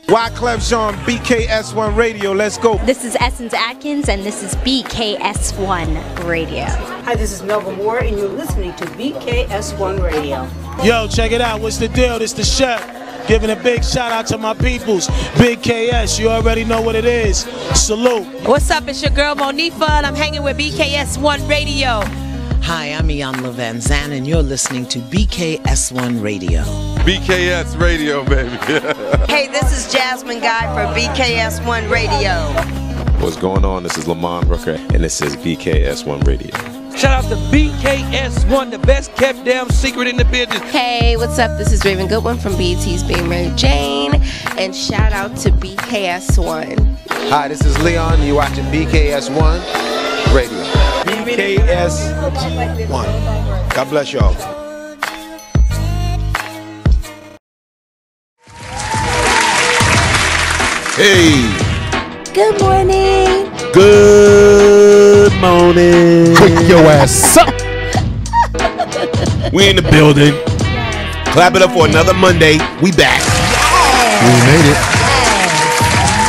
Wyclef Jean, BKS1 Radio. Let's go. This is Essence Atkins, and this is BKS1 Radio. Hi, this is Melba Moore, and you're listening to BKS1 Radio. Yo, check it out. What's the deal? This the chef. Giving a big shout out to my peoples. Big KS, you already know what it is. Salute. What's up? It's your girl Monifa, and I'm hanging with BKS1 Radio. Hi, I'm Iyanla Van Zandt, and you're listening to BKS1 Radio. BKS Radio, baby. Hey, this is Jasmine Guy for BKS1 Radio. What's going on? This is Lamont Rooker, and this is BKS1 Radio. Shout out to BKS1, the best kept damn secret in the business. Hey, what's up? This is Raven Goodwin from BET's Being Mary Jane, and shout out to BKS1. Hi, this is Leon. You're watching BKS1 Radio. BKS1. God bless y'all. Hey. Good morning. Good morning. Wake your ass up. We in the building. Clap it up for another Monday. We back. We made it.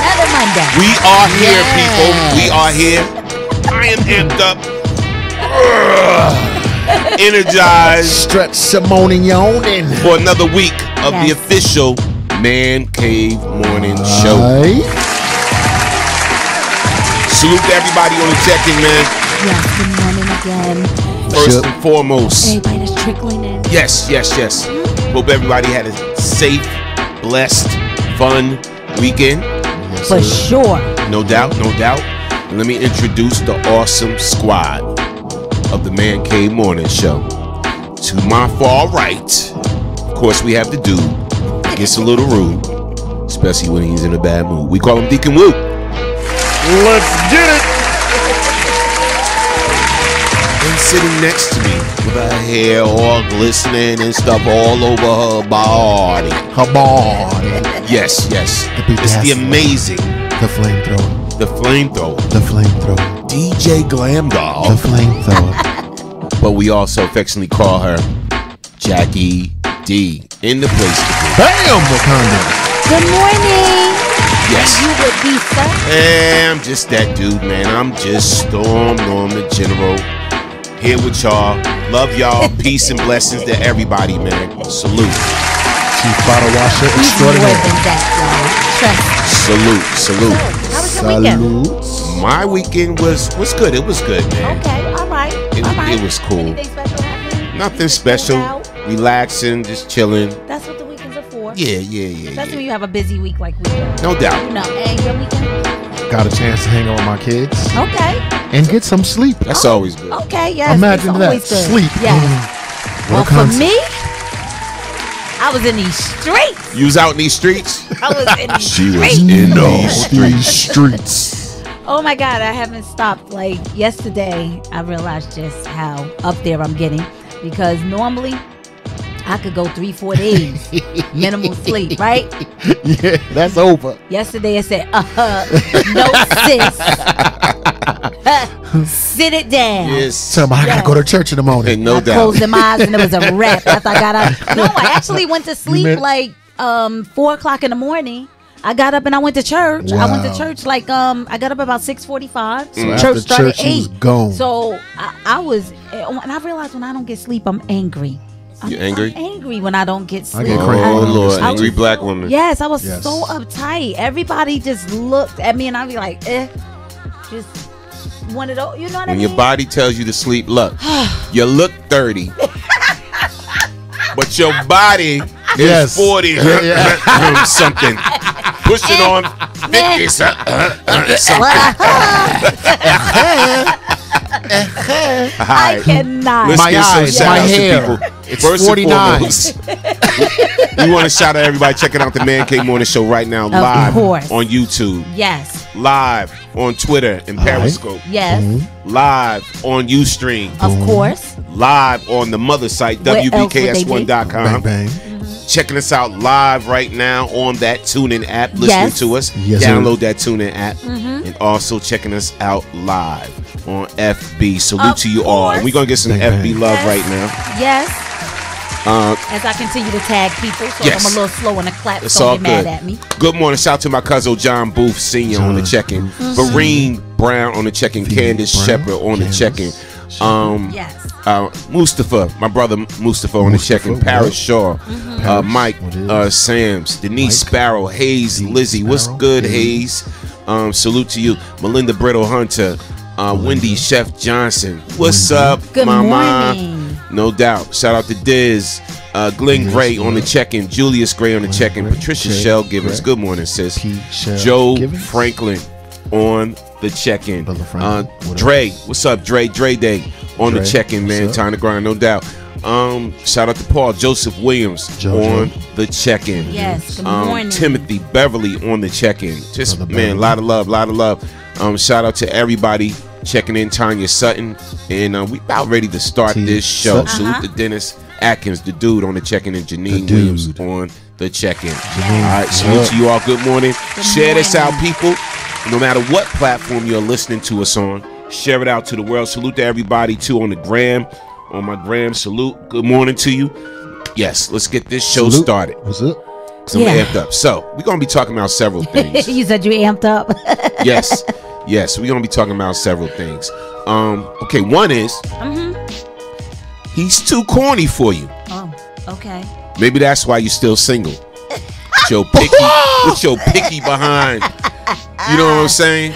Another Monday. We are here, people. We are here. I am amped up. Energized. Stretch Simone yawning. For another week of the official Man Cave Morning Show. Salute to everybody on the check-in, man. Yes, good morning again. First and foremost. Everybody that's trickling in. Yes. Hope everybody had a safe, blessed, fun weekend. For sure. No doubt. And let me introduce the awesome squad of the Man Cave Morning Show. To my far right, of course, we have the dude. Gets a little rude, especially when he's in a bad mood. We call him Deacon Woo. Let's get it. And sitting next to me with her hair all glistening and stuff all over her body. Yes. It's the amazing. The flamethrower. DJ Glam Doll. The flamethrower. But we also affectionately call her Jackie D. In the place to be. Bam, Wakanda. Good morning. Yes. You would be, sir. I'm just that dude, man. I'm just Storm Norm the General. Here with y'all. Love y'all. Peace and blessings to everybody, man. Salute. Chief Bottle Washer extraordinaire. Salute. How was your weekend? My weekend was good. It was good, man. Okay, all right. It was cool. Anything special happening? Nothing special. Relaxing, just chilling. That's what the weekends are for. Yeah. Especially when you have a busy week like we do. No doubt. You know, and your weekend? Got a chance to hang out with my kids. Okay. And get some sleep. That's always good. Okay, yes. Imagine that. Good. Sleep. Yes. Well, for me, I was in these streets. You was out in these streets? I was in these She streets. was in these streets. Oh my God, I haven't stopped. Like yesterday, I realized just how up there I'm getting, because normally I could go 3-4 days minimal sleep, right? Yeah, that's over. Yesterday I said, no sis. Sit it down. Yes. Tell me I gotta go to church in the morning. No I doubt. closed my eyes and it was a wrap after I got up. No, I actually went to sleep like 4 o'clock in the morning. I got up and I went to church. Wow. I went to church like I got up about 6:45. So church started church, 8. Was gone. So I was, and I realized when I don't get sleep, I'm angry. You angry? I'm angry when I don't get sleep. Oh Lord, angry black woman. Yes, I was so uptight. Everybody just looked at me and I'd be like, just one of those. You know what I mean? When your body tells you to sleep, look, you look 30, but your body is 40 something. Pushing on 50 something. I cannot. Let's my give some eyes, shout my outs hair. to people. It's First 49. and foremost, we want to shout out everybody checking out the Man Cave Morning Show right now, live on YouTube. Yes. Live on Twitter and Periscope. Yes. Live on Ustream. Of course. Live on the mother site, WBKS1.com. Bang. Checking us out live right now on that TuneIn app, listening to us. Yes, download that TuneIn app. And also checking us out live on FB. Salute to you all. And we're going to get some FB love right now. Yes. As I continue to tag people, so yes. I'm a little slow on the clap, It's so all don't get mad good. at me. Good morning. Shout out to my cousin John Booth Sr. on the check-in. Barreen Brown on the check-in. Candace Shepard on the check-in. Mustafa, my brother Mustafa on the check-in. Paris Shaw. Mike Sams. Denise Sparrow. Hayes Lizzie. What's good, Hayes? Salute to you. Melinda Brittle Hunter. Wendy Chef Johnson. What's up, Good mama? morning. No doubt. Shout out to Diz. Glenn Gray on the check-in. Julius Gray on the check-in. Patricia Shell Givens. Good morning, sis. Joe Franklin on the check-in. Dre. What's up, Dre? Dre Day on the check-in, man. Time to grind, no doubt. Shout out to Paul Joseph Williams on the check-in. Yes, good morning. Timothy Beverly on the check-in. Just, man, a lot of love. Shout out to everybody checking in. Tanya Sutton. And we about ready to start this show. Salute to Dennis Atkins, the dude on the check-in, and Janine Williams on the check-in. All right, salute to you all. Good morning. Share this out, people. No matter what platform you're listening to us on, share it out to the world. Salute to everybody, too, on the gram. On my gram, salute. Good morning to you. Yes, let's get this show started. What's up? So I'm amped up. So we're going to be talking about several things. You said you amped up. Yes, we're going to be talking about several things. Okay, one is he's too corny for you. Oh, okay. Maybe that's why you're still single. With your picky behind. You know what I'm saying?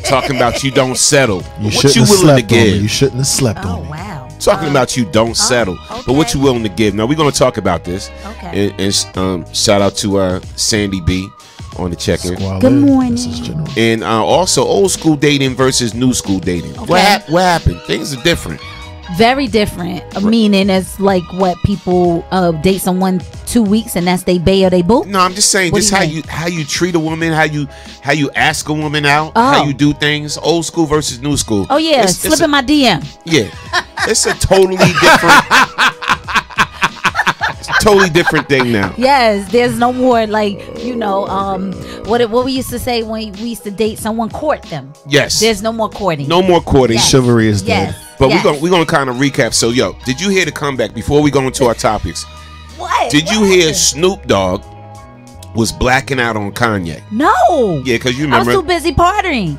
Talking about you don't settle. What you willing to give? You shouldn't have slept on me. Wow. Talking about you don't settle. But what you willing to give? Now we're going to talk about this. Okay. And shout out to Sandy B on the check-in. Good morning. And also old school dating versus new school dating. Okay. What happened? Things are different. Very different. Meaning it's like what people date someone 2 weeks and that's they bae or they boo. No, I'm just saying What just do how you you treat a woman, how you ask a woman out, how you do things. Old school versus new school. Oh yeah, slip in my DM. Yeah, it's a totally different thing now. Yes, there's no more like what we used to say when we used to date someone, court them. Yes, there's no more courting. No more courting. Yes. Chivalry is dead. But we're gonna kind of recap. So did you hear the comeback before we go into our topics? What? Did you hear Snoop Dogg was blacking out on Kanye? No. Yeah, because you remember I was too busy partying.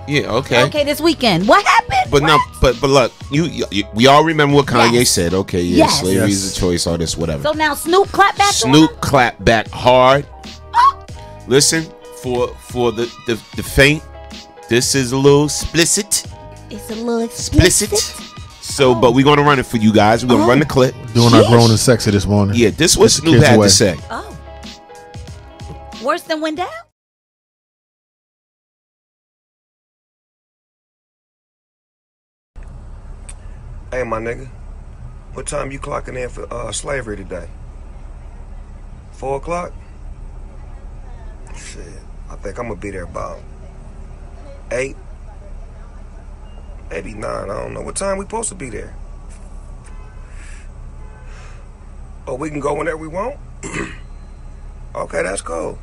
Yeah, okay. Okay, this weekend. What happened? But no, but look, we all remember what Kanye said. Okay, yeah, slavery is a choice, all this, whatever. So now Snoop clapped back. Snoop clapped back hard. Listen, for the faint, this is a little explicit. It's a little explicit. So, but we're gonna run it for you guys. We're gonna run the clip. Doing our grown and sexy this morning. Yeah, this is what Snoop had to say. Oh, worse than went down. Hey, my nigga, what time you clocking in for slavery today? 4 o'clock? Shit, I think I'm gonna be there about 8, maybe 9. I don't know. What time we supposed to be there? Oh, we can go whenever we want? Okay, that's cool.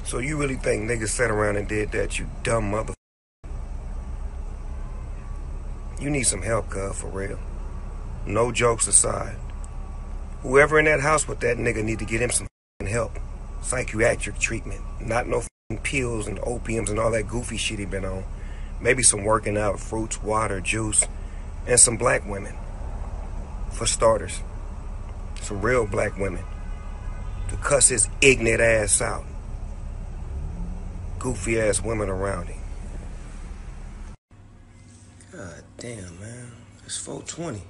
So you really think niggas sat around and did that, you dumb mother? You need some help, cuz, for real. No jokes aside. Whoever in that house with that nigga need to get him some help. Psychiatric treatment. Not no pills and opiums and all that goofy shit he been on. Maybe some working out, fruits, water, juice, and some black women. For starters. Some real black women. To cuss his ignorant ass out. Goofy ass women around him. God damn, man. It's 4:20.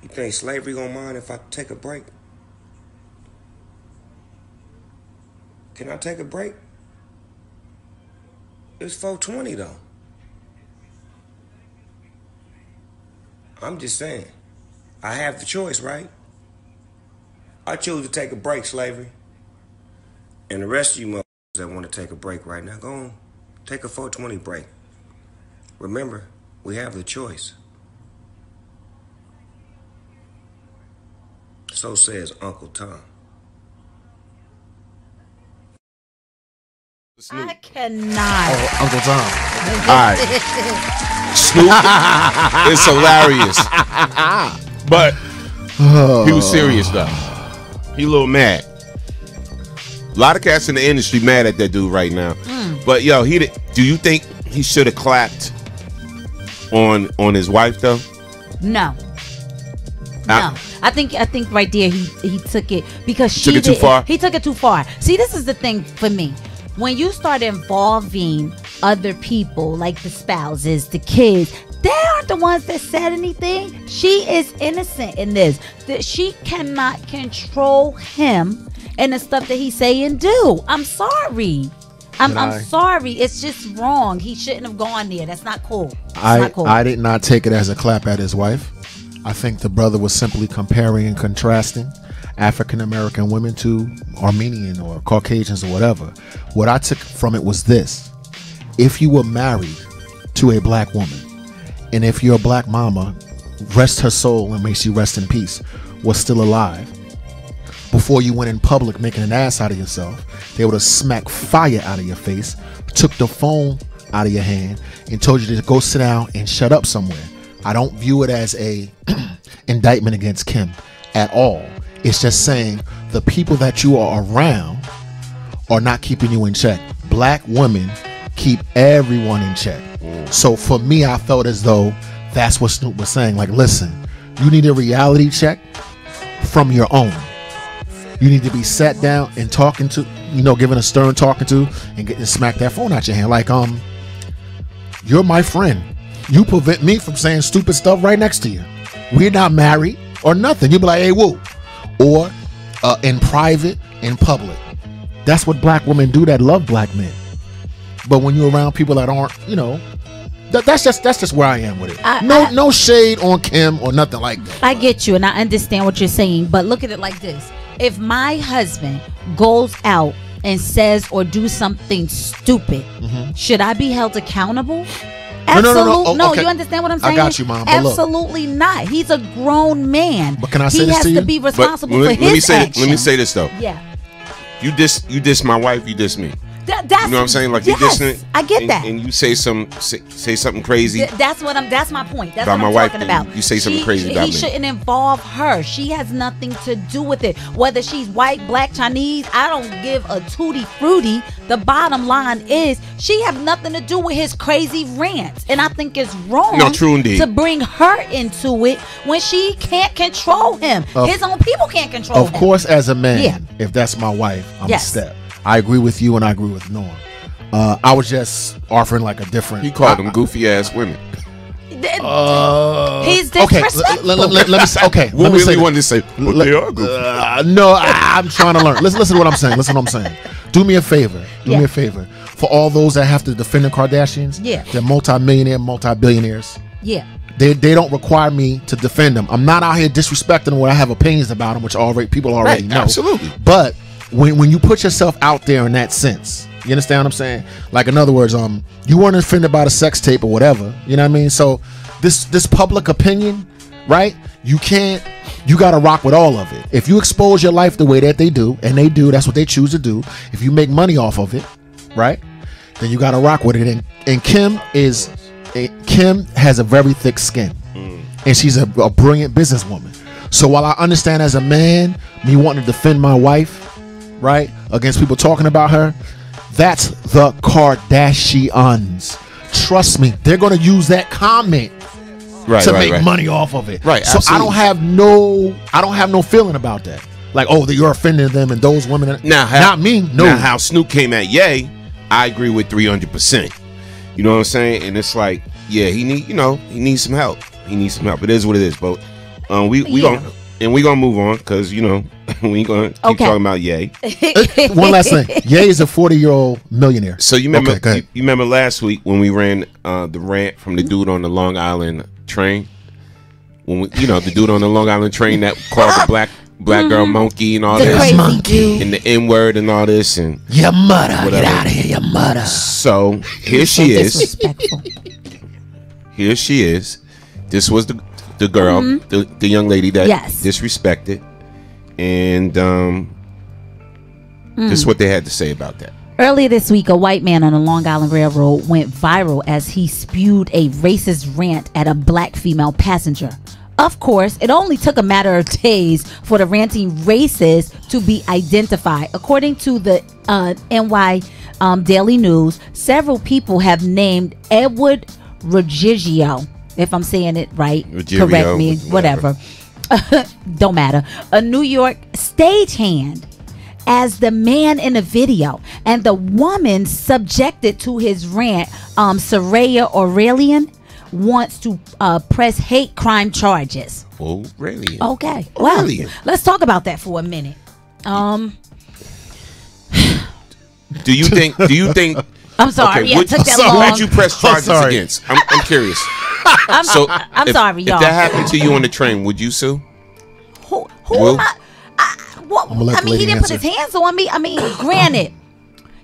You think slavery gonna mind if I take a break? Can I take a break? It's 4:20 though. I'm just saying. I have the choice, right? I choose to take a break, slavery. And the rest of you motherfuckers that want to take a break right now, go on. Take a 4:20 break. Remember, we have the choice. So says Uncle Tom. I cannot. Oh, Uncle Tom. All right. Snoop is hilarious. But he was serious though. He a little mad. A lot of cats in the industry mad at that dude right now. But yo, do you think he should have clapped on his wife though? No. No, I think right there he took it because Took it too far? He took it too far. See, this is the thing for me. When you start involving other people, like the spouses, the kids, they aren't the ones that said anything. She is innocent in this. That she cannot control him and the stuff that he say and do. I'm sorry. I'm sorry. It's just wrong. He shouldn't have gone there. That's not cool. Not cool. I did not take it as a clap at his wife. I think the brother was simply comparing and contrasting African American women to Armenian or Caucasians or whatever. What I took from it was this: if you were married to a black woman, and if your black mama, rest her soul and may she rest in peace, was still alive, before you went in public making an ass out of yourself, they would have smacked fire out of your face, took the phone out of your hand, and told you to go sit down and shut up somewhere. I don't view it as a indictment against Kim at all. It's just saying the people that you are around are not keeping you in check. Black women keep everyone in check. So for me, I felt as though that's what Snoop was saying. Like, listen, you need a reality check from your own. You need to be sat down and talking to, giving a stern talking to, and getting smacked that phone out your hand. Like, you're my friend. You prevent me from saying stupid stuff right next to you. We're not married or nothing. You be like, hey, woo. Or in private, in public. That's what black women do that love black men. But when you're around people that aren't, that's just where I am with it. No shade on Kim or nothing like that. I get you and I understand what you're saying, but look at it like this. If my husband goes out and says or do something stupid, should I be held accountable? Absolutely. No, okay. You understand what I'm saying? I got you, Mom. Absolutely not. He's a grown man. But can I say this to you? He has to be responsible for his actions. Let me say this though. Yeah. You diss my wife. You diss me. That's, you know what I'm saying? Like, yes, you dissing it. I get that. And you say something crazy. That's my point. That's about what I'm my wife, talking about. You say something crazy about me. He shouldn't involve her. She has nothing to do with it. Whether she's white, black, Chinese, I don't give a tutti frutti. The bottom line is she have nothing to do with his crazy rants. And I think it's wrong to bring her into it when she can't control him. His own people can't control him. Of course, as a man, if that's my wife, I'm a step. I agree with you and I agree with Norm. I was just offering like a different. He called them goofy ass women. He's disrespectful. Let me say. Okay, we really wanted to say they are goofy. No, I'm trying to learn. Listen to what I'm saying. Listen to what I'm saying. Do me a favor. Do me a favor. For all those that have to defend the Kardashians, they're multi-millionaire, multi-billionaires. Yeah. They don't require me to defend them. I'm not out here disrespecting them where I have opinions about them, which people already know. Absolutely. But when you put yourself out there in that sense, you understand what I'm saying? Like, in other words, you weren't offended by a sex tape or whatever. You know what I mean? So this public opinion, right? You gotta rock with all of it. If you expose your life the way that they do, and they do, that's what they choose to do. If you make money off of it, right? Then you gotta rock with it. And Kim has a very thick skin, and she's a brilliant businesswoman. So while I understand as a man, me wanting to defend my wife, right, against people talking about her, that's the Kardashians. Trust me, they're gonna use that comment to make money off of it. Right. So absolutely. I don't have no feeling about that. Like, oh, that you're offending them and those women. Not me. No. Now, how Snoop came at Ye, I agree with 300%. You know what I'm saying? And it's like, he needs some help. He needs some help. It is what it is. But we gonna move on because we ain't gonna keep talking about Ye. One last thing, Ye is a 40-year-old millionaire. So you remember you remember last week when we ran the rant from the dude on the Long Island train, when the dude on the Long Island train that called the black girl monkey and all the this, crazy and the N-word and all this, and your mother, get out of here, your mother. So here she is. Here she is. This was the girl, the young lady that disrespected, and this is what they had to say about that. Earlier this week, a white man on the Long Island Railroad went viral as he spewed a racist rant at a black female passenger. Of course, it only took a matter of days for the ranting racist to be identified. According to the NY Daily News, several people have named Edward Ruggiero, if I'm saying it right, correct me, whatever. Don't matter. A New York stagehand as the man in the video, and the woman subjected to his rant, Saraya Aurelian, wants to press hate crime charges. Aurelian. Okay. Well, let's talk about that for a minute. Do you think? I'm sorry. Okay, yeah, took that long. Would you press charges against? I'm curious. I'm sorry, y'all. If that happened to you on the train, would you sue? Who am I? I mean, he didn't put his hands on me. I mean, granted,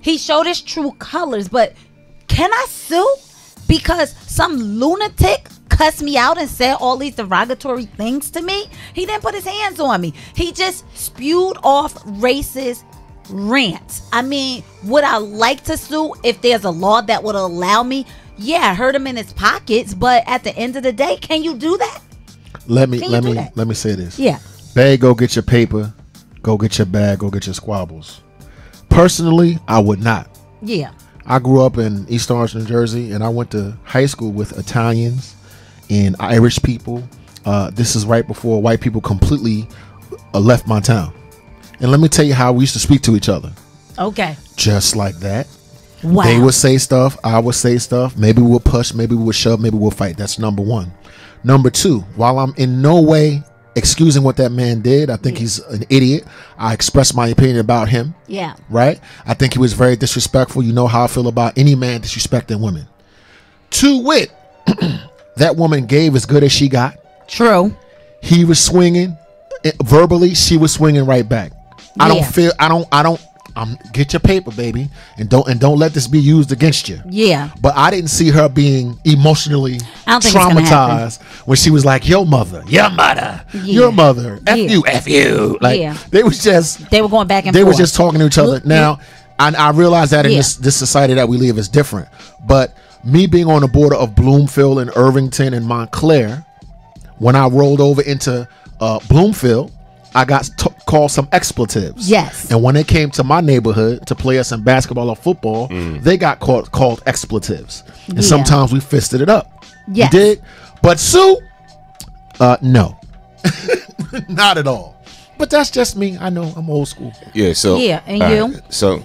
he showed his true colors, but can I sue because some lunatic cussed me out and said all these derogatory things to me? He didn't put his hands on me. He just spewed off racist rants. I mean, would I like to sue if there's a law that would allow me? Yeah, I heard him in his pockets, but at the end of the day, can you do that? Let me say this. Yeah. Babe, go get your paper. Go get your bag. Go get your squabbles. Personally, I would not. Yeah. I grew up in East Orange, New Jersey, and I went to high school with Italians and Irish people. This is right before white people completely left my town. And let me tell you how we used to speak to each other. Okay. Just like that. Wow. They would say stuff. I would say stuff. Maybe we'll push. Maybe we'll shove. Maybe we'll fight. That's number one. Number two, while I'm in no way excusing what that man did, I think he's an idiot. I expressed my opinion about him. Yeah. Right? I think he was very disrespectful. You know how I feel about any man disrespecting women. To wit, that woman gave as good as she got. True. He was swinging verbally. She was swinging right back. I don't get your paper, baby, and don't let this be used against you. Yeah. But I didn't see her being emotionally traumatized when she was like, your mother, your mother, F you. Like they were going back and forth. They were just talking to each other. Now, I realize that in this society that we live is different. But me being on the border of Bloomfield and Irvington and Montclair, when I rolled over into Bloomfield, I got called some expletives. Yes. And when they came to my neighborhood to play us in basketball or football, they got called expletives. And sometimes we fisted it up. Yes. You did? But Sue, no. Not at all. But that's just me. I know I'm old school. Yeah, so. Yeah, and you? So,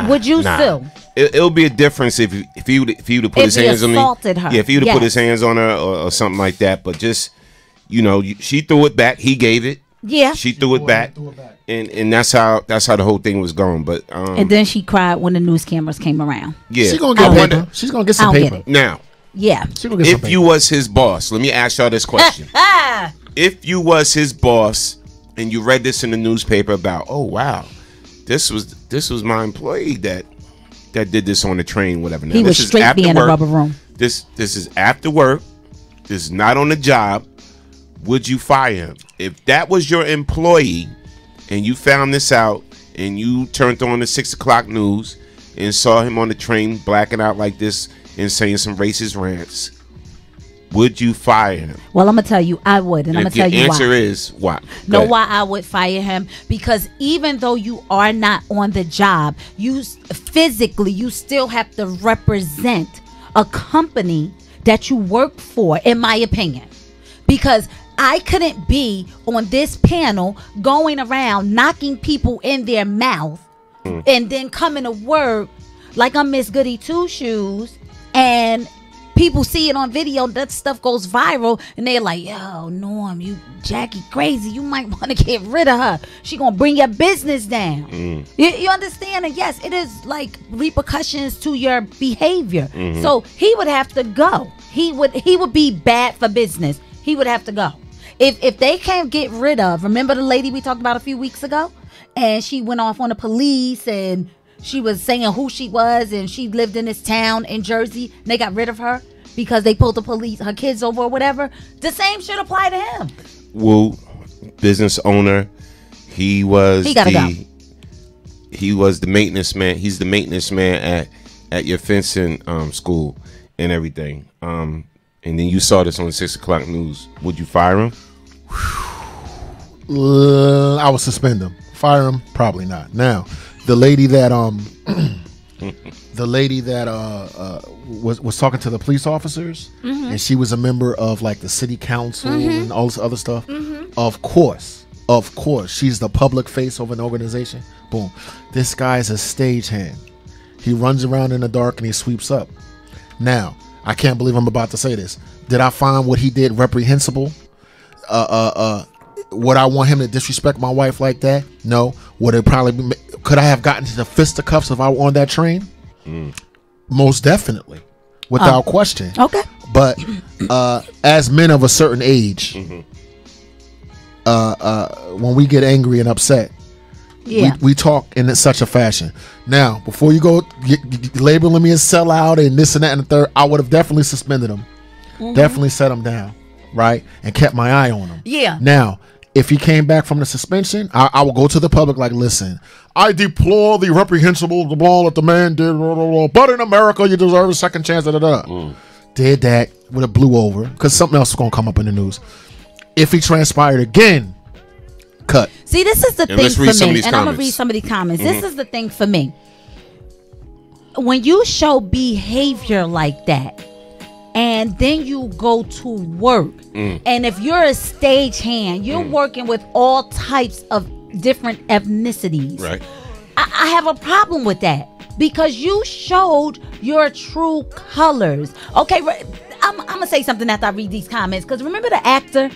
would you sue? It'll be a difference if he would have put his hands on me. Her. Yeah, if he would have put his hands on her or something like that. But just, she threw it back. He gave it. Yeah, she threw it back, and that's how the whole thing was going. But and then she cried when the news cameras came around. Yeah, she's gonna get paper. She's gonna get some paper now. Yeah, if you was his boss, let me ask y'all this question: if you was his boss and you read this in the newspaper about, oh wow, this was my employee that did this on the train, whatever. Now, he was straight being in a rubber room. This is after work. This is not on the job. Would you fire him? If that was your employee and you found this out and you turned on the 6 o'clock news and saw him on the train blacking out like this and saying some racist rants, would you fire him? Well, I'm going to tell you I would. And I'm going to tell you why. The answer is why? Why I would fire him? Because even though you are not on the job, you still have to represent a company that you work for, in my opinion. Because I couldn't be on this panel going around knocking people in their mouth and then coming to work like I'm Miss Goody Two Shoes, and people see it on video, that stuff goes viral, and they're like, yo, Norm, you Jackie crazy, you might want to get rid of her, she gonna bring your business down. You understand? And yes, it is like repercussions to your behavior. So he would have to go. He would be bad for business. He would have to go. If they can't get rid of, remember the lady we talked about a few weeks ago, and she went off on the police and she was saying who she was and she lived in this town in Jersey, and they got rid of her because they pulled her kids over or whatever. The same should apply to him. Well, business owner, he gotta go. he was the maintenance man. He's the maintenance man at your fencing school and everything. And then you saw this on the 6 o'clock news. Would you fire him? I would suspend him. Fire him? Probably not. Now, the lady that was talking to the police officers, and she was a member of like the city council and all this other stuff. Of course, she's the public face of an organization. Boom. This guy's a stagehand. He runs around in the dark and he sweeps up. Now, I can't believe I'm about to say this. Did I find what he did reprehensible? Would I want him to disrespect my wife like that? No. Would it probably could I have gotten to the fisticuffs if I were on that train? Most definitely, without question. Okay. But as men of a certain age, when we get angry and upset, we talk in such a fashion. Now, before you go labeling me as sellout and this and that and the third, I would have definitely suspended him. Definitely set him down, right? And kept my eye on him. Yeah. Now, if he came back from the suspension, I will go to the public like, listen, I deplore the reprehensible the ball that the man did, but in America, you deserve a second chance. Did that, would have blew over because something else is going to come up in the news. If he transpired again, cut. See, this is the thing for me, and I'm going to read some of these comments. This is the thing for me. When you show behavior like that, and then you go to work, and if you're a stagehand, you're working with all types of different ethnicities. Right. I have a problem with that because you showed your true colors. Okay, I'm gonna say something after I read these comments because remember the actor?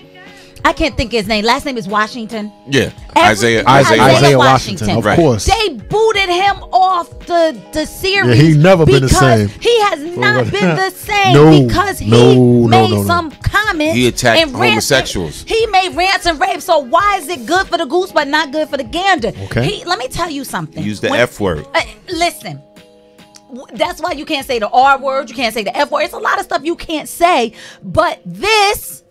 I can't think of his name. Last name is Washington. Yeah, Isaiah Washington. Of course, they booted him off the series. Yeah, he's never been the same. He has not been the same because he made some comments. He attacked homosexuals. He made rants and raves. So why is it good for the goose but not good for the gander? Okay. Let me tell you something. Use the F word. Listen. That's why you can't say the R word. You can't say the F word. It's a lot of stuff you can't say. But this.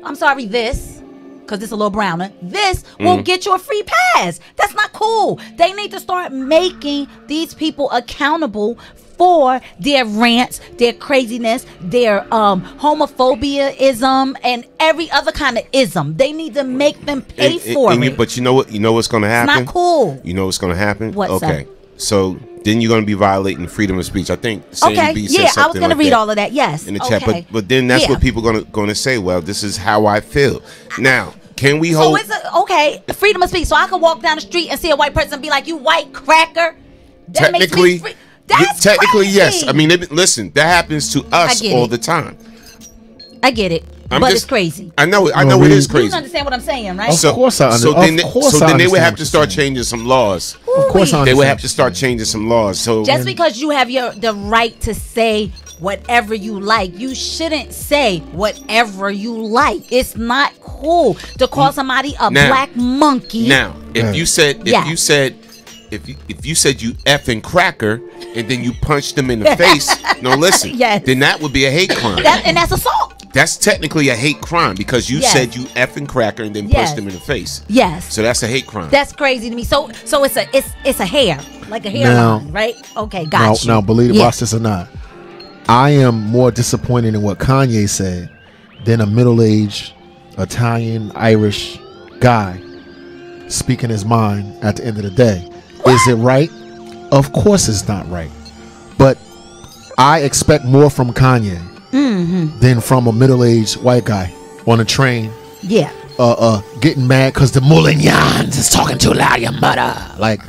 I'm sorry, this, because it's a little browner, this will get you a free pass. That's not cool. They need to start making these people accountable for their rants, their craziness, their homophobia-ism, and every other kind of ism. They need to make them pay for it. But you know what? You know what's going to happen? It's not cool. You know what's going to happen? What's okay. that? So then you're going to be violating freedom of speech. I think Sandy B said something I was going to read all of that. Yes, in the chat. But then that's what people going to say. Well, this is how I feel. Now, can we hold? Okay, freedom of speech. So I can walk down the street and see a white person and be like, "You white cracker." That technically, crazy. yes. I mean, listen, that happens to us all the time. I get it. But it's crazy. I know it is crazy. You understand what I'm saying, right? Of course I understand. So then they would have to start changing some laws. Of course I understand. They would have to start changing some laws. So just because you have the right to say whatever you like, you shouldn't say whatever you like. It's not cool to call somebody a black monkey. Now, if you said you effing cracker and then you punched them in the face, then that would be a hate crime. And that's assault. That's technically a hate crime because you said you effing cracker and then punched them in the face. Yes. So that's a hate crime. That's crazy to me. So it's a hair, like a hairline, right? Okay, got you. Now, believe it, watch this or not. I am more disappointed in what Kanye said than a middle-aged Italian, Irish guy speaking his mind at the end of the day. What? Is it right? Of course it's not right. But I expect more from Kanye than from a middle-aged white guy on a train. Yeah. Getting mad because the Moulignans is talking too loud, your mother. Like,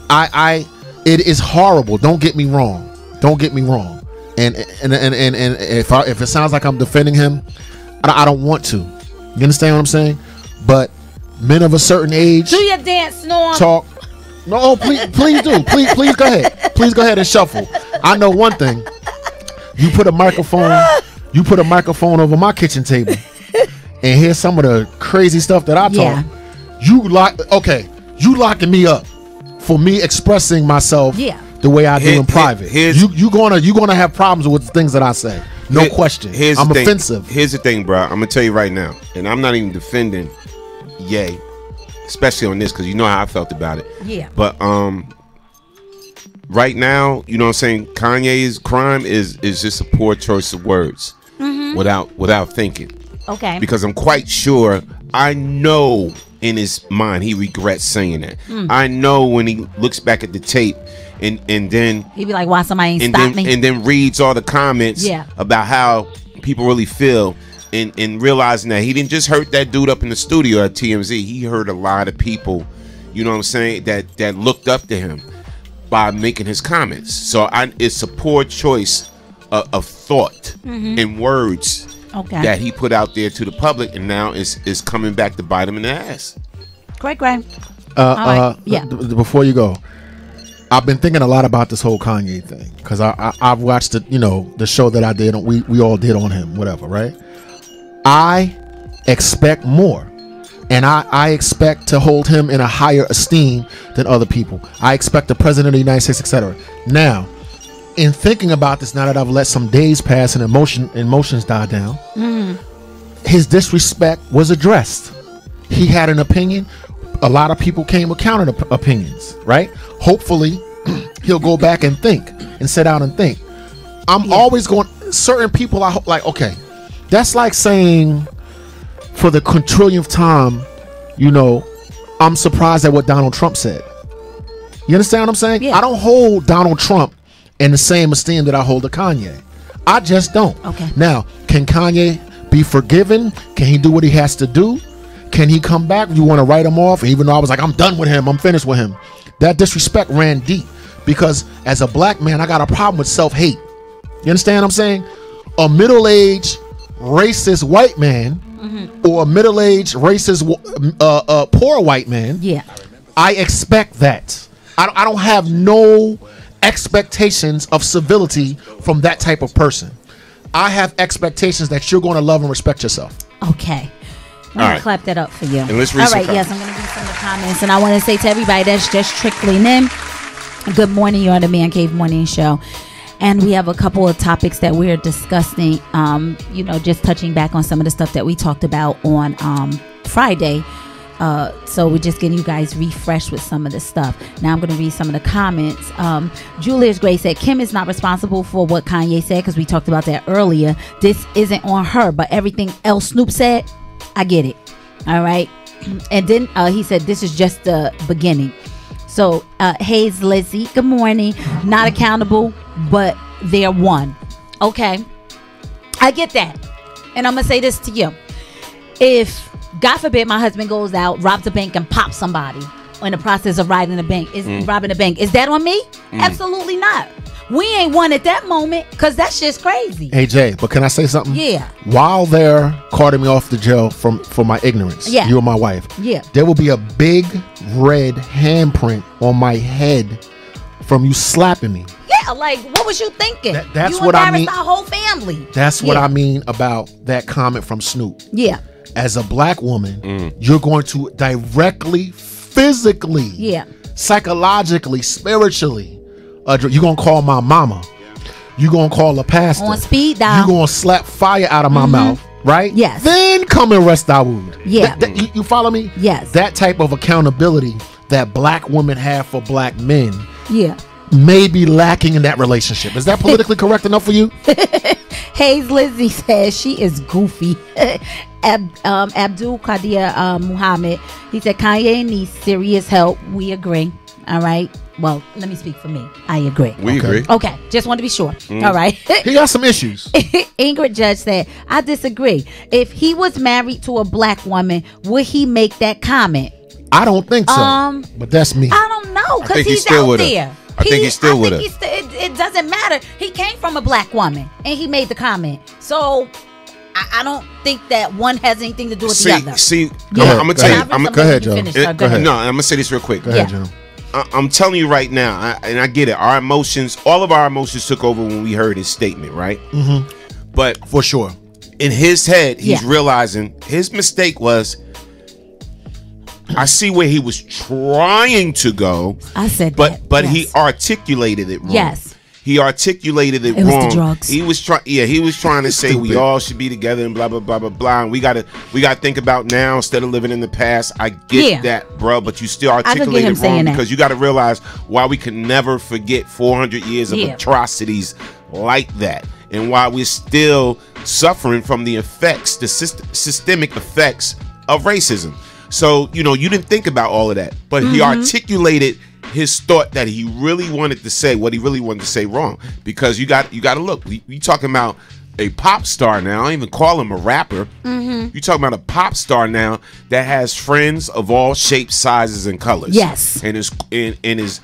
it is horrible. Don't get me wrong. And if it sounds like I'm defending him, I don't want to. You understand what I'm saying? But men of a certain age, do your dance, Norm. Talk. No, please do. Please go ahead. Please go ahead and shuffle. I know one thing. You put a microphone over my kitchen table, and here's some of the crazy stuff that I talk. You locking me up for me expressing myself the way I do in private. You're gonna have problems with the things that I say. No question. I'm offensive. Here's the thing, bro. I'm gonna tell you right now, and I'm not even defending Ye. especially on this, because you know how I felt about it. Yeah. But right now, you know what I'm saying, Kanye's crime is just a poor choice of words without thinking. Okay. Because I'm quite sure, I know in his mind he regrets saying that. I know when he looks back at the tape and then he'd be like, why somebody ain't stopped me? And then reads all the comments about how people really feel, and realizing that he didn't just hurt that dude up in the studio at TMZ. He hurt a lot of people, you know what I'm saying, that looked up to him by making his comments. So it's a poor choice of thought and words that he put out there to the public, and now is coming back to bite him in the ass. Great. Before you go, I've been thinking a lot about this whole Kanye thing, because I've watched the show that I did. We all did on him, whatever, right? I expect more, and I expect to hold him in a higher esteem than other people. I expect the president of the United States, etc. Now, in thinking about this, now that I've let some days pass and emotions die down, his disrespect was addressed. He had an opinion. A lot of people came with counter opinions, right? Hopefully, he'll go back and think and sit down and think. I'm always going. Certain people, I hope, like, okay, that's like saying for the quintrillionth time, I'm surprised at what Donald Trump said. You understand what I'm saying? Yeah. I don't hold Donald Trump in the same esteem that I hold to Kanye. I just don't. Okay. Now, can Kanye be forgiven? Can he do what he has to do? Can he come back? You want to write him off? Even though I was like, I'm done with him, I'm finished with him. That disrespect ran deep, because as a black man, I got a problem with self-hate. You understand what I'm saying? A middle-aged racist white man or a middle-aged racist poor white man, I expect that. I don't have no expectations of civility from that type of person. I have expectations that you're going to love and respect yourself. Okay. I'm going to clap that up for you. And let's read All right, yes, I'm going to read some of the comments. And I want to say to everybody that's just trickling in, good morning. You're on the Man Cave Morning Show. And we have a couple of topics that we're discussing, just touching back on some of the stuff that we talked about on Friday. So we're just getting you guys refreshed with some of the stuff. Now I'm going to read some of the comments. Julius Gray said, Kim is not responsible for what Kanye said, because we talked about that earlier. This isn't on her, but everything else Snoop said, I get it. All right. And then he said, this is just the beginning. So Hayes Lizzie, good morning. Not accountable, but they're one. Okay. I get that. And I'm going to say this to you. If, God forbid, my husband goes out, robs a bank, and pops somebody in the process of robbing a bank, robbing a bank, is that on me? Absolutely not. We ain't one at that moment, because that's just crazy. Hey, Jay, but can I say something? Yeah. While they're carting me off to jail for my ignorance, you and my wife, there will be a big red handprint on my head from you slapping me. Yeah, like, what was you thinking? That's you what I mean. Our whole family. That's what I mean about that comment from Snoop. Yeah. As a black woman, you're going to directly, physically, psychologically, spiritually, you're going to call my mama. You're going to call a pastor. On speed dial. You're going to slap fire out of my mouth, right? Yes. Then come and rest our wound. Yeah. You follow me? Yes. That type of accountability that black women have for black men may be lacking in that relationship. Is that politically correct enough for you? Hayes Lizzie says she is goofy. Abdul Qadir Muhammad, he said Kanye needs serious help. We agree. All right. Well, let me speak for me. I agree. We agree. Okay. Just want to be sure. All right. He got some issues. Ingrid Judge said, I disagree. If he was married to a black woman, would he make that comment? I don't think so. But that's me. I don't know, because he's out there. I think he's still with her. It doesn't matter. He came from a black woman, and he made the comment. So I don't think that one has anything to do with the other. I'm gonna tell you. Go ahead, Joe. Go ahead. No, I'm gonna say this real quick. Go ahead, Joe. I'm telling you right now, and I get it. Our emotions, all of our emotions, took over when we heard his statement, right? But for sure, in his head, he's realizing his mistake was. I see where he was trying to go. I said but he articulated it wrong. Yes. he articulated it wrong. Was the drugs. He was trying to say we all should be together and blah blah blah blah blah. And we gotta think about now instead of living in the past. I get that, bro, but you still articulate it wrong because you got to realize why we can never forget 400 years of atrocities like that, and why we're still suffering from the effects, the systemic effects of racism. So you didn't think about all of that, but he articulated his thought that he really wanted to say, what he really wanted to say wrong, because you got to look. We talking about a pop star now. I don't even call him a rapper. You talking about a pop star now that has friends of all shapes, sizes, and colors. Yes, and is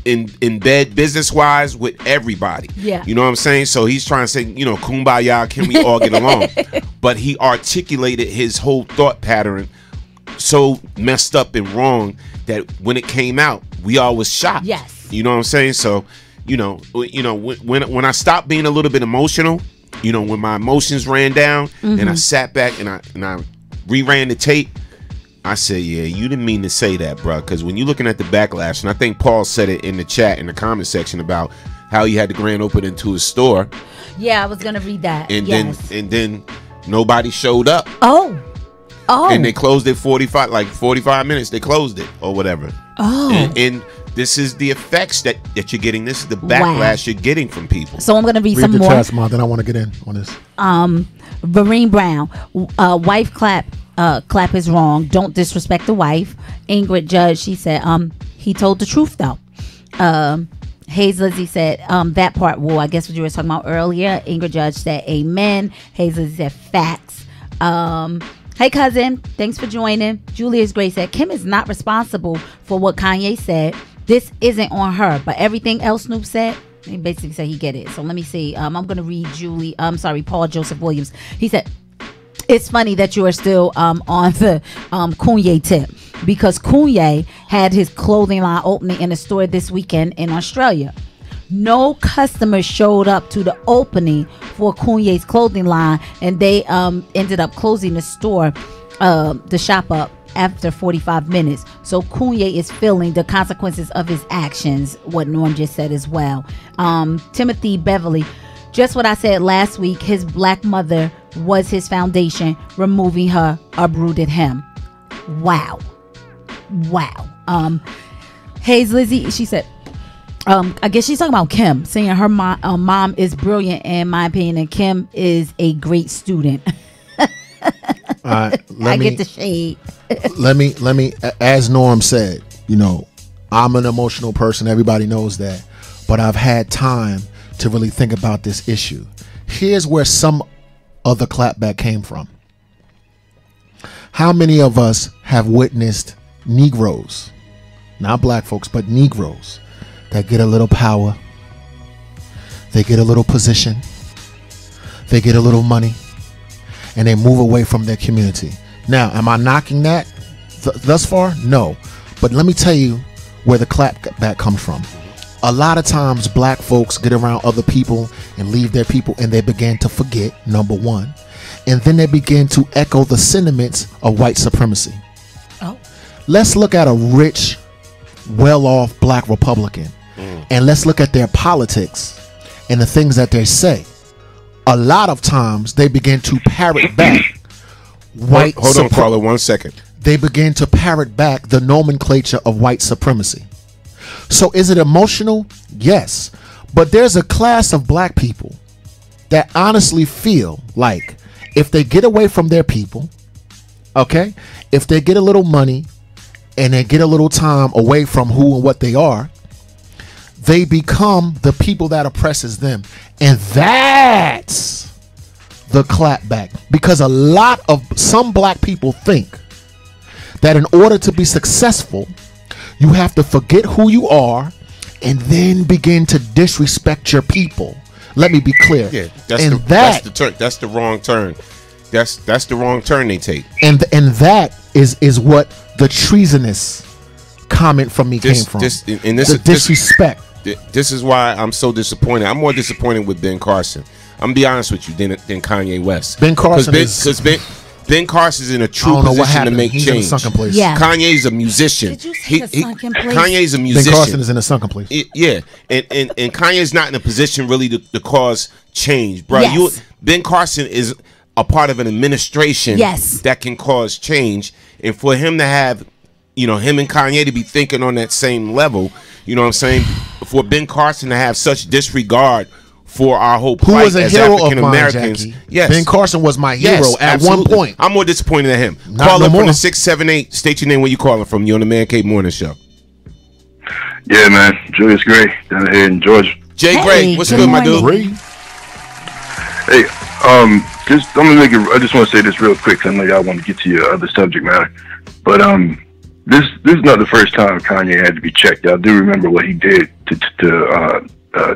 in bed business wise with everybody. Yeah, you know what I'm saying. So he's trying to say, kumbaya, can we all get along? But he articulated his whole thought pattern so messed up and wrong that when it came out, we all was shocked. Yes. You know what I'm saying? So, when I stopped being a little bit emotional, when my emotions ran down and I sat back and I reran the tape, I said, yeah, you didn't mean to say that, bro. Because when you're looking at the backlash, and I think Paul said it in the chat, in the comment section, about how he had the grand opening to his store. Yeah, I was going to read that. And then nobody showed up. Oh. And they closed it 45 minutes. They closed it or whatever. Oh. And this is the effects that you're getting. This is the backlash you're getting from people. So I'm going to read some more. Read the chat, Mom, then I want to get in on this. Vereen Brown, wife clap is wrong. Don't disrespect the wife. Ingrid Judge, she said, he told the truth though. Hayes Lizzie said, that part, well, I guess what you were talking about earlier. Ingrid Judge said, amen. Hayes Lizzie said, facts. Hey, cousin, thanks for joining. Julius Gray said, Kim is not responsible for what Kanye said. This isn't on her, but everything else Snoop said, he basically said he get it. So let me see. I'm going to read Paul Joseph Williams. He said, it's funny that you are still on the Kanye tip, because Kanye had his clothing line opening in a store this weekend in Australia. No customers showed up to the opening for Kanye's clothing line, and they ended up closing the store, the shop up after 45 minutes. So Kanye is feeling the consequences of his actions, what Norm just said as well. Timothy Beverly, just what I said last week, his black mother was his foundation. Removing her uprooted him. Wow. Hayes Lizzie, she said, I guess she's talking about Kim, saying her mom is brilliant in my opinion, and Kim is a great student. I get the shade. let me, as Norm said, I'm an emotional person. Everybody knows that, but I've had time to really think about this issue. Here's where some of the clapback came from. How many of us have witnessed Negroes, not black folks, but Negroes, that get a little power, they get a little position, they get a little money, and they move away from their community? Now, am I knocking that thus far? No. But let me tell you where the clapback comes from. A lot of times black folks get around other people and leave their people, and they begin to forget, number one, and then they begin to echo the sentiments of white supremacy. Oh. Let's look at a rich, well-off black Republican, and let's look at their politics and the things that they say. A lot of times they begin to parrot back white. Hold on, Carla, 1 second. They begin to parrot back the nomenclature of white supremacy. So is it emotional? Yes. But there's a class of black people that honestly feel like if they get away from their people, okay, if they get a little money and they get a little time away from who and what they are, they become the people that oppresses them. And that's the clapback. Because a lot of some black people think that in order to be successful, you have to forget who you are and then begin to disrespect your people. Let me be clear. Yeah, that's the turn. That's the wrong turn. That's the wrong turn they take. And that is what the treasonous comment from me came from. The disrespect. This is why I'm so disappointed. I'm more disappointed with Ben Carson. I'm gonna be honest with you than Kanye West. Ben Carson Ben Carson's in a true position to make change. In a sunken place. Yeah. Kanye's a musician. Did you say the sunken place? Kanye's a musician. Ben Carson is in a sunken place. Yeah, and Kanye's not in a position really to cause change, bro. Yes. Ben Carson is a part of an administration that can cause change, and for him to have, him and Kanye to be thinking on that same level, you know what I'm saying? For Ben Carson to have such disregard for our whole plight was a as hero African of mine, Americans. Jackie. Yes, Ben Carson was my hero at absolutely. one point. I'm more disappointed at him. No Carla from more. the 678. State your name. Where you calling from? You on the Man Cave Morning Show. Yeah, man. Julius Gray down here in Georgia. Jay Gray, what's good, my dude? Hey, just I'm gonna make it. I just want to say this real quick. 'Cause I know y'all want to get to your other subject matter, but this is not the first time Kanye had to be checked. I do remember what he did to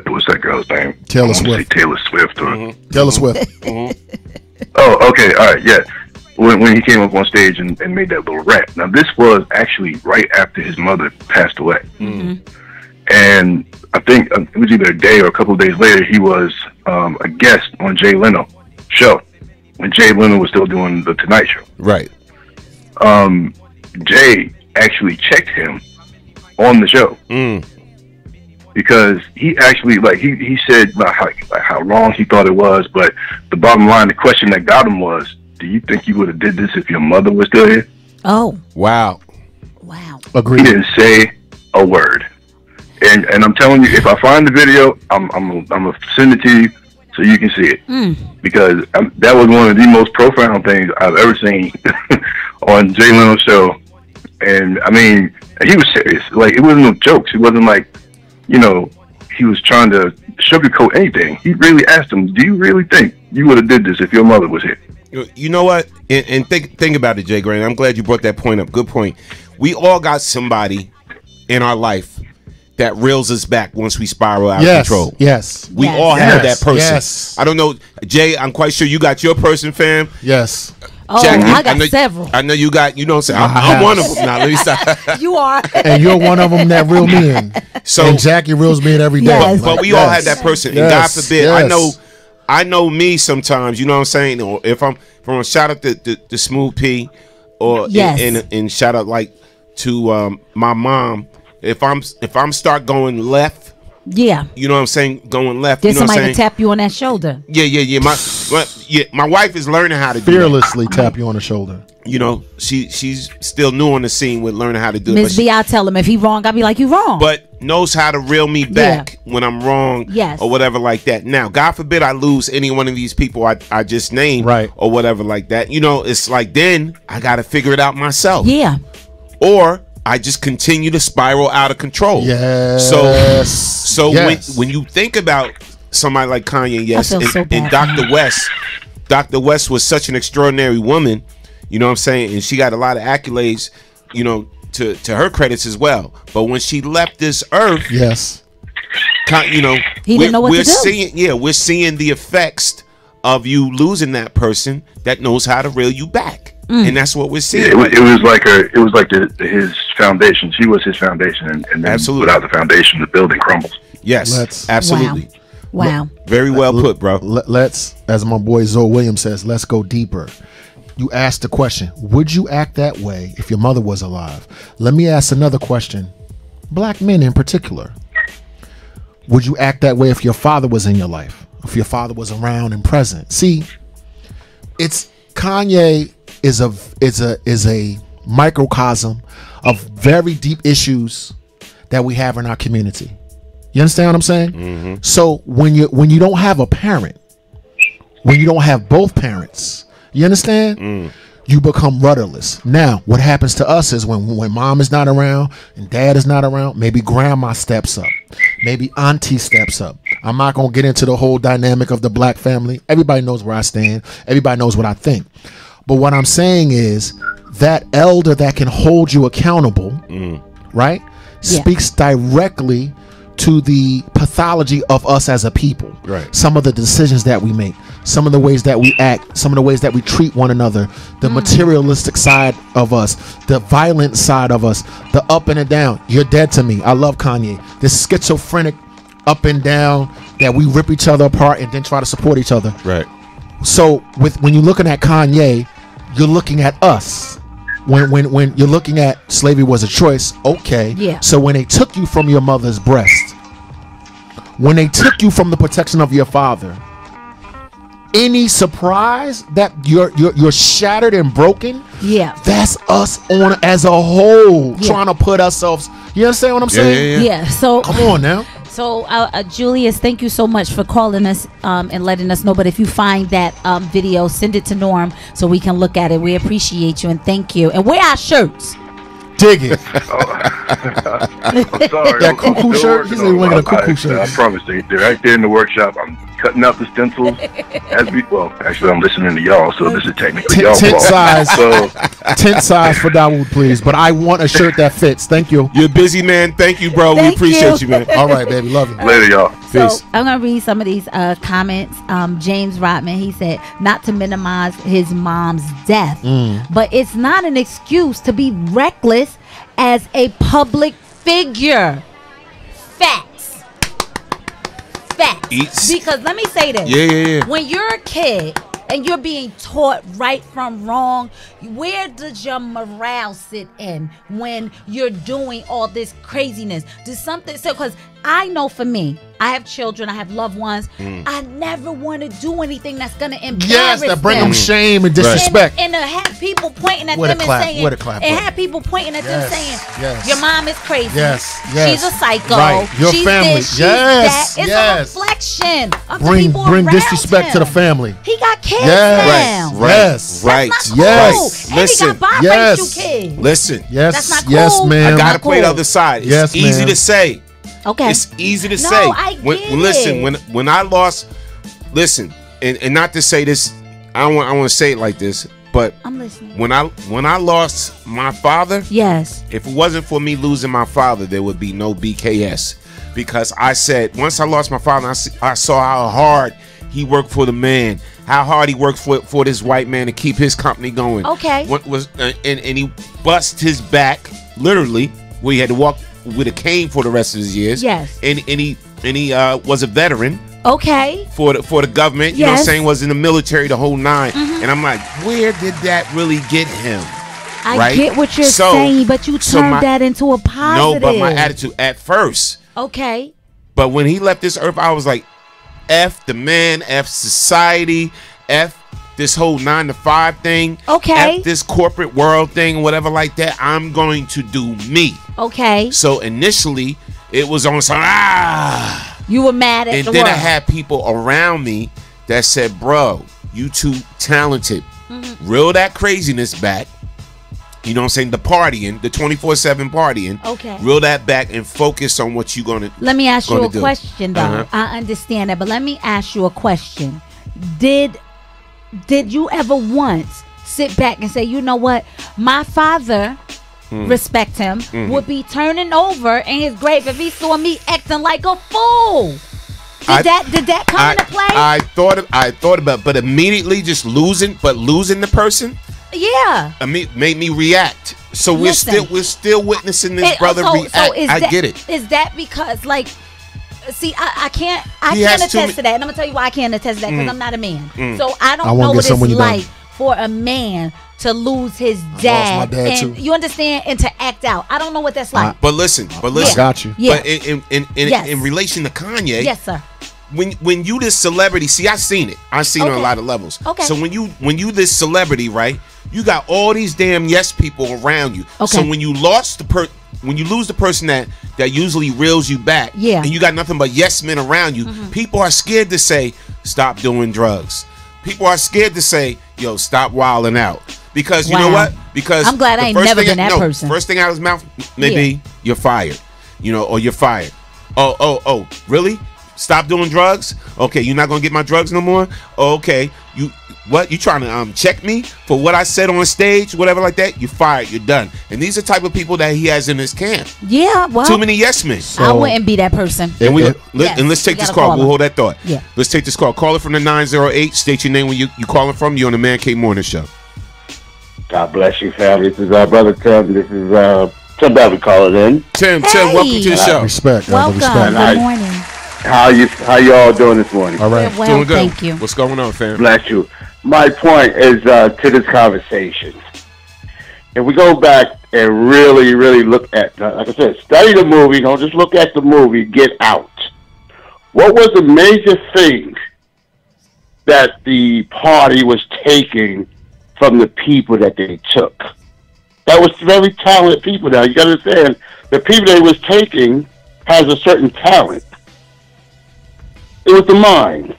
what's that girl's name? Taylor Swift. Taylor Swift or Taylor Swift. Oh, okay, all right, yeah. When he came up on stage and made that little rap. Now this was actually right after his mother passed away, and I think it was either a day or a couple of days later he was a guest on Jay Leno's show when Jay Leno was still doing the Tonight Show. Right. Jay actually checked him on the show because he actually he said about how wrong he thought it was, but the bottom line, the question that got him was, do you think you would have did this if your mother was still here? Oh, wow. Agreed. He didn't say a word, and I'm telling you, if I find the video, I'm gonna send it to you so you can see it, because that was one of the most profound things I've ever seen on Jay Leno's show. And I mean, he was serious. Like, it wasn't no jokes. It wasn't like, he was trying to sugarcoat anything. He really asked him, do you really think you would have did this if your mother was here? You know what? And think about it, Jay Gray. I'm glad you brought that point up. Good point. We all got somebody in our life that reels us back once we spiral out of control. Yes. We all have that person. Yes. I don't know, Jay, I'm quite sure you got your person, fam. Yes. Oh, Jackie, I got several. I know you got, you know what I'm saying? I'm one of them. Now, let me stop. You are. And you're one of them that reel me in. So, and Jackie reels me in every day. Yes. But we all have that person. And God forbid, I know me sometimes, you know what I'm saying? Or if I'm from shout out to Smooth P, or and shout out to my mom. If I'm start going left, you know what I'm saying, going left. There's you know somebody to tap you on that shoulder. Yeah. My wife is learning how to do fearlessly tap you on the shoulder. She's still new on the scene with learning how to do it. Miss B, I'll tell him if he wrong, I'll be like, you wrong. But knows how to reel me back when I'm wrong, or whatever like that. Now, God forbid I lose any one of these people I just named, or whatever like that. It's like then I got to figure it out myself. Yeah. Or I just continue to spiral out of control. Yes. So when you think about somebody like Kanye, and Dr. West was such an extraordinary woman, you know what I'm saying, and she got a lot of accolades, to her credits as well. But when she left this earth, he didn't know what to do. We're seeing the effects of you losing that person that knows how to reel you back. And that's what we're seeing. It was like his foundation. She was his foundation, and then absolutely, without the foundation, the building crumbles. Yes, absolutely. Wow. Very well put, bro. Let's, as my boy Zoe Williams says, let's go deeper. You asked the question, would you act that way if your mother was alive? Let me ask another question. Black men in particular, would you act that way if your father was in your life? If your father was around and present? See, it's Kanye is a microcosm of very deep issues that we have in our community. You understand what I'm saying? Mm-hmm. So when you don't have a parent, when you don't have both parents, you understand? You become rudderless. Now, what happens to us is when mom is not around and dad is not around, maybe grandma steps up, maybe auntie steps up. I'm not going to get into the whole dynamic of the black family. Everybody knows where I stand. Everybody knows what I think. But what I'm saying is that elder that can hold you accountable, right, speaks directly to the pathology of us as a people. Right. Some of the decisions that we make, some of the ways that we act, some of the ways that we treat one another, the materialistic side of us, the violent side of us, the up and the down. You're dead to me. I love Kanye. This schizophrenic up and down that we rip each other apart and then try to support each other. Right. So when you're looking at Kanye, you're looking at us. When you're looking at slavery was a choice, okay. Yeah. So when they took you from your mother's breast, when they took you from the protection of your father, any surprise that you're shattered and broken? Yeah. That's us on as a whole trying to put ourselves. You understand what I'm saying? Yeah. So come on now. So, Julius, thank you so much for calling us and letting us know. But if you find that video, send it to Norm so we can look at it. We appreciate you and thank you. And wear our shirts. Dig it. I'm sorry. That cuckoo shirt? He's wearing a cuckoo shirt. I promise they're right there in the workshop. I'm cutting out the stencils. Actually, I'm listening to y'all, so this is technically y'all tent fault. size. So, tent size for Dawood, please. But I want a shirt that fits. Thank you. You're busy, man. Thank you, bro. We appreciate you, man. All right, baby. Love you. Later, y'all. So I'm going to read some of these comments. James Rodman, he said, not to minimize his mom's death, but it's not an excuse to be reckless as a public figure. Facts. Because let me say this. Yeah. When you're a kid and you're being taught right from wrong, where does your morale sit in when you're doing all this craziness? Does something so? Because I know for me, I have children, I have loved ones. I never want to do anything that's going to embarrass that bring them shame and disrespect. And to have people pointing at With a them clap, and saying, with a clap, and bro. have people pointing at them saying, yes. your mom is crazy. Yes. She's a psycho. Right. Your she's family. This, she's Yes. that. It's Yes. a reflection of the Bring people around disrespect to the him. family. He got kids Yes. now. Yes. Right. That's not cool. Yes. And he got biracial Yes. kids. Listen. Yes. That's not Yes, cool. ma'am. I gotta Not play the cool. other side. It's Yes, easy ma'am. to say. Okay. It's easy to No, say. I get Listen, it. when I lost, listen, and not to say this, I want to say it like this, but I'm listening. when I lost my father, Yes. if it wasn't for me losing my father, there would be no BKS. Because I said, once I lost my father, I saw how hard he worked for the man, how hard he worked for this white man to keep his company going. Okay. What was and he bust his back literally, where he had to walk with a cane for the rest of his years. Yes. And he was a veteran. Okay. For the government, you know what I'm saying, was in the military the whole nine. And I'm like, where did that really get him? I get what you're saying, but you turned that into a positive. No, but my attitude at first. Okay. But when he left this earth, I was like, F the man, F society, F this whole 9-to-5 thing. Okay. F this corporate world thing, whatever like that. I'm going to do me. Okay. So initially, it was on some, You were mad at and the then world. I had people around me that said, bro, you too talented. Reel that craziness back. You know what I'm saying? The partying, the 24/7 partying. Okay. Reel that back and focus on what you're going to do. Let me ask you a question, though. I understand that, but let me ask you a question. Did you ever once sit back and say, you know what? My father, respect him, would be turning over in his grave if he saw me acting like a fool. Did that come into play? I thought about, but immediately just losing the person. Yeah. Made me react. So we're still witnessing this brother react. I get it. Is that because, like, see, I can't attest to that, and I'm gonna tell you why I can't attest to that, because I'm not a man. So I don't know what it's like for a man to lose his dad. My dad and too. you understand, and to act out. I don't know what that's like. But listen. I got you. Yeah. But in relation to Kanye, Yes, sir. When you this celebrity, see, I seen it. I seen it on a lot of levels. Okay. So when you this celebrity, right? You got all these damn yes people around you. Okay. So when you lose the person that usually reels you back, yeah, and you got nothing but yes men around you, people are scared to say stop doing drugs. People are scared to say, yo, stop wilding out. Because you know what? Because I'm glad I ain't never been that person. First thing out of his mouth, maybe you're fired. Or you're fired. Oh, really? Stop doing drugs? Okay, you're not gonna get my drugs no more? Okay, you trying to check me for what I said on stage, whatever like that? You're fired, you're done. And these are the type of people that he has in his camp. Yeah, well, too many yes men. I wouldn't be that person. And let's take this call. We'll hold that thought. Yeah. Let's take this call. Call it from the 908. State your name when you calling from. You on the Man Cave Morning Show. God bless you, family. This is our brother Tim. This is Tim Bell, we call it in. Tim, welcome to the show. Respect. Welcome. Good morning. How you all doing this morning? All right. Well, doing good. Thank you. What's going on, fam? Bless you. my point is to this conversation. If we go back and really, really look at, like I said, study the movie. Don't just look at the movie. Get Out. What was the major thing that the party was taking from the people that they took? That was very talented people. Now, you got to understand, the people they was taking has a certain talent. It was the mind.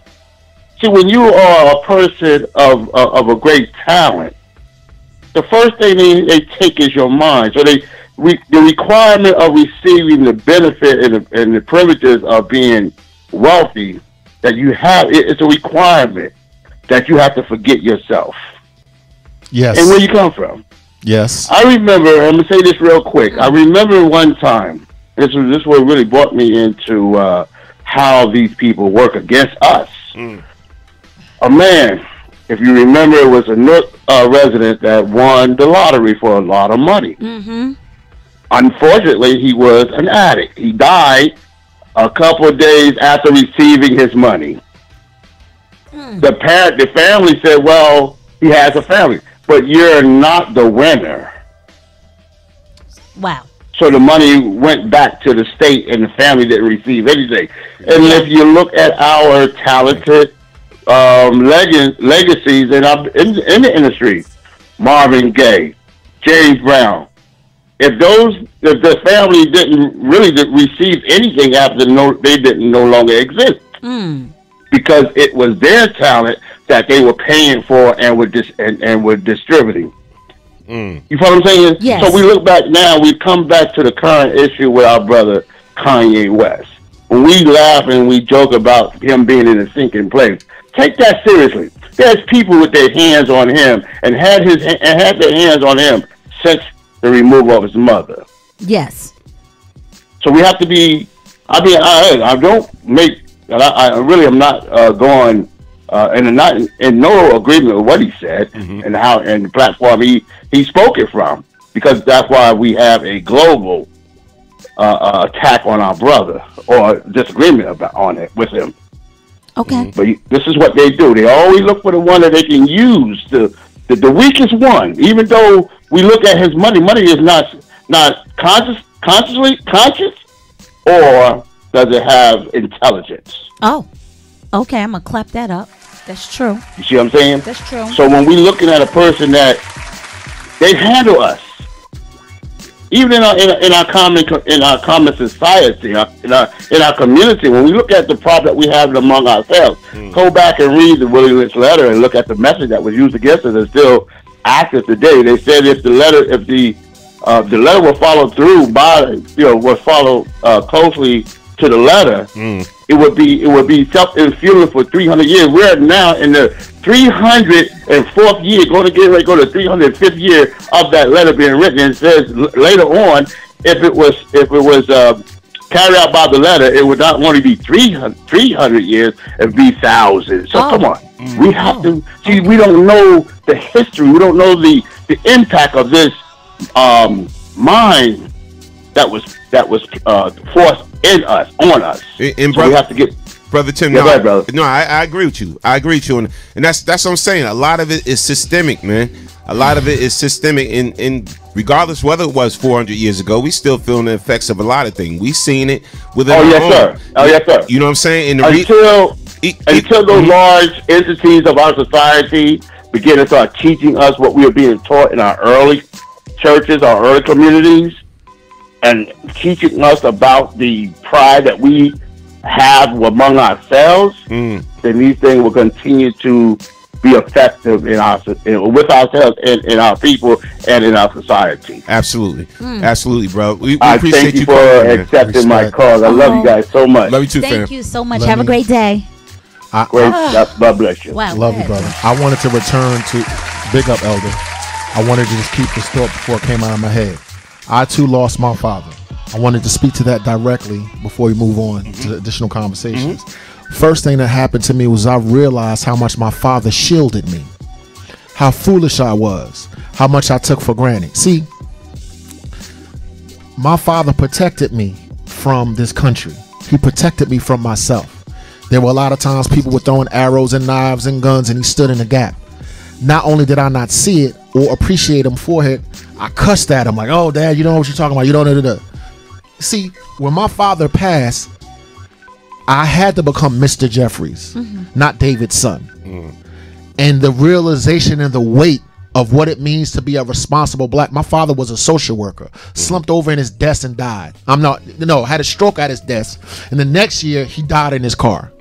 See, when you are a person of a great talent, the first thing they take is your mind. So the requirement of receiving the benefit and the privileges of being wealthy that you have, it's a requirement that you have to forget yourself. Yes. And where you come from. Yes. I remember, I'm going to say this real quick. I remember one time, this what really brought me into how these people work against us. A man, if you remember, it was a Newark resident that won the lottery for a lot of money. Unfortunately, he was an addict. He died a couple of days after receiving his money. The family said, well, he has a family, but you're not the winner. Wow. So the money went back to the state and the family didn't receive anything. And if you look at our talented legacies in the industry, Marvin Gaye, James Brown, if the family didn't really receive anything after they didn't no longer exist, because it was their talent that they were paying for and were distributing. You follow what I'm saying? Yes. So we look back now, we come back to the current issue with our brother Kanye West. When we laugh and we joke about him being in a sinking place, take that seriously. There's people with their hands on him and had their hands on him since the removal of his mother. Yes. So we have to be. I mean, I don't make. I really am not going and not in no agreement with what he said and how and the platform he spoke it from, because that's why we have a global attack on our brother or disagreement on it with him. Okay. But this is what they do. They always look for the one that they can use, the weakest one. Even though we look at his money is not consciously conscious, or does it have intelligence? Oh, okay. I'm gonna clap that up. That's true. You see what I'm saying? That's true. So when we're looking at a person that they handle us, even in our common society, in our community, when we look at the problem that we have among ourselves, go back and read the Willie Lynch letter and look at the message that was used against us. It's still active today. They said if the letter were followed through was followed closely to the letter, it would be self-fulfilling for 300 years. We're now in the 304th year, going to go to 305th year of that letter being written. And it says later on, if it was carried out by the letter, it would not only be 300 years, it would be thousands. So come on, we have to see. We don't know the history. We don't know the impact of this mind that was forced in us, on us. And so we have to get. Brother Tim, no, I agree with you. I agree with you, and that's what I'm saying. A lot of it is systemic, man. A lot of it is systemic, and regardless whether it was 400 years ago, we still feeling the effects of a lot of things. We seen it within. Sir. Oh yes, sir. You know what I'm saying? Until those large entities of our society begin to start teaching us what we are being taught in our early churches, our early communities, and teaching us about the pride that we have among ourselves, then these things will continue to be effective with ourselves and in our people and in our society. Absolutely. Absolutely, bro. We I appreciate thank you for accepting my call. I love you guys so much. Love you too, fam. Thank you so much. Have a great day. God bless you. Wow, love you, brother. I wanted to return to Big Up Elder. I wanted to just keep this thought before it came out of my head. I too lost my father. I wanted to speak to that directly before we move on to additional conversations. First thing that happened to me was I realized how much my father shielded me, how foolish I was, how much I took for granted. See, my father protected me from this country. He protected me from myself. There were a lot of times people were throwing arrows and knives and guns, and he stood in the gap. not only did I not see it or appreciate him for it, I cussed at him like, "Oh, Dad, you don't know what you're talking about. You don't know." See, when my father passed, I had to become Mr. Jeffries, not David's son. And the realization and the weight of what it means to be a responsible black. My father was a social worker, slumped over in his desk and died. Had a stroke at his desk. And the next year, he died in his car,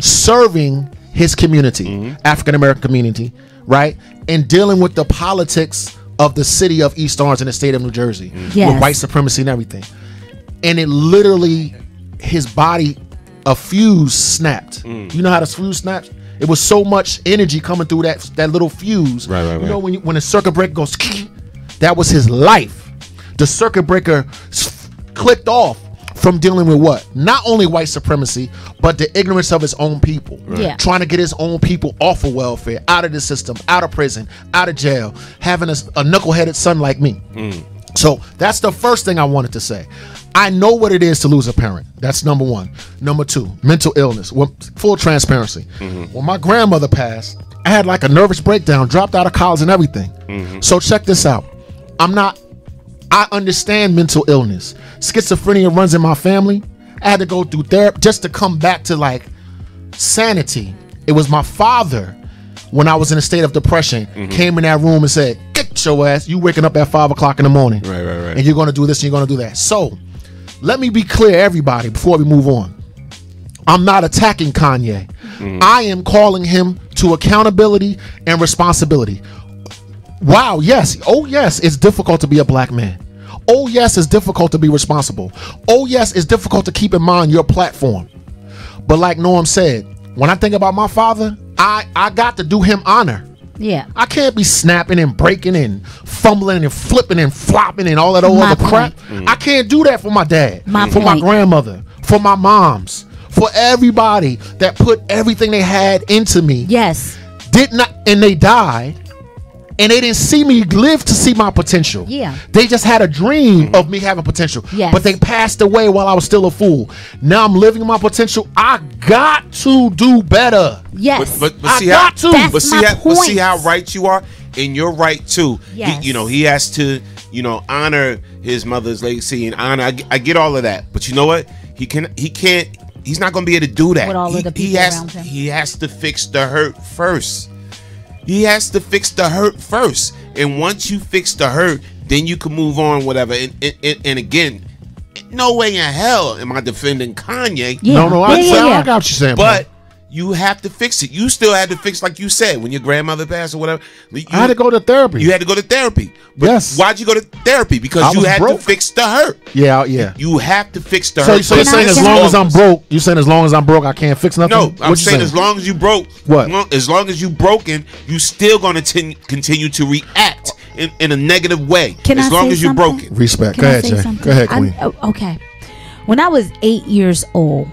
serving his community, African American community, right? And dealing with the politics of the city of East Orange and the state of New Jersey with white supremacy and everything. And it literally, his body, a fuse snapped. You know how the fuse snaps? It was so much energy coming through that little fuse. Right. You know, when a circuit breaker goes, that was his life. The circuit breaker clicked off from dealing with what? Not only white supremacy, but the ignorance of his own people. Trying to get his own people off of welfare, out of the system, out of prison, out of jail, having a knuckleheaded son like me. So that's the first thing I wanted to say. I know what it is to lose a parent. That's number one. Number two, mental illness. Well, full transparency. When my grandmother passed, I had like a nervous breakdown, dropped out of college and everything. So check this out. I understand mental illness. Schizophrenia runs in my family. I had to go through therapy just to come back to like sanity. It was my father, when I was in a state of depression, came in that room and said, "Get your ass, you waking up at 5 o'clock in the morning. Right. And you're gonna do this and you're gonna do that." So let me be clear, everybody, before we move on. I'm not attacking Kanye. I am calling him to accountability and responsibility. Wow, yes. Oh, yes, it's difficult to be a black man. Oh, yes, it's difficult to be responsible. Oh, yes, it's difficult to keep in mind your platform. But like Norm said, when I think about my father, I got to do him honor. Yeah. I can't be snapping and breaking and fumbling and flipping and flopping and all that old other crap. I can't do that for my dad, my grandmother, for my moms, for everybody that put everything they had into me. Yes. Did not, and they died. And they didn't see me live to see my potential. Yeah. They just had a dream of me having potential. Yes. But they passed away while I was still a fool. Now I'm living my potential. I got to do better. Yes. But see how, see how right you are, and you're right too. Yes. He has to, honor his mother's legacy and honor. I get all of that, but you know what? He can't. He's not going to be able to do that. With all of the people around him. He has to fix the hurt first. He has to fix the hurt first, and once you fix the hurt, then you can move on, whatever. And again, no way in hell am I defending Kanye. Yeah. No, I got what you're saying. But you have to fix it. You still had to fix, like you said, when your grandmother passed or whatever. I had to go to therapy. You had to go to therapy. But yes. Why'd you go to therapy? Because you had to fix the hurt. Yeah. You have to fix the hurt. So you're saying as long as I'm broke, I can't fix nothing? No, I'm saying as long as you broke. What? As long as you broken, you still going to continue to react in a negative way. As long as you're broken. Respect. Go ahead, Jay. Go ahead, Queen. Okay. When I was 8 years old,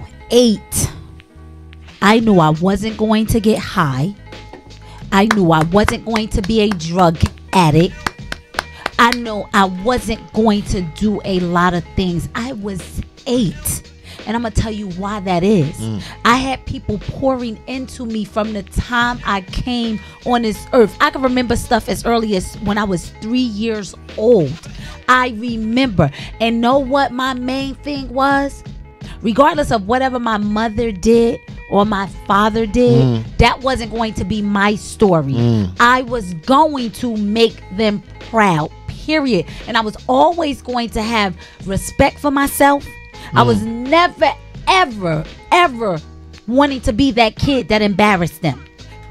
I knew I wasn't going to get high. I knew I wasn't going to be a drug addict. I know I wasn't going to do a lot of things. I was 8. And I'm going to tell you why that is. I had people pouring into me from the time I came on this earth. I can remember stuff as early as when I was 3 years old. I remember. And know what my main thing was? Regardless of whatever my mother did or my father did, that wasn't going to be my story. I was going to make them proud, period. And I was always going to have respect for myself. I was never, ever, ever wanting to be that kid that embarrassed them,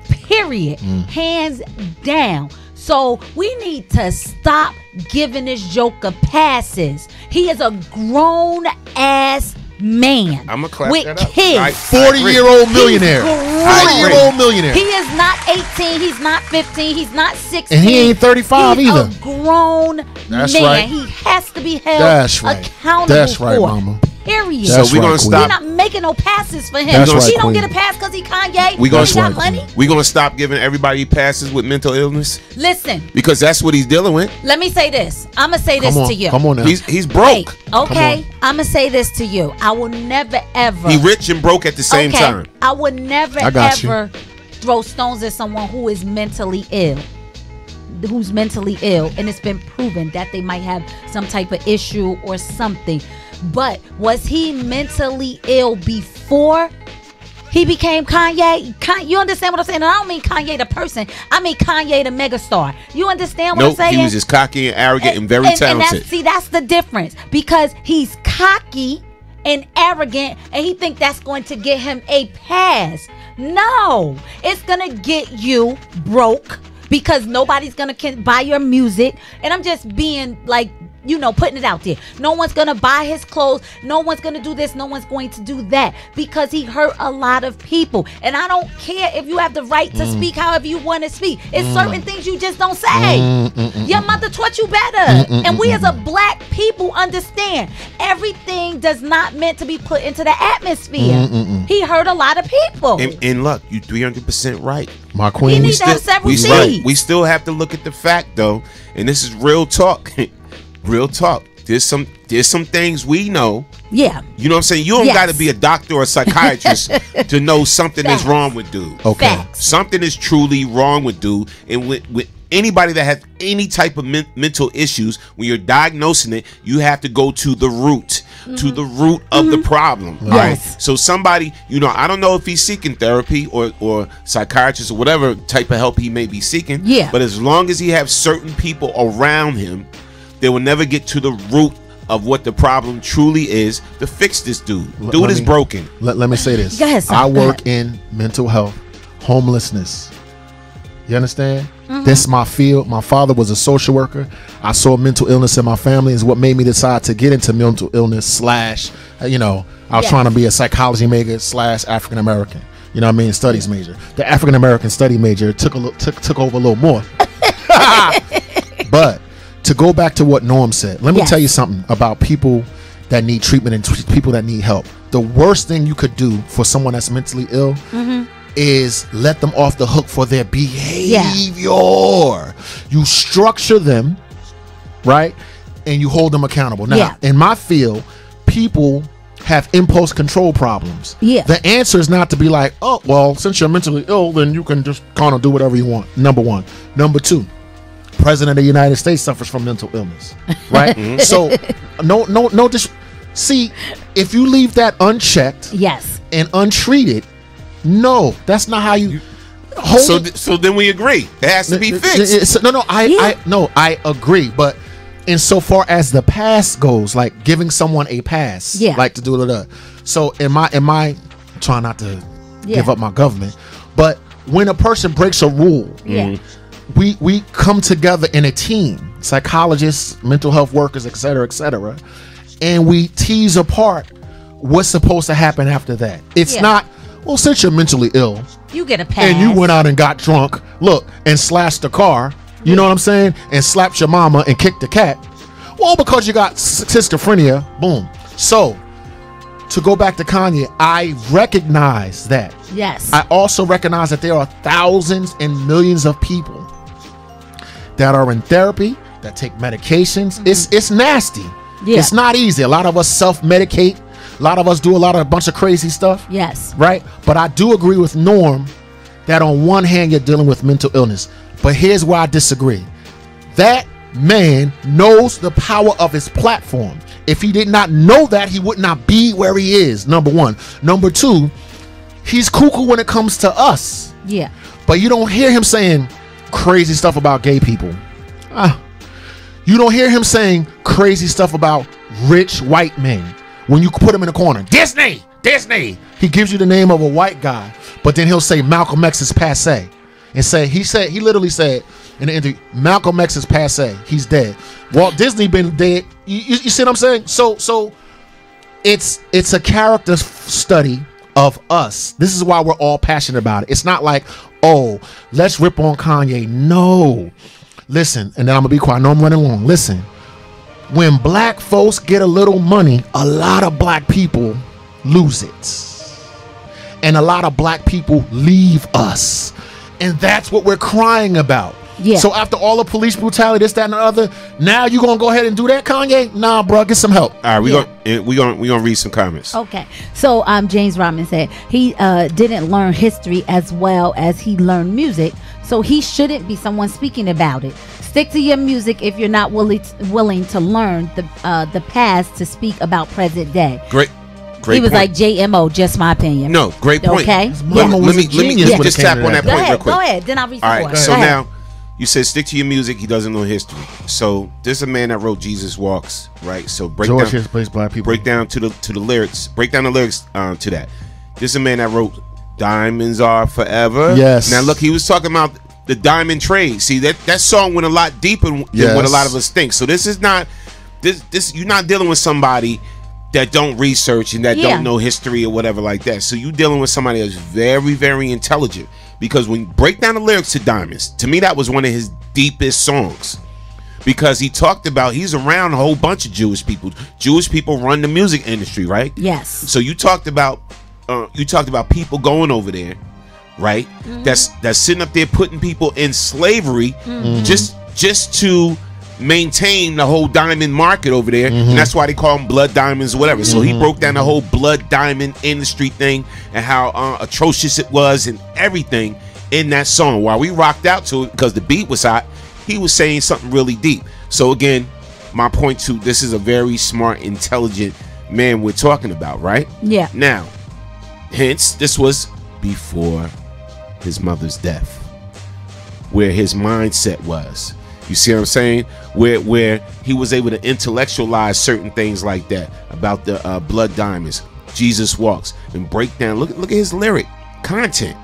period. Hands down. So we need to stop giving this joker passes. He is a grown ass man. I'm gonna clap with that up. kids. 40-year-old millionaire. 40-year-old millionaire. He is not 18. He's not 15. He's not 16. And he ain't 35 he's either. A grown man. Right. He has to be held accountable. That's right, Mama. Period. So we're gonna stop. We're not making no passes for him. That's right, he don't Queen. get a pass because he Kanye. We got money. We're gonna stop giving everybody passes with mental illness. Listen. Because that's what he's dealing with. Let me say this. I'm gonna say this to you. Come on now. He's broke. Hey, okay. I'm gonna say this to you. I will never ever. He rich and broke at the same time. I will never ever throw stones at someone who is mentally ill. Who's mentally ill, and it's been proven that they might have some type of issue or something. But was he mentally ill before he became Kanye? You understand what I'm saying? And I don't mean Kanye the person. I mean Kanye the megastar. You understand what I'm saying? He was just cocky and arrogant and very talented. That's the difference, because he's cocky and arrogant, and he think that's going to get him a pass. No, it's gonna get you broke, because nobody's gonna buy your music. And I'm just being like, putting it out there. No one's gonna buy his clothes. No one's gonna do this. No one's going to do that, because he hurt a lot of people. And I don't care if you have the right to speak however you want to speak. It's certain things you just don't say. Your mother taught you better. And we as a black people understand everything does not meant to be put into the atmosphere. He hurt a lot of people. And look, you 300% right. My queen. He needs to have several seeds. We still have to look at the fact, though, and this is real talk. Real talk. There's some things we know. Yeah. You know what I'm saying? You don't got to be a doctor or a psychiatrist to know something is wrong with dude. Okay. Facts. Something is truly wrong with dude. And with anybody that has any type of mental issues, when you're diagnosing it, you have to go to the root. To the root of the problem. Yes. Right? So somebody, I don't know if he's seeking therapy or psychiatrist or whatever type of help he may be seeking. Yeah. But as long as he has certain people around him, they will never get to the root of what the problem truly is to fix this dude. Dude is broken. Let me say this. Go ahead, son. I work in mental health, homelessness. You understand? This is my field. My father was a social worker. I saw mental illness in my family, is what made me decide to get into mental illness / I was trying to be a psychology major / African American. You know what I mean? Studies major. The African American study major took over a little more. But to go back to what Norm said, let me tell you something about people that need treatment and people that need help. The worst thing you could do for someone that's mentally ill is let them off the hook for their behavior. You structure them, right? And you hold them accountable. Now, in my field, people have impulse control problems. The answer is not to be like, oh, well, since you're mentally ill, then you can just kind of do whatever you want. Number one. Number two, President of the United States suffers from mental illness, right? So, see, if you leave that unchecked, and untreated, no, that's not how you. So then we agree. It has to be fixed. I agree, but insofar as the pass goes, like giving someone a pass, like to do it. So, am I trying not to give up my government? But when a person breaks a rule, we come together in a team, psychologists, mental health workers, et cetera, and we tease apart what's supposed to happen after that. It's not, well, since you're mentally ill, you get a pass, and you went out and got drunk, and slashed the car, you know what I'm saying, and slapped your mama and kicked the cat. Well, because you got schizophrenia, boom. So, to go back to Kanye, I recognize that. Yes. I also recognize that there are thousands and millions of people that are in therapy, that take medications. It's nasty. It's not easy. A lot of us self-medicate. A lot of us do a bunch of crazy stuff. Yes. Right? But I do agree with Norm that on one hand you're dealing with mental illness. But here's where I disagree. That man knows the power of his platform. If he did not know that, he would not be where he is, number one. Number two, he's cuckoo when it comes to us. Yeah. But you don't hear him saying crazy stuff about gay people. You don't hear him saying crazy stuff about rich white men. When you put him in a corner, Disney. He gives you the name of a white guy, but then he'll say Malcolm X is passe, and he literally said in the interview, Malcolm X is passe. He's dead. Walt Disney been dead. You see what I'm saying? So it's a character study of us. This is why we're all passionate about it. It's not like, oh, let's rip on Kanye. No. Listen, and then I'm gonna be quiet. I know I'm running long. Listen, when black folks get a little money, a lot of black people lose it. And a lot of black people leave us. And that's what we're crying about. Yeah. So after all the police brutality, this, that, and the other, now you gonna go ahead and do that, Kanye? Nah, bro, get some help. All right, we gonna read some comments. Okay. So James Rodman said he didn't learn history as well as he learned music, so he shouldn't be someone speaking about it. Stick to your music if you're not willing to learn the past to speak about present day. Great he was point. like JMO, just my opinion. No, great point. Okay. Let me just tap on that point real quick. Go ahead. Then I'll read some more. All right. So now you said stick to your music. He doesn't know history. So this is a man that wrote Jesus Walks, right? So break George down, plays black people. Break down to the lyrics. Break down the lyrics to that. This is a man that wrote Diamonds Are Forever. Yes. Now look, he was talking about the diamond trade. See, that song went a lot deeper than what a lot of us think. So this is not this you're not dealing with somebody that don't research and that don't know history or whatever like that. So you dealing with somebody that's very, very intelligent, because when you break down the lyrics to Diamonds, to me that was one of his deepest songs, because he talked about he's around a whole bunch of Jewish people. Jewish people run the music industry, right? Yes. So you talked about people going over there, right? Mm-hmm. That's sitting up there putting people in slavery just to maintain the whole diamond market over there, and that's why they call them blood diamonds or whatever. So he broke down the whole blood diamond industry thing and how atrocious it was and everything in that song. While we rocked out to it because the beat was hot, he was saying something really deep. So again, my point to this is a very smart, intelligent man we're talking about, right? Yeah. Now, hence this was before his mother's death, where his mindset was. You see what I'm saying? Where he was able to intellectualize certain things like that about the blood diamonds, Jesus Walks, and break down. Look at his lyric content.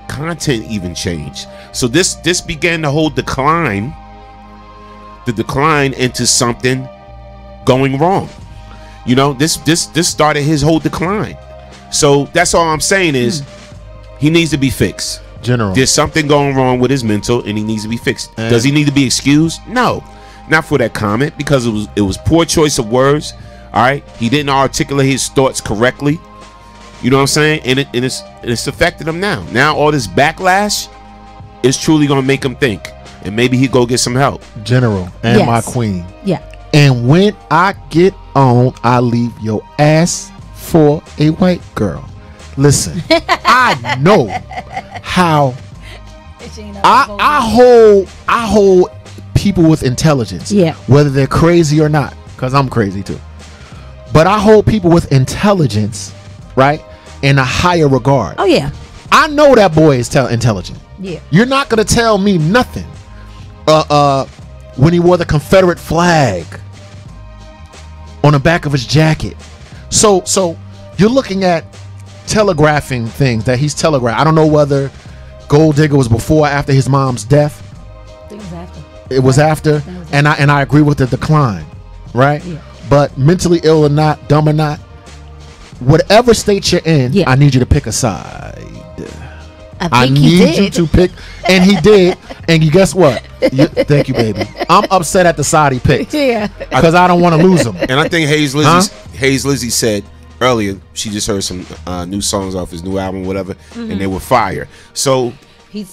Content even changed. So this began the whole decline. The decline into something going wrong. You know, this started his whole decline. So that's all I'm saying is he needs to be fixed. General. There's something going wrong with his mental and he needs to be fixed. Does he need to be excused? No. Not for that comment, because it was poor choice of words. All right. He didn't articulate his thoughts correctly. You know what I'm saying? And it's affected him now. Now all this backlash is truly gonna make him think. And maybe he'll go get some help. General and my queen. Yeah. And when I get on, I leave your ass for a white girl. Listen, I know how I hold people with intelligence, whether they're crazy or not, because I'm crazy too. But I hold people with intelligence, right, in a higher regard. Oh yeah, I know that boy is intelligent. Yeah, you're not gonna tell me nothing. When he wore the Confederate flag on the back of his jacket, so you're looking at telegraphing things that he's telegraphed. I don't know whether Gold Digger was before or after his mom's death. I think it was after. It was after, and I agree with the decline, right? Yeah. But mentally ill or not, dumb or not, whatever state you're in, I need you to pick a side. I need you to pick, and he did. And you guess what? Thank you, baby. I'm upset at the side he picked. Yeah, because I don't want to lose him. And I think Hayes Lizzie said earlier she just heard some new songs off his new album, whatever, and they were fire. So he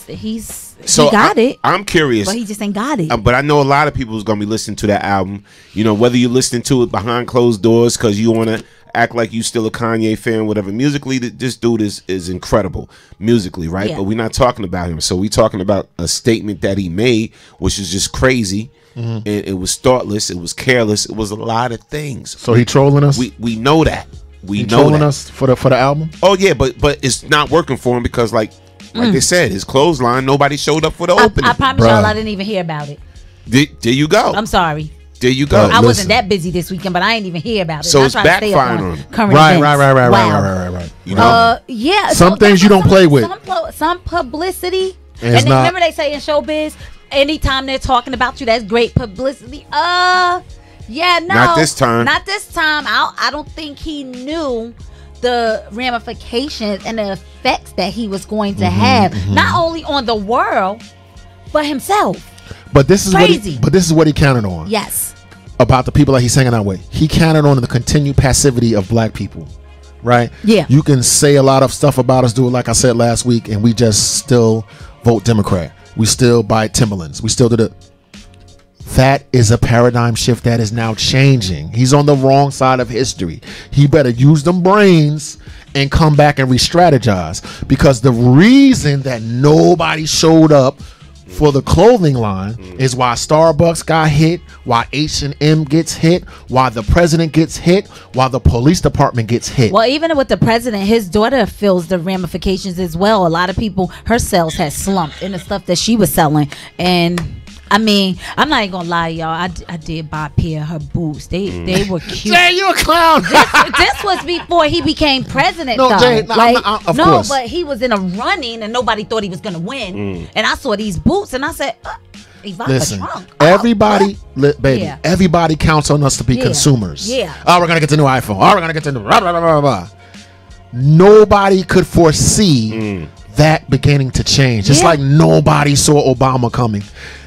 got it. I'm curious, but he just ain't got it. But I know a lot of people is gonna be listening to that album. You know, whether you're listening to it behind closed doors because you want to act like you still a Kanye fan, whatever. Musically, this dude is incredible musically, right? But we're not talking about him. So we're talking about a statement that he made, which is just crazy. And it was thoughtless. It was careless. It was a lot of things. So he trolling us. We know that. We know trolling us for the album. Oh yeah, but it's not working for him because like they said, his clothesline, nobody showed up for the opening. I promise y'all, I didn't even hear about it. There you go. I'm sorry. There you go. I wasn't that busy this weekend, but I ain't even hear about it. So it's backfiring on him. Right. You know? Yeah. Some things you don't play with. Some publicity. And remember they say in showbiz, anytime they're talking about you, that's great publicity. Yeah, no. Not this time. Not this time. I don't think he knew the ramifications and the effects that he was going to have, not only on the world, but himself. But this is what he counted on. Yes. About the people that he's hanging out with. He counted on the continued passivity of black people. Right? Yeah. You can say a lot of stuff about us, dude, like I said last week, and we just still vote Democrat. We still buy Timberlands. We still do the. That is a paradigm shift that is now changing. He's on the wrong side of history. He better use them brains and come back and re-strategize, because the reason that nobody showed up for the clothing line is why Starbucks got hit, why H&M gets hit, why the president gets hit, why the police department gets hit. Well, even with the president, his daughter feels the ramifications as well. A lot of people, her sales had slumped in the stuff that she was selling. And I mean, I'm not even gonna lie, y'all. I did buy a pair of her boots. They were cute. Jay, you a clown. This was before he became president, No, though. Jay, of course. But he was in a running and nobody thought he was gonna win. And I saw these boots and I said, Ivanka Listen, Trump. everybody, baby, Yeah. everybody counts on us to be consumers. Yeah. Oh, we're gonna get the new iPhone. Oh, we're gonna get the new. Blah, blah, blah, blah, blah. Nobody could foresee that beginning to change. Just like nobody saw Obama coming,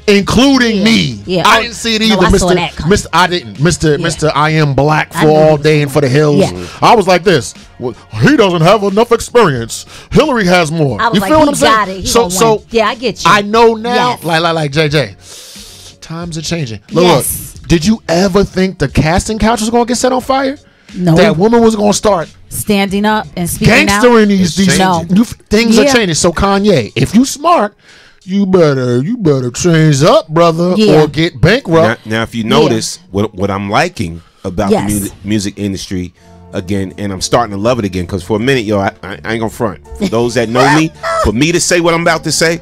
including me. Yeah. I didn't see it either, I saw that coming. Mr. I didn't. Mr. I am black for all day and for the hills. Yeah. I was like this. Well, he doesn't have enough experience. Hillary has more. I was You like, feel what he I'm saying? got it. He gonna win. Yeah, I get you. I know now. Yes. Like JJ. Times are changing. Yes. Look, did you ever think the casting couch was going to get set on fire? No. That woman was going to start standing up and speaking out. gangstering these No. new things are changing. So Kanye, if you smart, you better change up, brother, or get bankrupt. Now if you notice what I'm liking about Yes. the music industry again, and I'm starting to love it again, because for a minute, yo, I ain't gonna front. For those that know me, for me to say what I'm about to say,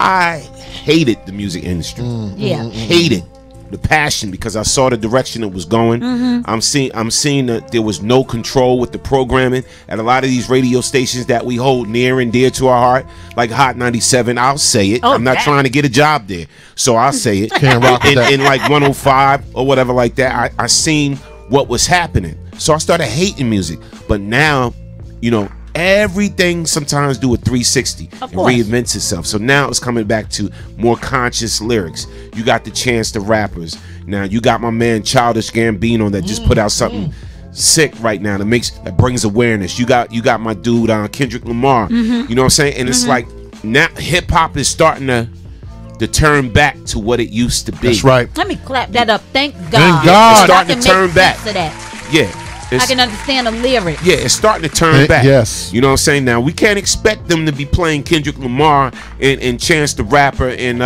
I hated the music industry. Yeah. Hated the passion, because I saw the direction it was going. I'm seeing that there was no control with the programming at a lot of these radio stations that we hold near and dear to our heart, like Hot 97. I'll say it. I'm not trying to get a job there, so I'll say it. Can't rock with that. In like 105 or whatever like that, I seen what was happening, so I started hating music. But now, you know, everything sometimes do a 360 and reinvents itself. So now it's coming back to more conscious lyrics. You got the Chance the Rappers. Now you got my man Childish Gambino that just put out something sick right now that brings awareness. You got my dude Kendrick Lamar. You know what I'm saying? And it's like now hip hop is starting to turn back to what it used to be. That's right. Let me clap that up. Thank God. Thank God. It's starting to turn back. To that. Yeah. I can understand the lyrics. Yeah, it's starting to turn back. Yes. You know what I'm saying? Now, we can't expect them to be playing Kendrick Lamar and Chance the Rapper and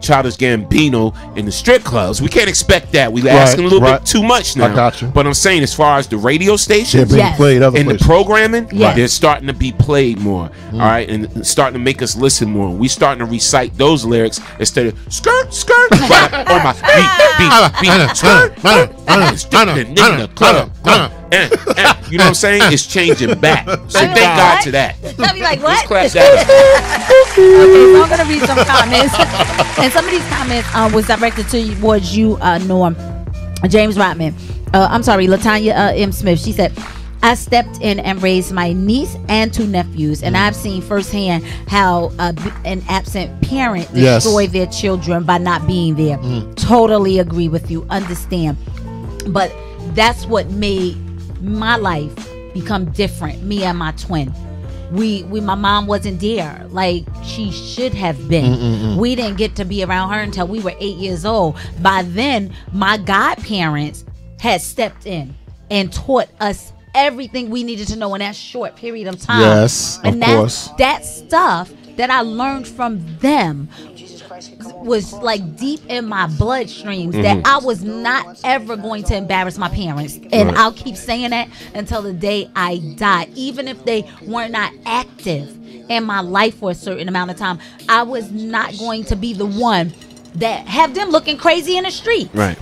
Childish Gambino in the strip clubs. We can't expect that. We're asking a little bit too much now. I got you. But I'm saying, as far as the radio stations being played other and places. the programming, they're starting to be played more. All right, and starting to make us listen more. We starting to recite those lyrics instead of skirt, skirt, right on my beat, skirt, in the club. You know what I'm saying? It's changing back. So thank God to that. I'll be like, what? Let's clap that. Okay, so I'm gonna read some comments, and some of these comments was directed towards you, Norm, James Rodman. I'm sorry, Latanya M. Smith. She said, I stepped in and raised my niece and 2 nephews, and I've seen firsthand how an absent parent destroy their children by not being there. Totally agree with you. Understand, but that's what made my life become different. Me and my twin. My mom wasn't there like she should have been. We didn't get to be around her until we were 8 years old. By then, my godparents had stepped in and taught us everything we needed to know in that short period of time. Yes, and of course. That stuff that I learned from them was like deep in my bloodstreams that I was not ever going to embarrass my parents, and I'll keep saying that until the day I die. Even if they were not active in my life for a certain amount of time, I was not going to be the one that have them looking crazy in the street. Right.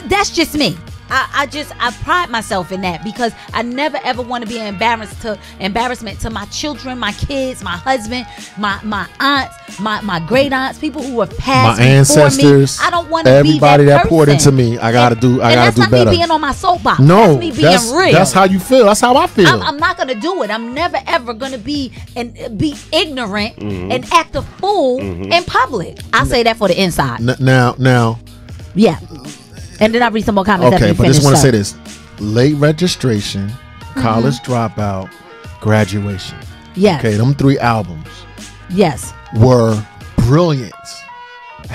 That's just me. I pride myself in that, because I never ever want to be an embarrassment to my children, my kids, my husband, my aunts, my great aunts, people who have passed my ancestors. Me. I don't want to be everybody that person. poured into me. I gotta do better. That's not me being on my soapbox. No, that's me being real. That's how you feel. That's how I feel. I'm not gonna do it. I'm never ever gonna be ignorant and act a fool in public. I say that for the inside. Now. Yeah. And then I read some more comments. Okay, but I just want to say this: late registration, college dropout, graduation. Yeah. Okay, them 3 albums. Yes. Were brilliant.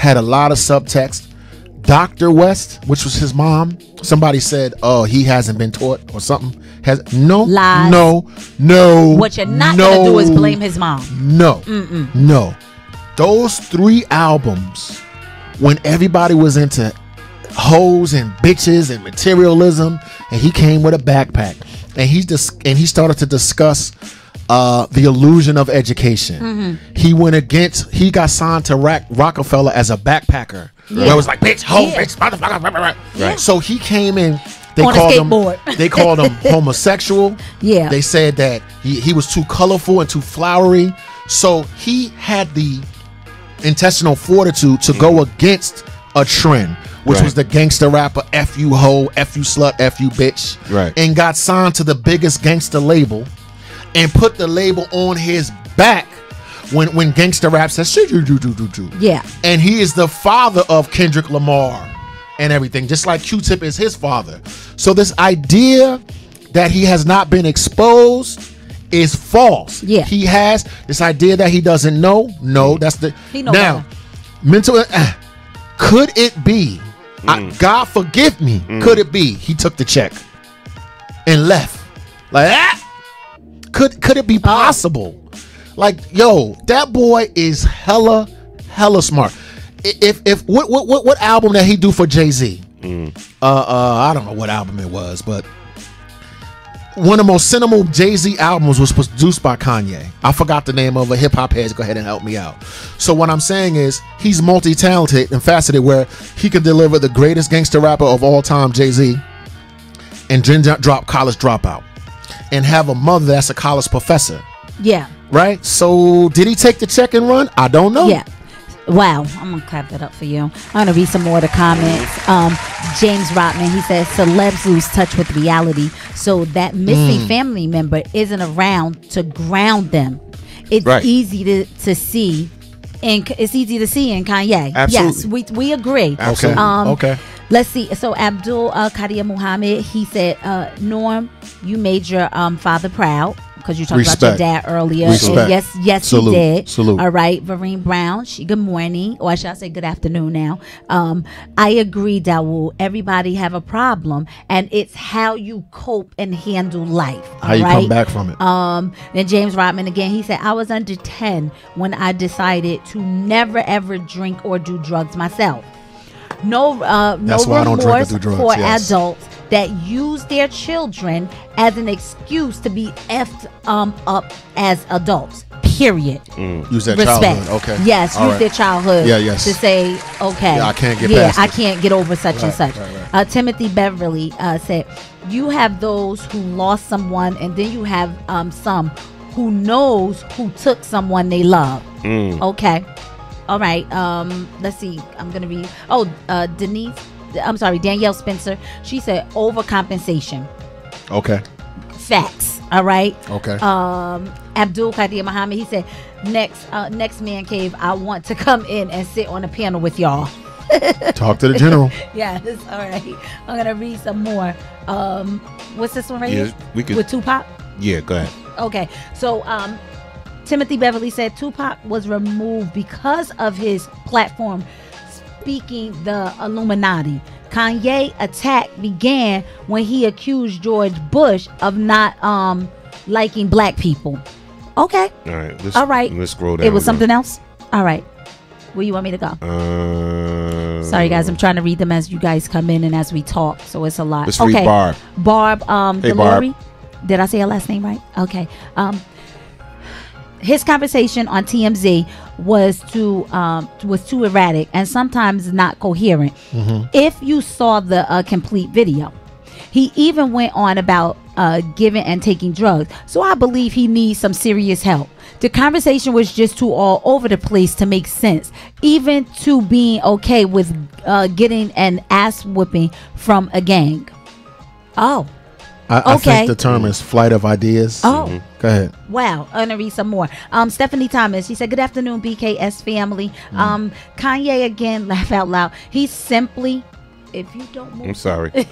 had a lot of subtext. Dr. West, which was his mom, somebody said, "Oh, he hasn't been taught or something." Lies. No. What you're not gonna do is blame his mom. No. Those 3 albums, when everybody was into hoes and bitches and materialism, and he came with a backpack, and he started to discuss the illusion of education. He got signed to Rockefeller as a backpacker. Where it was like, bitch, hoe, bitch, motherfucker. Right. So he came in. They called him homosexual. Yeah. They said that he was too colorful and too flowery. So he had the intestinal fortitude to go against a trend, which was the gangster rapper F you hoe, F you slut, F you bitch. Right. And got signed to the biggest gangster label and put the label on his back when gangster rap says yeah. And he is the father of Kendrick Lamar and everything, just like Q-Tip is his father. So this idea that he has not been exposed is false. Yeah. He has this idea that he doesn't know. No, that's the now mental. Could it be? God forgive me. Could it be he took the check and left like that? Could it be possible? Like, yo, that boy is hella smart. If what album that he do for Jay-Z? I don't know what album it was, but one of the most seminal Jay-Z albums was produced by Kanye. I forgot the name of it. Hip hop heads, go ahead and help me out. So what I'm saying is he's multi-talented and faceted, where he can deliver the greatest gangster rapper of all time, Jay-Z, and then drop College Dropout, and have a mother that's a college professor. Yeah. Right? So did he take the check and run? I don't know. Yeah. Wow. I'm going to clap that up for you. I'm going to read some more of the comments. James Rotman, he says, celebs lose touch with reality, so that missing family member isn't around to ground them. It's easy to see. It's easy to see in Kanye. Absolutely. Yes, we agree. Okay. Okay. Let's see. So Abdul Qadir Muhammad, he said, Norm, you made your father proud, because you talked about your dad earlier. And yes, Salute. he did. Salute. All right. Vareen Brown, good morning, or should I say good afternoon now. I agree, Dawood. Everybody have a problem, and it's how you cope and handle life. How you come back from it. Then James Rodman again, he said, I was under 10 when I decided to never ever drink or do drugs myself. No remorse for adults that use their children as an excuse to be effed up as adults. Period. Use their respect. childhood. Okay. Yes, all use their childhood. To say, okay. Yeah, I can't get past I it. can't get over such and such. Right. Timothy Beverly said, you have those who lost someone, and then you have some who knows who took someone they love. Okay. All right. Let's see. I'm gonna read. Danielle Spencer. She said overcompensation. Okay. Facts. All right. Okay. Abdul Qadir Muhammad. He said next man cave. I want to come in and sit on a panel with y'all. Talk to the general. Yes. All right. I'm gonna read some more. What's this one right here? We could. With Tupac. Yeah. Go ahead. Okay. So Timothy Beverly said Tupac was removed because of his platform speaking the Illuminati. Kanye attack began when he accused George Bush of not liking black people. Okay. All right. Let's scroll down. It was something else? All right. Where you want me to go? Sorry, guys. I'm trying to read them as you guys come in and as we talk. So it's a lot. Let's read Barb. Barb hey, Delory. Barb. Did I say her last name right? Okay. His conversation on TMZ was too erratic and sometimes not coherent. If you saw the complete video, he even went on about giving and taking drugs. So I believe he needs some serious help. The conversation was just too all over the place to make sense, even to being okay with getting an ass whipping from a gang. Oh. I think the term is flight of ideas. Oh. Go ahead. Wow. I'm going to read some more. Stephanie Thomas, she said, good afternoon, BKS family. Kanye again, laugh out loud. He simply, if you don't move. I'm sorry.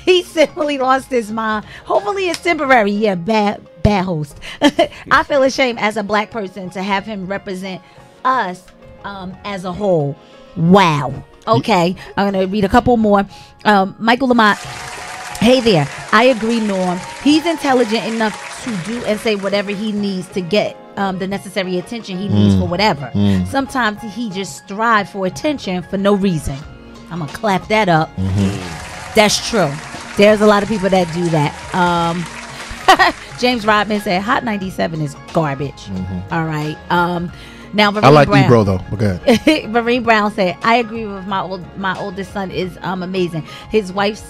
He simply lost his mind. Hopefully it's temporary. Yeah, bad host. I feel ashamed as a black person to have him represent us as a whole. Wow. Okay, I'm gonna read a couple more. Michael Lamont. Hey there. I agree, Norm. He's intelligent enough to do and say whatever he needs to get the necessary attention he needs for whatever. Sometimes he just strives for attention for no reason. I'm gonna clap that up. That's true. There's a lot of people that do that. James Rodman said Hot 97 is garbage. All right. Now, Marine I like Brown, Ebro though. Okay. Marine Brown said, I agree with my oldest son is amazing. His wife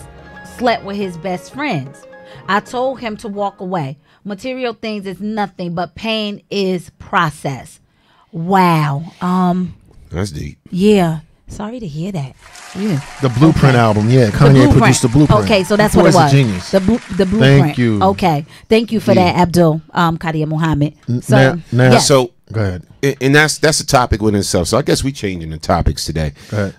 slept with his best friends. I told him to walk away. Material things is nothing, but pain is process. Wow. That's deep. Yeah. Sorry to hear that. Yeah. The Blueprint album, yeah. Kanye produced the Blueprint. Okay, so that's Boy, what it was. a genius. The Blueprint. Thank you. Okay, thank you for that, Abdul Qadir Muhammad. So, now, yes. So go ahead. And that's a topic within itself. So I guess we changing the topics today,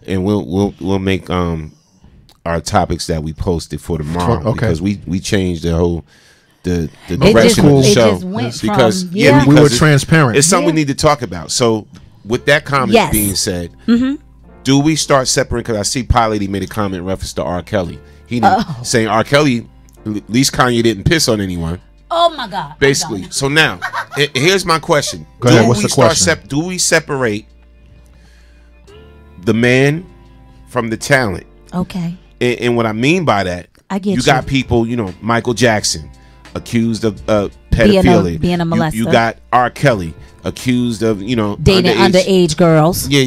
and we'll make our topics that we posted for tomorrow because we changed the whole the direction of the show because we were transparent. It's something we need to talk about. So with that comment being said. Do we start separating? Because I see Pilot, he made a comment in reference to R. Kelly. He saying R. Kelly, at least Kanye didn't piss on anyone. Oh my God! Basically, so now here's my question: Go ahead. What's the question? Do we separate the man from the talent? Okay. And what I mean by that, you got people, Michael Jackson accused of pedophilia, being a molester. You got R. Kelly accused of dating underage girls. Yeah.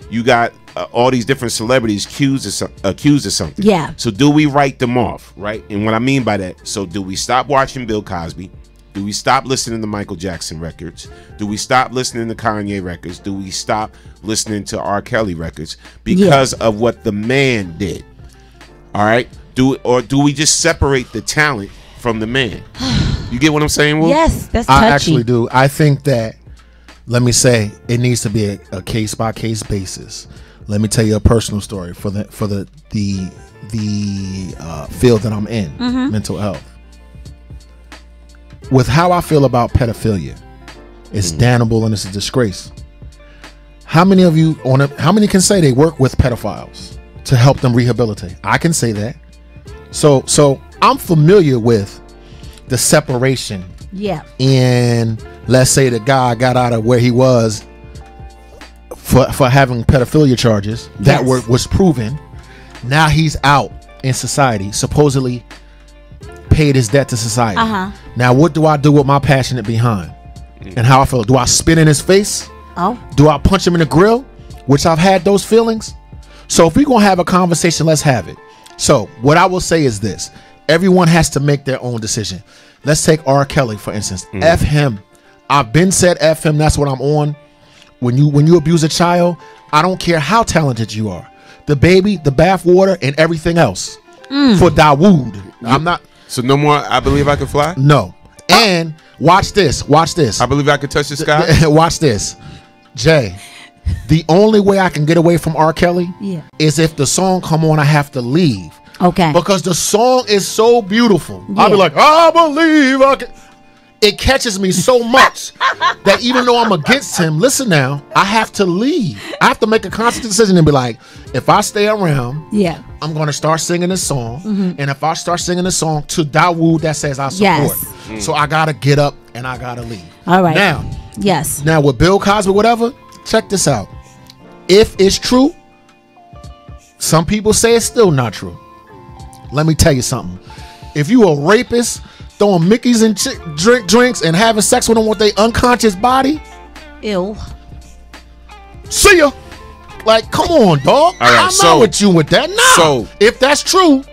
You got all these different celebrities accused of something. Yeah. So do we write them off, right? And what I mean by that, so do we stop watching Bill Cosby? Do we stop listening to Michael Jackson records? Do we stop listening to Kanye records? Do we stop listening to R. Kelly records because of what the man did? All right. Do we just separate the talent from the man? You get what I'm saying, Will? Yes, that's touchy. I actually do. I think that, let me say, it needs to be a case by case basis. Let me tell you a personal story for the field that I'm in, mental health. With how I feel about pedophilia, it's damnable and it's a disgrace. How many of you how many can say they work with pedophiles to help them rehabilitate? I can say that. So I'm familiar with the separation. Yeah. And let's say the guy got out of where he was for having pedophilia charges that was proven. Now he's out in society, supposedly paid his debt to society. Now what do I do with my passionate behind and how I feel? Do I spit in his face? Do I punch him in the grill? Which I've had those feelings. So if we're gonna have a conversation, let's have it. So what I will say is this: everyone has to make their own decision. Let's take R. Kelly for instance. F him. I've been said F him. That's what I'm on. When you abuse a child, I don't care how talented you are. The baby, the bath water, and everything else for Dawood. I'm not. So no more. I Believe I Can Fly. No. And watch this. Watch this. I Believe I Can Touch the Sky. Watch this, Jay. The only way I can get away from R. Kelly is if the song come on, I have to leave. Okay. Because the song is so beautiful. I'll be like, I believe I can. It catches me so much that even though I'm against him, listen now, I have to leave. I have to make a conscious decision and be like, if I stay around, I'm going to start singing this song. And if I start singing this song to Dawood that says I support. So I got to get up and I got to leave. All right. Now, now with Bill Cosby, whatever, check this out. If it's true, some people say it's still not true. Let me tell you something. If you a rapist, throwing Mickeys and drinks and having sex with them with their unconscious body, ew. See ya. Like, come on, dog. All right, I'm not with you with that. No. So if that's true,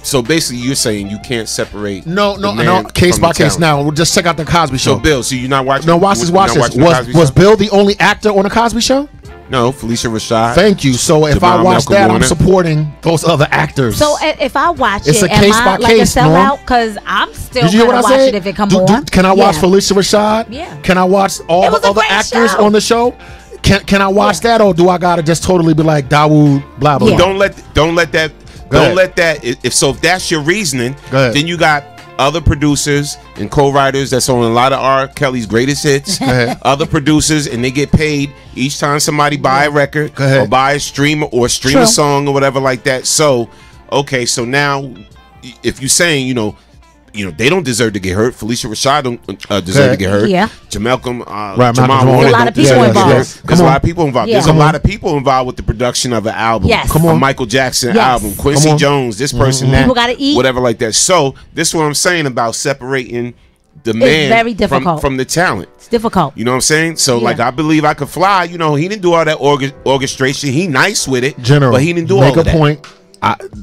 So basically, you're saying you can't separate. No. Case by case. Now we'll just check out the Cosby Show. So Bill, so you're not watching? No, watch this. Was Bill the only actor on the Cosby Show? No, Felicia Rashad. Thank you. So if I watch that, I'm supporting those other actors. So if I watch it's it, a case am by I like case, a sellout? Because I'm still gonna watch it if it comes on. Can I watch Felicia Rashad? Yeah. Can I watch all the other actors on the show? Can I watch that, or do I gotta just totally be like Dawood, blah blah? Don't let that. If that's your reasoning, then you got other producers and co-writers that's on a lot of R. Kelly's greatest hits. Other producers, and they get paid each time somebody buy a record or buy a stream or stream a song or whatever like that. So, okay, so now if you're saying, you know, they don't deserve to get hurt. Felicia Rashad don't deserve to get hurt. Yeah. Jamalcolm, Jamal Warner. There's a lot of people involved. There's a lot of people involved. There's a lot of people involved with the production of an album. Yes. A Michael Jackson album. Quincy Jones, this person, that. People gotta eat. Whatever like that. So this is what I'm saying about separating the man very difficult. From the talent. It's difficult. You know what I'm saying? So like, I Believe I Could Fly, you know, he didn't do all that orchestration. He nice with it. General, but he didn't do all make of a that. point.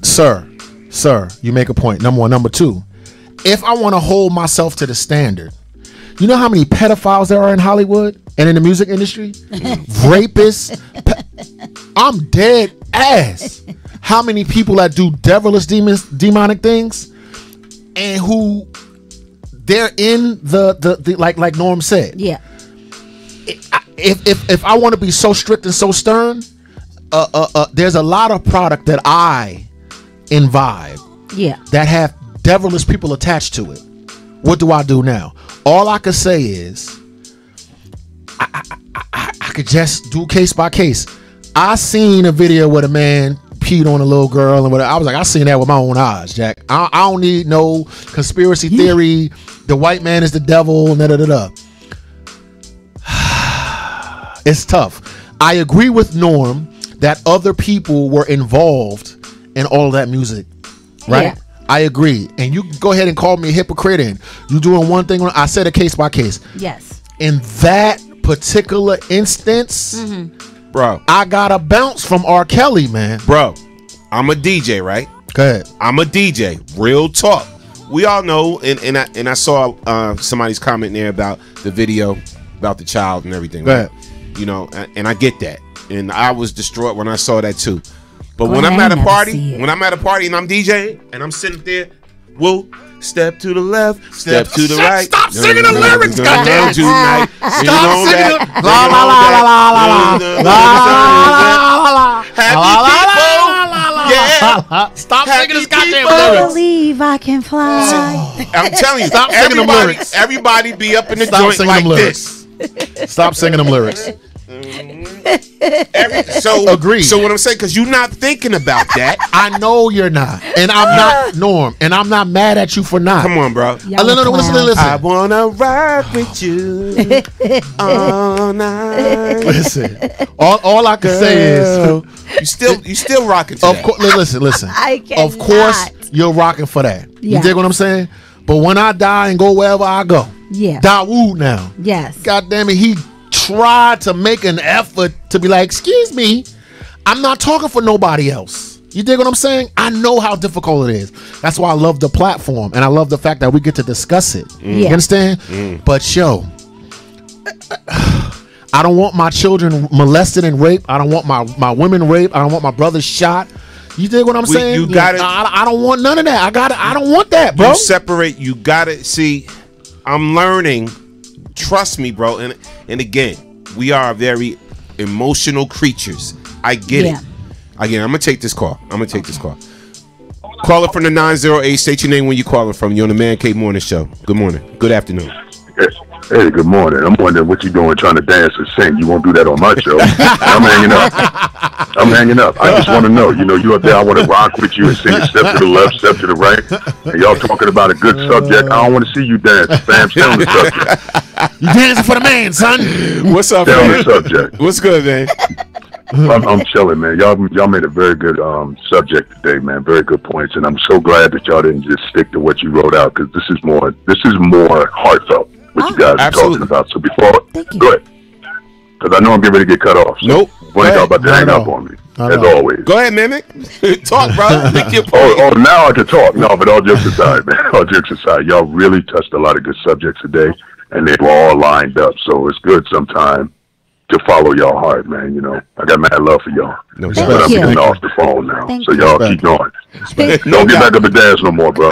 Sir, you make a point. Number one. Number two, if I want to hold myself to the standard, you know how many pedophiles there are in Hollywood and in the music industry? Rapists. I'm dead ass. How many people that do devilish demonic things and who they're in the like Norm said. Yeah. If I want to be so strict and so stern, there's a lot of product that I imbibe. Yeah. That have devilish people attached to it. What do I do now? All I could say is I could just do case by case. I seen a video where a man peed on a little girl and whatever. I was like, I seen that with my own eyes, Jack. I don't need no conspiracy theory. The white man is the devil and da. It's tough. I agree with Norm that other people were involved in all of that music, right? Yeah. I agree. And you can go ahead and call me a hypocrite and you doing one thing. I said a case by case. Yes. In that particular instance, bro, I got a bounce from R. Kelly, man. Bro, I'm a DJ, right? Go ahead. I'm a DJ. Real talk. We all know, and I saw somebody's comment there about the video about the child and everything. Go ahead. You know, and I get that. And I was distraught when I saw that too. But when I'm at a party, and I'm DJing and I'm sitting there, whoa, step to the left, step to the right. Stop singing the lyrics, goddamn. Stop singing the la la la la la la. Happy people. Yeah. Stop singing this goddamn lyrics. I believe I can fly. I'm telling you, stop singing them lyrics. Everybody be up in the joint like this. Stop singing them lyrics. Agreed. So what I'm saying, because you're not thinking about that. I know you're not, and I'm not Norm, and I'm not mad at you for not. Come on, bro. Listen. I wanna rock with you all night. Listen, all I can say is you still rocking. Of course, listen. I cannot. Of course, you're rocking for that. Yeah. You dig what I'm saying? But when I die and go wherever I go, Dawood now. Yes. God damn it, he tried to make an effort to be like, excuse me, I'm not talking for nobody else. You dig what I'm saying? I know how difficult it is. That's why I love the platform, and I love the fact that we get to discuss it. You understand? But yo, I don't want my children molested and raped. I don't want my women raped. I don't want my brothers shot. You dig what I'm saying? You got it. I don't want none of that. I don't want that, bro. You separate. You got it. See, I'm learning. Trust me, bro. And again, we are very emotional creatures. I get it. Again, I'm gonna take this call. Caller from the 908. State your name when you're calling from. You're on the Man Cave Morning Show. Good morning. Good afternoon. Hey, good morning. I'm wondering what you doing trying to dance or sing. You won't do that on my show. I'm hanging up. I just want to know. You know, you up there, I want to rock with you and sing a step to the left, step to the right. And y'all talking about a good subject. I don't want to see you dance, fam. Stay on the subject. You dancing for the man, son. What's up, Stay man? on the subject. What's good, man? I'm chilling, man. Y'all made a very good subject today, man. Very good points, and I'm so glad that y'all didn't just stick to what you wrote out, because this is more heartfelt. What you guys are talking about. So before, go ahead, because I know I'm getting ready to get cut off. So nope. When y'all about to hang up on me, as always. Go ahead, Mimic. Talk, bro. Oh, now I can talk. No, but all jokes aside, man. All jokes aside, y'all really touched a lot of good subjects today, and they were all lined up. So it's good sometime to follow y'all heart, man. You know, I got mad love for y'all. No, but I'm getting off the phone now, so y'all keep going. Don't get back up and dance no more, bro.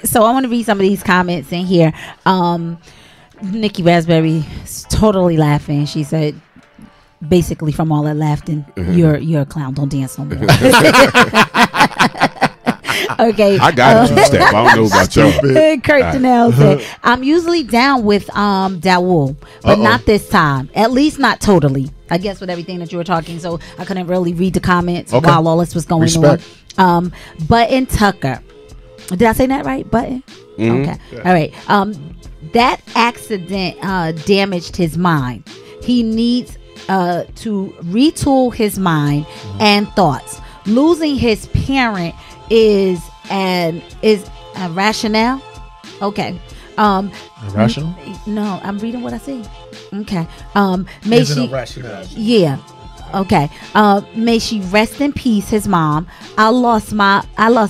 So I want to read some of these comments in here. Nikki Raspberry is totally laughing. She said, basically, from all that laughing, you're a clown. Don't dance no more. Okay. I got it, step. I don't know about y'all. Kurt Janelle said, I'm usually down with Dawool, but not this time. At least not totally. I guess with everything that you were talking, so I couldn't really read the comments while all this was going on. Button Tucker. Did I say that right? Button? Okay. All right. That accident damaged his mind. He needs to retool his mind and thoughts. Losing his parent is a rationale. Okay. Irrational? No, I'm reading what I see. Okay. May she? Yeah. Okay. May she rest in peace. His mom. I lost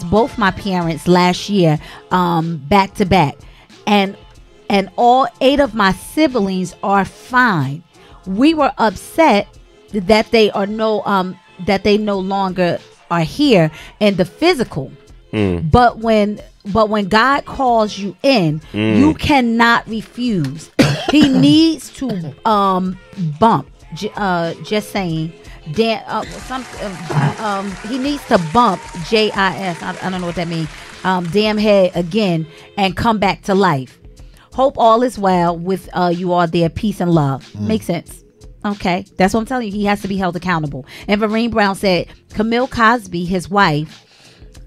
both my parents last year, back to back, and all 8 of my siblings are fine. We were upset that they no longer are here in the physical. But when God calls you in, you cannot refuse. He needs to bump. Just saying. He needs to bump JIS. I don't know what that means. Damn head again and come back to life. Hope all is well with you all there. Peace and love. Makes sense. Okay, that's what I'm telling you. He has to be held accountable. And Vereen Brown said Camille Cosby, his wife,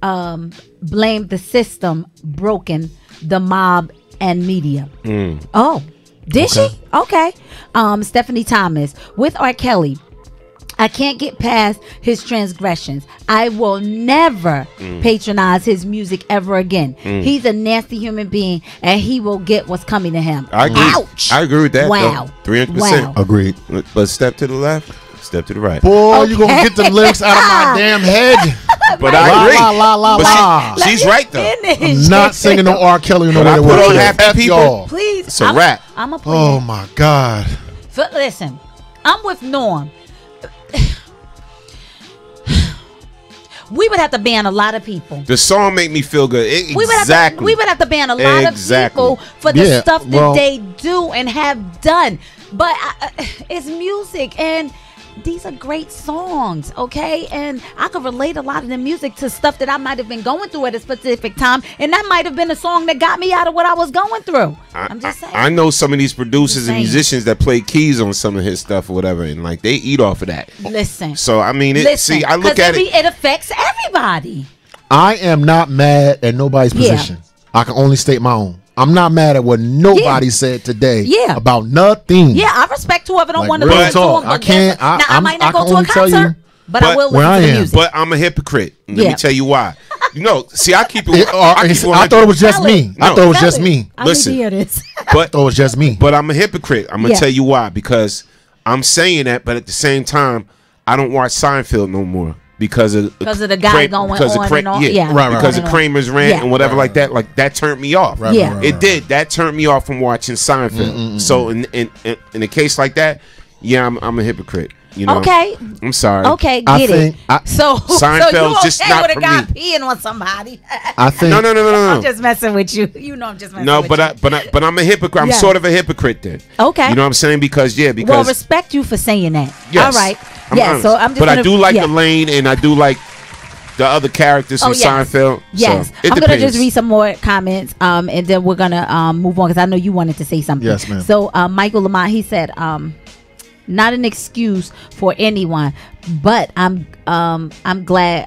blamed the system, broken, the mob, and media. Oh, did she? Okay. Stephanie Thomas with R. Kelly. I can't get past his transgressions. I will never patronize his music ever again. He's a nasty human being, and he will get what's coming to him. I agree. Ouch. I agree with that. Wow. 300%. Agreed. But step to the left, step to the right. Boy, you gonna get them lyrics out of my damn head. But I agree. But she's right though. I'm not singing no R. Kelly no way. Put on happy people. Y'all. Please. It's a rap. I'm a play. Oh my God. Listen, I'm with Norm. We would have to ban a lot of people. The song make me feel good. We would have to ban a lot of people for the stuff that they do and have done. But it's music, and these are great songs, okay? And I could relate a lot of the music to stuff that I might have been going through at a specific time, and that might have been a song that got me out of what I was going through. I'm just saying. I know some of these producers and musicians that play keys on some of his stuff or whatever, and like they eat off of that. Listen. So I mean, I look at it. It affects everybody. I am not mad at nobody's position. I can only state my own. I'm not mad at what nobody said today about nothing. Yeah, I respect whoever don't want to listen to him. I can't. I might not go to a concert, but I will listen to the music. But I'm a hypocrite. Let me tell you why. See, I keep it. I thought it was just me. I thought it was just me. Listen, I thought it was just me. But I'm a hypocrite. I'm gonna tell you why. Because I'm saying that, but at the same time, I don't watch Seinfeld no more. Because of the guy going on and on. Because of Kramer's rant and whatever like that. Like that turned me off. It did. That turned me off from watching Seinfeld. So in a case like that, I'm a hypocrite. You know? Okay. I'm sorry. Okay, get it. So Seinfeld's just not for me. peeing on somebody. I think no. I'm just messing with you. You know I'm just messing with you. But I'm a hypocrite. I'm sort of a hypocrite then. Okay. You know what I'm saying? Because well, respect you for saying that. Yes. All right. So I'm just I do like Elaine, and I do like the other characters from Seinfeld. Yes. So I'm going to just read some more comments, and then we're going to move on, because I know you wanted to say something. Yes, ma'am. So Michael Lamont, he said, not an excuse for anyone, but I'm glad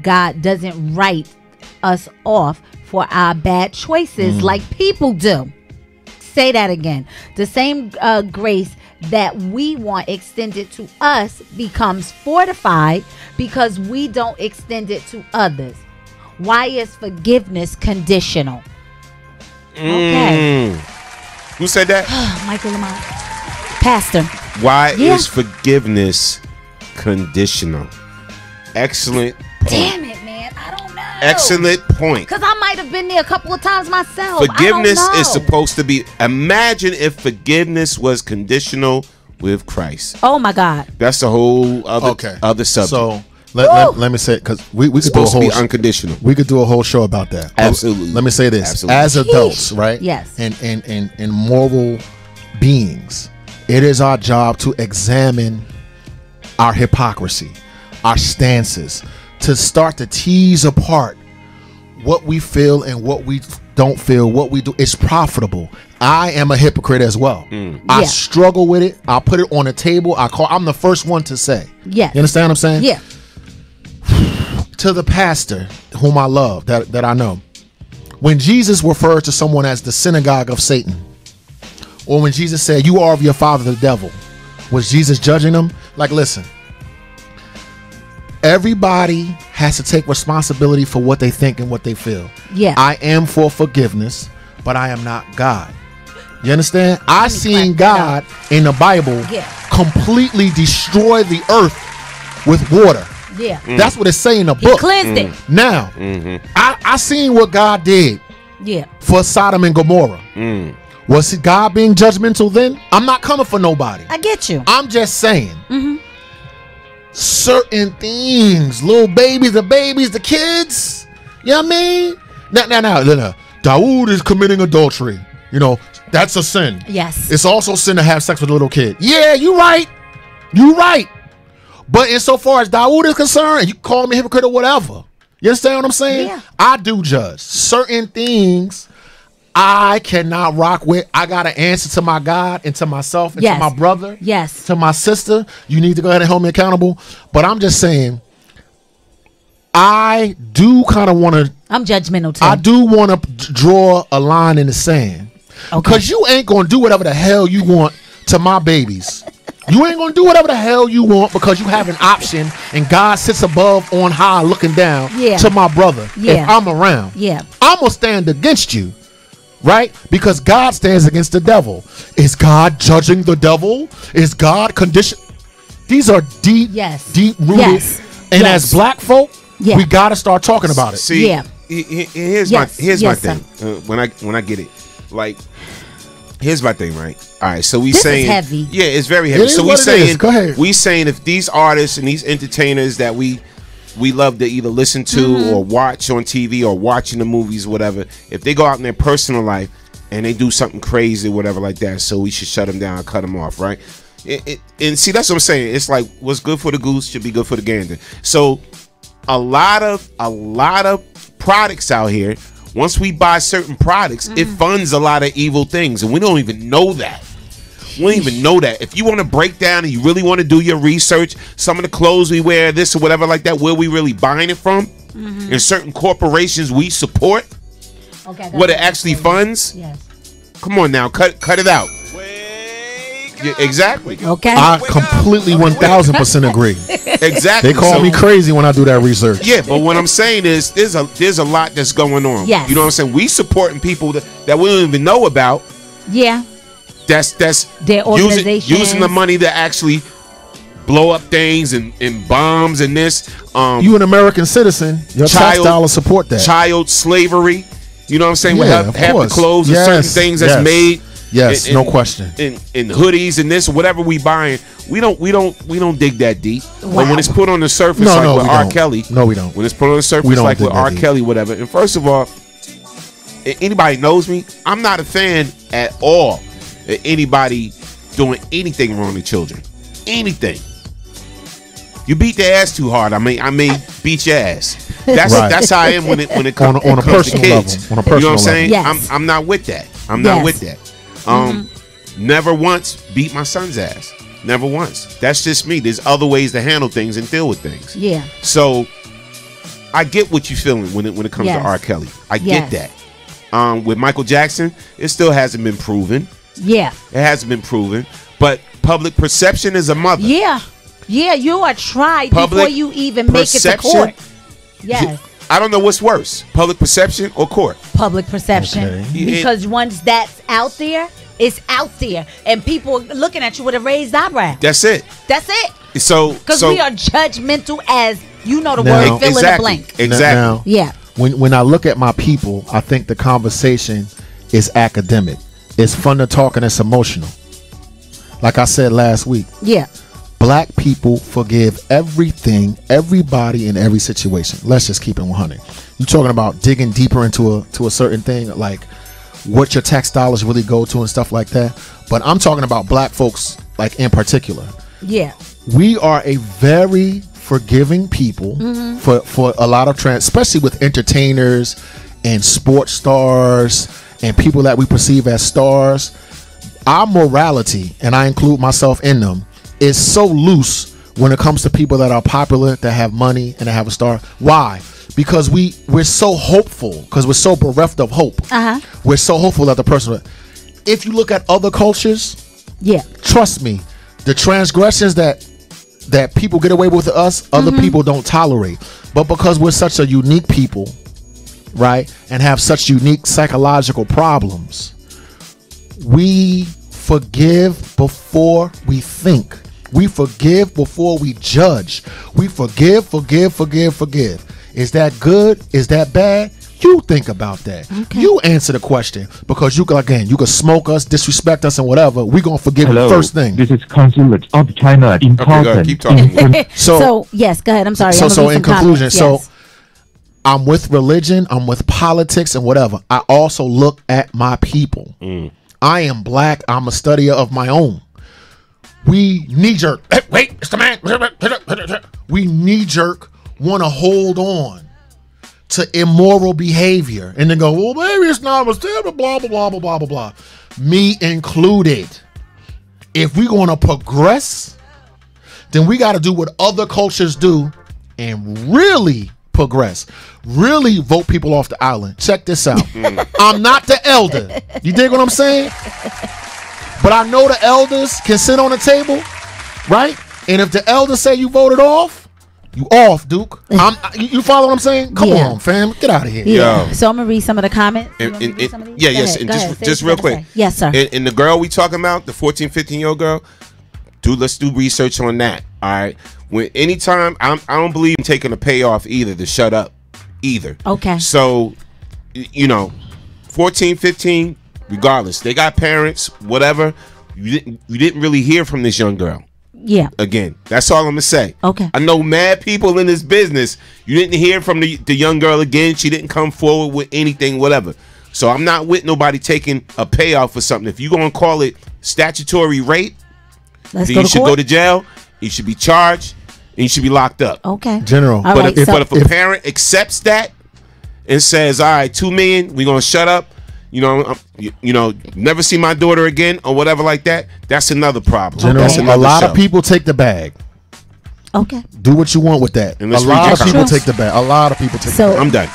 God doesn't write us off for our bad choices like people do. Say that again. The same grace that we want extended to us becomes fortified because we don't extend it to others. Why is forgiveness conditional? Okay. Who said that? Michael Lamont. Pastor. Why is forgiveness conditional? Excellent point. Damn it, man. I don't know. Excellent point. Because I might have been there a couple of times myself. Forgiveness is supposed to be. Imagine if forgiveness was conditional with Christ. Oh my God. That's a whole other subject. So let me say, because we could supposed do a whole to be unconditional. We could do a whole show about that. Absolutely. Let me say this: Absolutely. as adults, right? Yes. And moral beings, it is our job to examine our hypocrisy, our stances, to start to tease apart what we feel and what we don't feel, what we do, it's profitable. I am a hypocrite as well. I struggle with it. I put it on the table. I'm the first one to say. Yeah. You understand what I'm saying? Yeah. To the pastor whom I love, that I know, when Jesus referred to someone as the synagogue of Satan, or when Jesus said, you are of your father the devil, was Jesus judging them? Like, listen, everybody has to take responsibility for what they think and what they feel. Yeah. I am for forgiveness, but I am not God. You understand? I seen God in the Bible completely destroy the earth with water. Yeah. That's what it say in the book. He cleansed it. Now, I seen what God did for Sodom and Gomorrah. Was God being judgmental then? I'm not coming for nobody. I get you. I'm just saying certain things, little babies, the kids, you know what I mean? Now, Dawood is committing adultery. You know, that's a sin. Yes. It's also sin to have sex with a little kid. Yeah, you right. You right. But insofar as Dawood is concerned, you call me hypocrite or whatever. You understand what I'm saying? Yeah. I do judge. Certain things I cannot rock with. I got to answer to my God and to myself and to my brother. Yes. To my sister. You need to go ahead and hold me accountable. But I'm just saying, I do kind of want to. I'm judgmental too. I do want to draw a line in the sand. Because you ain't going to do whatever the hell you want to my babies. You ain't going to do whatever the hell you want because you have an option and God sits above on high looking down to my brother if I'm around. Yeah. I'm going to stand against you, right? Because God stands against the devil. Is God judging the devil? Is God condition? These are deep rooted. And as black folk, we got to start talking about it. See, here's my thing. When I get it, like, here's my thing, right? All right, so This is heavy. Yeah, it's very heavy. So we saying if these artists and these entertainers that we love to either listen to or watch on TV or watching the movies, whatever, if they go out in their personal life and they do something crazy, whatever like that, so we should shut them down and cut them off, right? And see, that's what I'm saying. It's like what's good for the goose should be good for the gander. So a lot of products out here. Once we buy certain products, it funds a lot of evil things, and we don't even know that. We don't even know that. If you want to break down and you really want to do your research, some of the clothes we wear, this or whatever like that, where we really buying it from, and certain corporations we support, what it actually funds. Yes. Come on now, cut it out. Yeah, exactly. Okay. I completely 1000% agree. Exactly. They call me crazy when I do that research. Yeah, but what I'm saying is there's a lot that's going on. Yes. You know what I'm saying? We supporting people that we don't even know about. Yeah. That's their organizations. using the money to actually blow up things and bombs and this. You an American citizen, your tax dollars support that. Child slavery. You know what I'm saying? Yeah, With half the clothes and certain things that's made. Yes, no question. In hoodies and this, whatever we buying, we don't dig that deep. Wow. But when it's put on the surface, like with R. Kelly, no, we don't. When it's put on the surface, like with R. Kelly, whatever. And first of all, anybody knows me, I'm not a fan at all of anybody doing anything wrong to children. Anything. You beat their ass too hard, I may beat your ass. That's how I am when it comes on a personal to kids. level. On a personal you know what I'm saying? Yes. I'm not with that. I'm not with that. Never once beat my son's ass. Never once. That's just me. There's other ways to handle things and deal with things. Yeah. So I get what you're feeling when it comes to R. Kelly. I get that. With Michael Jackson, it still hasn't been proven. Yeah. It hasn't been proven. But public perception is a mother. Yeah. Yeah, you are tried Public before you even make it to perception, court. Yes. I don't know what's worse, public perception or court. Public perception. Okay. Because once that's out there, it's out there. And people are looking at you with a raised eyebrow. That's it. That's it. So Because we are judgmental as, you know the Now- word, fill in the blank. Exactly. Now, Yeah. when I look at my people, I think the conversation is academic. It's fun to talk and it's emotional. Like I said last week, Yeah. black people forgive everything, everybody, in every situation. Let's just keep it 100. You're talking about digging deeper into a certain thing, like what your tax dollars really go to and stuff like that. But I'm talking about black folks, like in particular. Yeah. We are a very forgiving people for a lot of especially with entertainers and sports stars and people that we perceive as stars. Our morality, and I include myself in them, is so loose when it comes to people that are popular, that have money, and that have a star. Why? Because we're so hopeful, because we're so bereft of hope. We're so hopeful that the person. If you look at other cultures, trust me, the transgressions that people get away with us, other people don't tolerate. But because we're such a unique people, right, and have such unique psychological problems, we forgive before we think. We forgive before we judge. We forgive. Is that good? Is that bad? You think about that. You answer the question, because you can smoke us, disrespect us, and whatever. We're gonna forgive you first thing. This is Consulate of China in Carlton. Keep talking. So yes, go ahead. I'm sorry. So in conclusion, I'm with religion, I'm with politics, and whatever. I also look at my people. I am black. I'm a studier of my own. We knee jerk. Hey, wait, it's the man. We knee jerk want to hold on to immoral behavior and then go, well, maybe it's not, blah, blah, blah, blah, blah, blah. Me included. If we're going to progress, then we got to do what other cultures do and really progress. Really vote people off the island. Check this out. I'm not the elder. You dig what I'm saying? But I know the elders can sit on the table, right? And if the elders say you voted off, you off, Duke. You follow what I'm saying? Come on, fam. Get out of here. Yeah. So I'm going to read some of the comments. Just real quick. Yes, sir. And the girl we talking about, the 14, 15-year-old girl, let's do research on that. All right. Anytime, I don't believe in taking a payoff either to shut up either. Okay. So, 14, 15, regardless, they got parents, whatever. You didn't really hear from this young girl. Yeah. Again, that's all I'm gonna say. Okay. I know mad people in this business. You didn't hear from the young girl again. She didn't come forward with anything, whatever. So I'm not with nobody taking a payoff for something. If you're gonna call it statutory rape, then you should go to jail. You should be charged, and you should be locked up. Okay. General. But if a parent accepts that and says, "All right, $2 million, we're gonna shut up," never see my daughter again or whatever like that, that's another problem. General, that's another a lot show. of people take the bag. Okay. Do what you want with that. A lot of people take the bag. A lot of people take the bag. I'm done.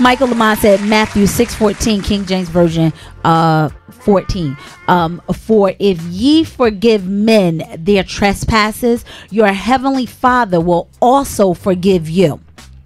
Michael Lamont said Matthew 6:14, King James Version 14. For if ye forgive men their trespasses, your heavenly Father will also forgive you.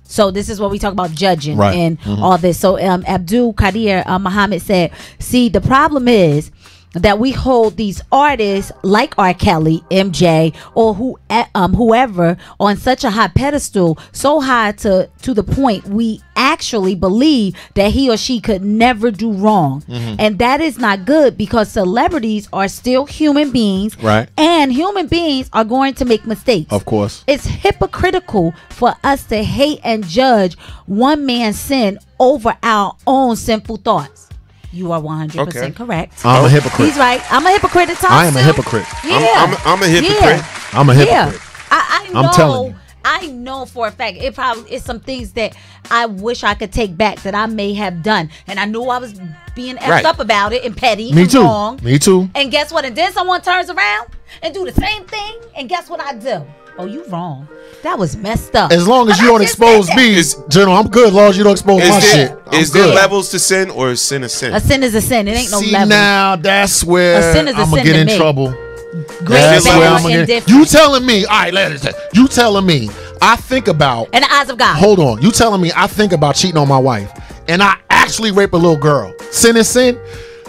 So this is what we talk about judging and all this. So Abdul Qadir Muhammad said, see, the problem is that we hold these artists like R. Kelly, MJ, or whoever on such a high pedestal, so high to the point we actually believe that he or she could never do wrong. And that is not good, because celebrities are still human beings, right? And human beings are going to make mistakes. Of course. It's hypocritical for us to hate and judge one man's sin over our own sinful thoughts. You are 100% correct. I'm a hypocrite. He's right. I'm a hypocrite at times. I am a hypocrite. Yeah. I'm a hypocrite. I'm a hypocrite. I know. I'm telling you. I know for a fact it probably is some things that I wish I could take back that I may have done, and I knew I was being effed up about it and petty and wrong. Me too. And guess what? And then someone turns around and do the same thing, and guess what I do? Oh, you wrong. That was messed up. As long as you don't expose me, General, I'm good. As long as you don't expose my shit. Is there levels to sin, or is sin a sin? A sin is a sin. It ain't no See, level. now that's where I'm gonna get in trouble. That's where I'm gonna get. You telling me? All right, ladies. You telling me? I think about in the eyes of God. Hold on. You telling me I think about cheating on my wife, and I actually rape a little girl? Sin is sin?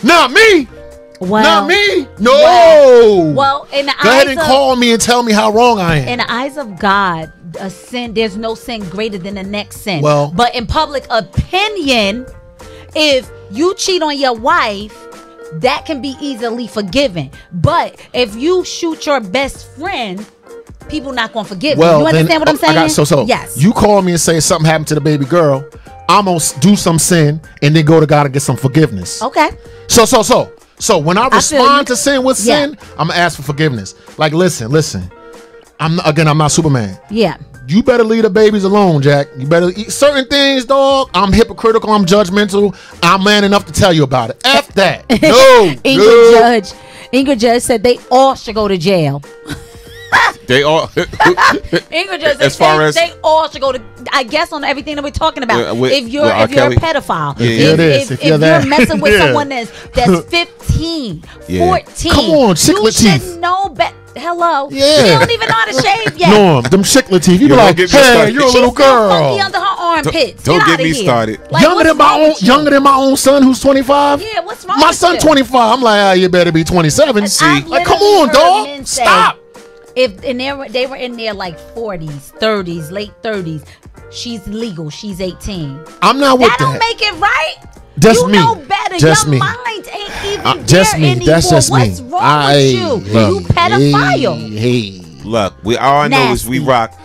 Not me. Well, not me. No. Well, in the go ahead and call me and tell me how wrong I am. In the eyes of God, a sin, there's no sin greater than the next sin. Well, but in public opinion, if you cheat on your wife, that can be easily forgiven. But if you shoot your best friend, people not gonna forgive you. You understand what I'm saying? So yes. You call me and say something happened to the baby girl, I'm gonna do some sin and then go to God and get some forgiveness. Okay. So when I respond to sin with sin, I'm gonna ask for forgiveness. Like, listen. I'm not Superman. Yeah. You better leave the babies alone, Jack. You better eat certain things, dog. I'm hypocritical. I'm judgmental. I'm man enough to tell you about it. F that. No. Ingrid Judge said they all should go to jail. They all. Ingrid Judge said they all should go to. I guess on everything that we're talking about. If you're a pedophile, if you're messing with someone that's 15, 14, come on, you should know better. Hello. Yeah. You don't even know how to shave yet. Norm, them chiclet teeth. You be like, hey, you're a little girl. Funky under her armpits. Don't get me started. Like, younger than my own son, who's 25. Yeah, what's wrong? My son 25. I'm like, you better be 27. See, like, come on, dog. Stop. They were in their like 40s, 30s, late 30s. She's legal. She's 18. I'm not with that. That don't make it right. Just you me. know better. Just Your me. mind ain't even just there me. anymore. That's just What's me. wrong with you? You pedophile. Hey, look, all I know is we rock.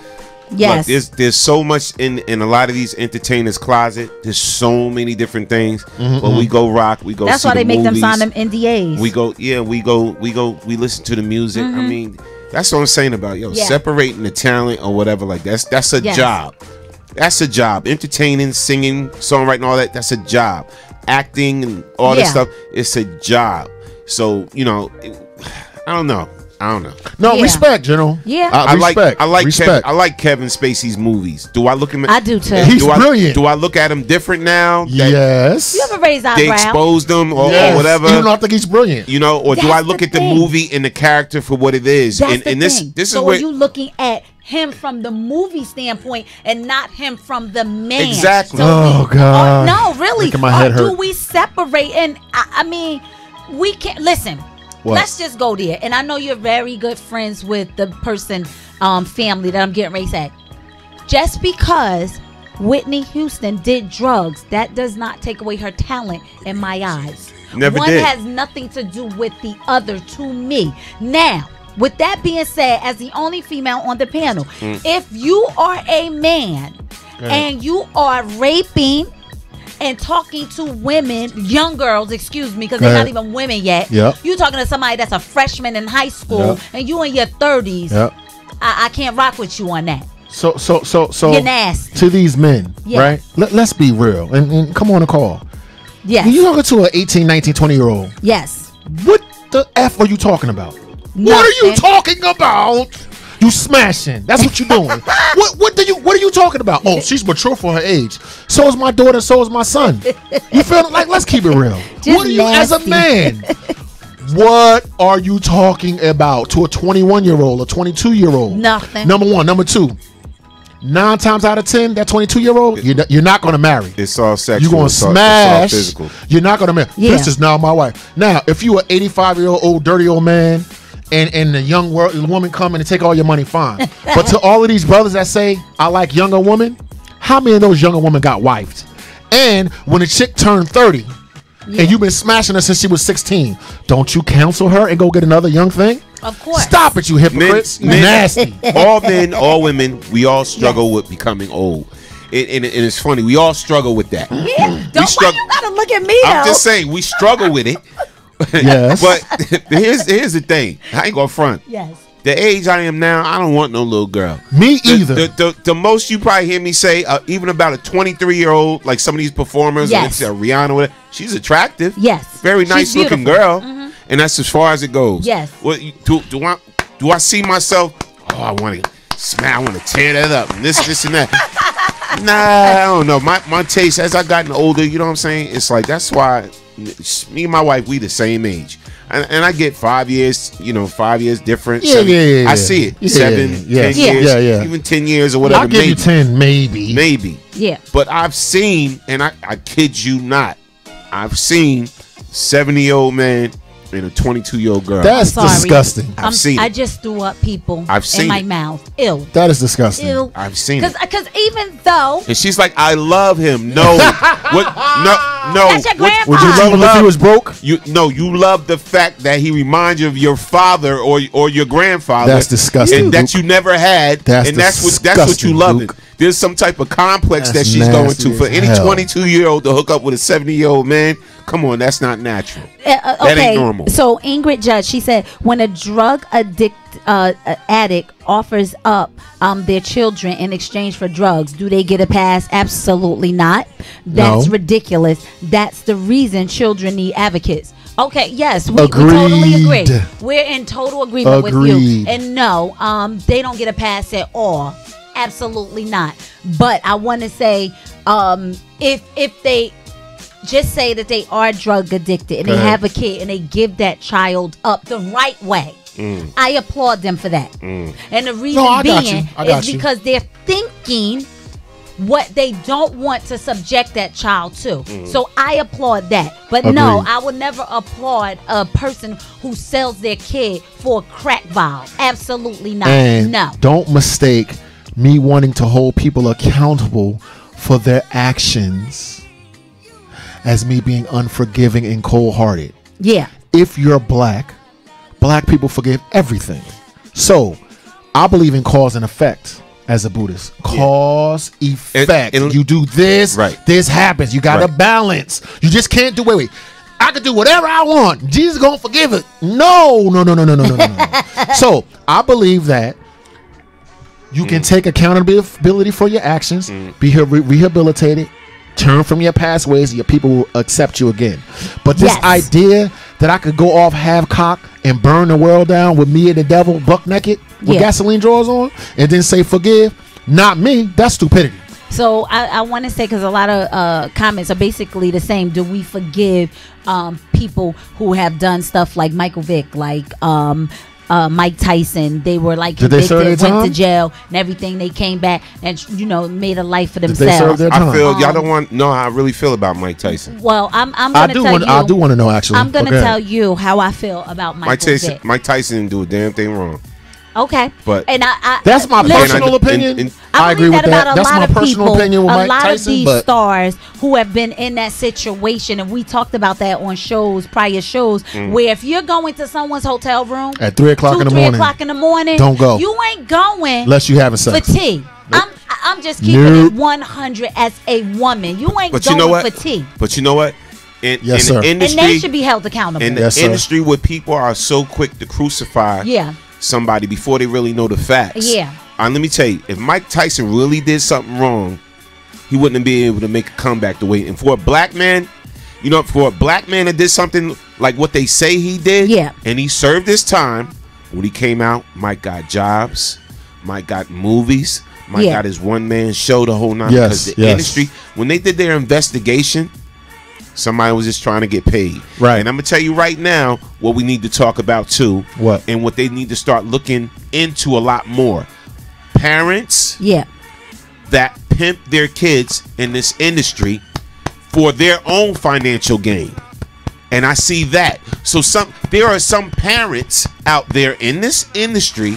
Yes. Look, there's so much in a lot of these entertainers' closet. There's so many different things. But we go rock. We go. That's see why they the make movies. them sign them NDAs. We go. Yeah. We go. We listen to the music. I mean, that's what I'm saying about separating the talent or whatever. Like that's a job. That's a job. Entertaining, singing, songwriting, all that. That's a job. Acting and all this stuff. It's a job. So I don't know. No, respect, General. Yeah, I like respect. I like Kevin Spacey's movies. Do I look at him? I do too. He's brilliant. Do I look at him different now? Yes. You ever raise eyebrows? They exposed him or whatever. Even though I think he's brilliant. Or do I look at the movie and the character for what it is? That's and the this thing. is so where are you looking at him from the movie standpoint and not him from the man? Exactly. Oh God. No, really. Making my head hurt. Do we separate? And I mean, we can't listen. What? Let's just go there. And I know you're very good friends with the person, family that I'm getting ready to say. Just because Whitney Houston did drugs, that does not take away her talent in my eyes. Never One did. has nothing to do with the other to me. Now, with that being said, as the only female on the panel, if you are a man and you are raping and talking to women, young girls, excuse me, because they're not even women yet. Yep. You talking to somebody that's a freshman in high school and you in your 30s. Yep. I can't rock with you on that. So You're nasty. to these men, right? Let's be real and come on a call. Yes. When you talking to an 18, 19, 20-year-old, Yes. what the F are you talking about? Nothing. What are you talking about? You smashing. That's what you're doing. What are you talking about? Oh, she's mature for her age. So is my daughter, so is my son. You feel like, let's keep it real. What are you as a man? What are you talking about to a 21-year-old, a 22-year-old? Nothing. Number one. Number two, 9 times out of 10, that 22-year-old, you're not going to marry. It's all sexual. You're going to smash. It's all physical. You're not going to marry. Yeah. This is now my wife. Now, if you an 85-year-old dirty old man and the young woman come and take all your money, fine. But to all of these brothers that say, I like younger women, how many of those younger women got wifed? And when a chick turned 30 and you've been smashing her since she was 16, don't you counsel her and go get another young thing? Of course. Stop it, you hypocrites. Men, nasty. All men, all women, we all struggle with becoming old. And it's funny, we all struggle with that. Yeah. Why you gotta look at me though? I'm just saying, we struggle with it. Yes. But here's the thing. I ain't gonna front. Yes. The age I am now, I don't want no little girl. Me either. The most you probably hear me say, even about a 23-year-old, like some of these performers, Yes. like Rihanna, whatever, she's attractive. Yes. Very nice looking girl. And that's as far as it goes. Yes. What do I see myself? Oh, I want to smash. I want to tear that up. And this and that. Nah, I don't know. My taste as I gotten older, you know what I'm saying? It's like that's why me and my wife, we the same age. And I get 5 years, 5 years difference. Yeah. I see it. 7, 10 years, even 10 years or whatever. I'll give you 10, maybe. Yeah. But I've seen, and I kid you not, I've seen 70-year-old man and a 22-year-old girl. That's disgusting. I've seen it. I just threw up people I've seen in my it. mouth. Ew. That is disgusting. Ew. I've seen it. Because even though. And she's like, I love him. No. What? No. That's your grandpa. Would you love him if he was broke? You love the fact that he reminds you of your father or your grandfather. That's disgusting. And that you never had. That's what you love it. There's some type of complex that she's going to. For any 22-year-old to hook up with a 70-year-old man, Come on, that's not natural. Okay, that ain't normal. So Ingrid Judge, she said, when a drug addict offers up their children in exchange for drugs, do they get a pass? Absolutely not. That's ridiculous. That's the reason children need advocates. Okay, yes, we totally agree. We're in total agreement with you. And no, they don't get a pass at all. Absolutely not. But I want to say, if they just say that they are drug addicted and they have a kid and they give that child up the right way, I applaud them for that. And the reason being is because they're thinking what they don't want to subject that child to. So I applaud that. But no, I would never applaud a person who sells their kid for a crack vial. Absolutely not. And no. Don't mistake me wanting to hold people accountable for their actions as me being unforgiving and cold-hearted. Yeah. If you're black people forgive everything. So I believe in cause and effect. As a Buddhist, cause, effect. And you do this, this happens. You got to balance. You just can't do, wait. I can do whatever I want. Jesus gonna forgive it. No. So I believe that you can take accountability for your actions, be rehabilitated, turn from your past ways, and your people will accept you again. But this idea that I could go off half-cock and burn the world down with me and the devil buck naked with gasoline drawers on and then say forgive, not me. That's stupidity. So I want to say, because a lot of comments are basically the same. Do we forgive people who have done stuff like Michael Vick, like Mike Tyson? They were like convicted, went to jail and everything. They came back and made a life for themselves. I feel y'all don't want know how I really feel about Mike Tyson. Well, I'm gonna tell you. I do want to know, actually. I'm gonna tell you how I feel about Mike Tyson. Mike Tyson didn't do a damn thing wrong. Okay, but and I that's my personal opinion. I agree with that. That's my personal opinion with Mike Tyson. A lot of these stars who have been in that situation, and we talked about that on prior shows, where if you're going to someone's hotel room at 3 o'clock in the morning, don't go. You ain't going unless you having sex for tea. Nope. I'm just keeping it 100 as a woman. You ain't going for tea. But you know what? In the industry, and they should be held accountable. In the industry where people are so quick to crucify somebody before they really know the facts. Let me tell you, if Mike Tyson really did something wrong, he wouldn't be able to make a comeback the way. And for a black man, for a black man that did something like what they say he did, and he served his time, when he came out, Mike got jobs, Mike got movies, Mike got his one-man show, the whole nine. Because the industry, when they did their investigation, somebody was just trying to get paid. Right. And I'm going to tell you right now what we need to talk about too. What? And what they need to start looking into a lot more. Parents that pimp their kids in this industry for their own financial gain. And I see that. So there are some parents out there in this industry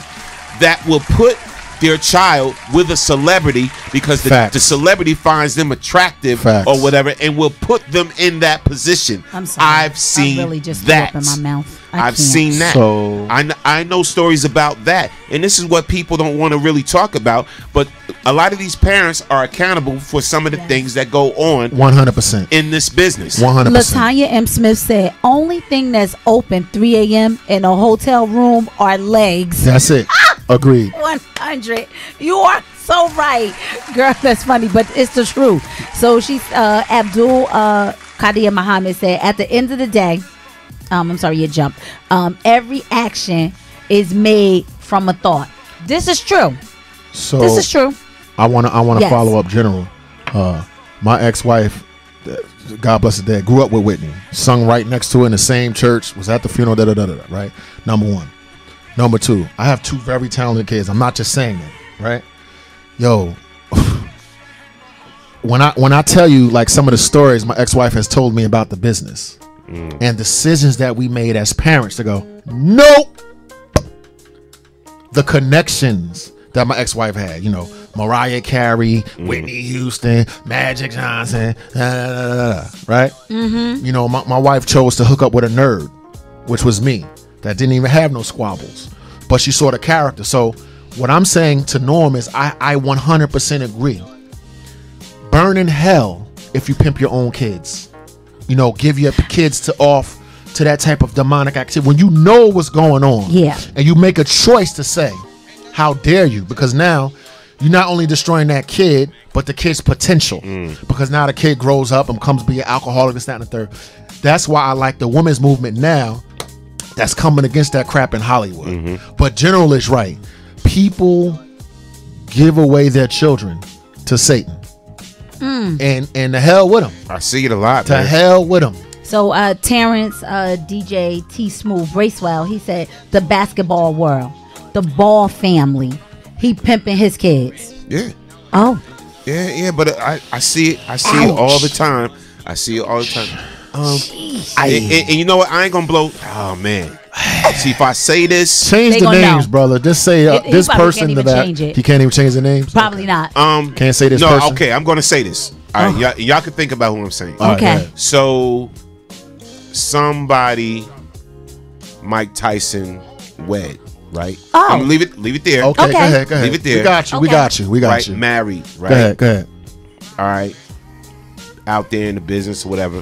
that will put their child with a celebrity because the celebrity finds them attractive or whatever, and will put them in that position. I'm sorry. I've seen I really just that. Threw up in my mouth. I've seen that. So I know stories about that, and this is what people don't want to really talk about. But a lot of these parents are accountable for some of the things that go on 100% in this business. 100%. Latanya M. Smith said, "Only thing that's open 3 a.m. in a hotel room are legs." That's it. Agreed. 100. You are so right, girl. That's funny, but it's the truth. So she's Abdul Qadir Muhammad said, at the end of the day, I'm sorry, you jumped. Every action is made from a thought. This is true. So this is true. I want to follow up, General. My ex-wife, God bless her dead, grew up with Whitney. Sung right next to her in the same church. Was at the funeral. Right. Number one. Number two, I have 2 very talented kids. I'm not just saying that, right? Yo, when I tell you like some of the stories my ex-wife has told me about the business and decisions that we made as parents to go, nope. The connections that my ex-wife had, Mariah Carey, Whitney Houston, Magic Johnson, right? My wife chose to hook up with a nerd, which was me. That didn't even have no squabbles, but she saw the character. So what I'm saying to Norm is I 100% agree. Burn in hell if you pimp your own kids. give your kids to that type of demonic activity when you know what's going on. Yeah. And you make a choice to say, how dare you? Because now you're not only destroying that kid, but the kid's potential. Because now the kid grows up and becomes be an alcoholic, this, that, and the third. That's why I like the women's movement now that's coming against that crap in Hollywood. But General is right. People give away their children to Satan. And the hell with them. I see it a lot. To hell with them. So Terrence, DJ T Smooth Bracewell, he said the basketball world, the Ball family, he pimping his kids. Yeah. Oh. Yeah, but I see it. I see it all the time. I see it all the time. And you know what? I ain't gonna blow. Oh man. See, if I say this, change the names, brother. Just say this person to that. He can't even change the names. Probably not. Can't say this. No, person? okay. I'm gonna say this. All right, y'all can think about who I'm saying. Okay. So somebody, Mike Tyson wed, right? Oh. I'm gonna leave it there. Okay. Go ahead. Leave it there. We got you. We got right, you. Married, right? Go ahead. All right. Out there in the business or whatever.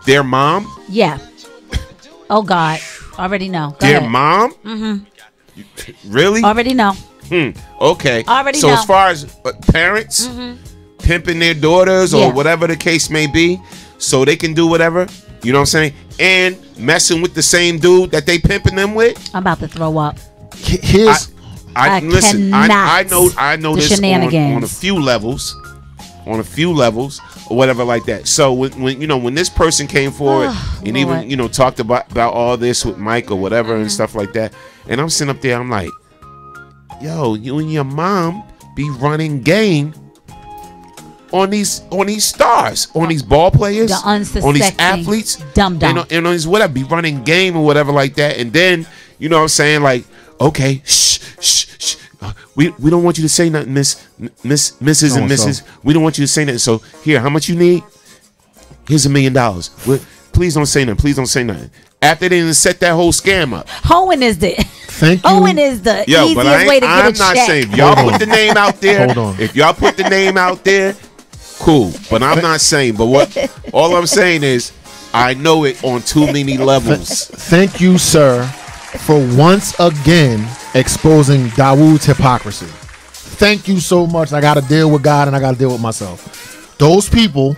Their mom. Yeah. Oh God. Already know. Go their ahead. mom. Really? Already know. Okay. Already so know. as far as parents pimping their daughters or whatever the case may be, so they can do whatever, you know what I'm saying, and messing with the same dude that they pimping them with. I'm about to throw up. Here's I listen. I know this on a few levels, or whatever like that. So when this person came forward and even talked about all this with Mike or whatever and stuff like that, and I'm sitting up there, I'm like, yo, you and your mom be running game on these stars, on these ball players, on these athletes, dumb, and on these whatever, be running game or whatever like that, and then you know what I'm saying, like, okay, shh. We don't want you to say nothing, Mrs. and Mrs. We don't want you to say nothing. So here, how much you need? Here's $1 million. Please don't say nothing. Please don't say nothing. After they didn't set that whole scam up. Hoeing is the easiest way to get a check. I'm not saying if y'all put the name out there. Hold on. If y'all put the name out there, cool. But I'm not saying. But all I'm saying is I know it on too many levels. Thank you, sir, for once again exposing Dawood's hypocrisy. Thank you so much. I got to deal with God and I got to deal with myself. Those people,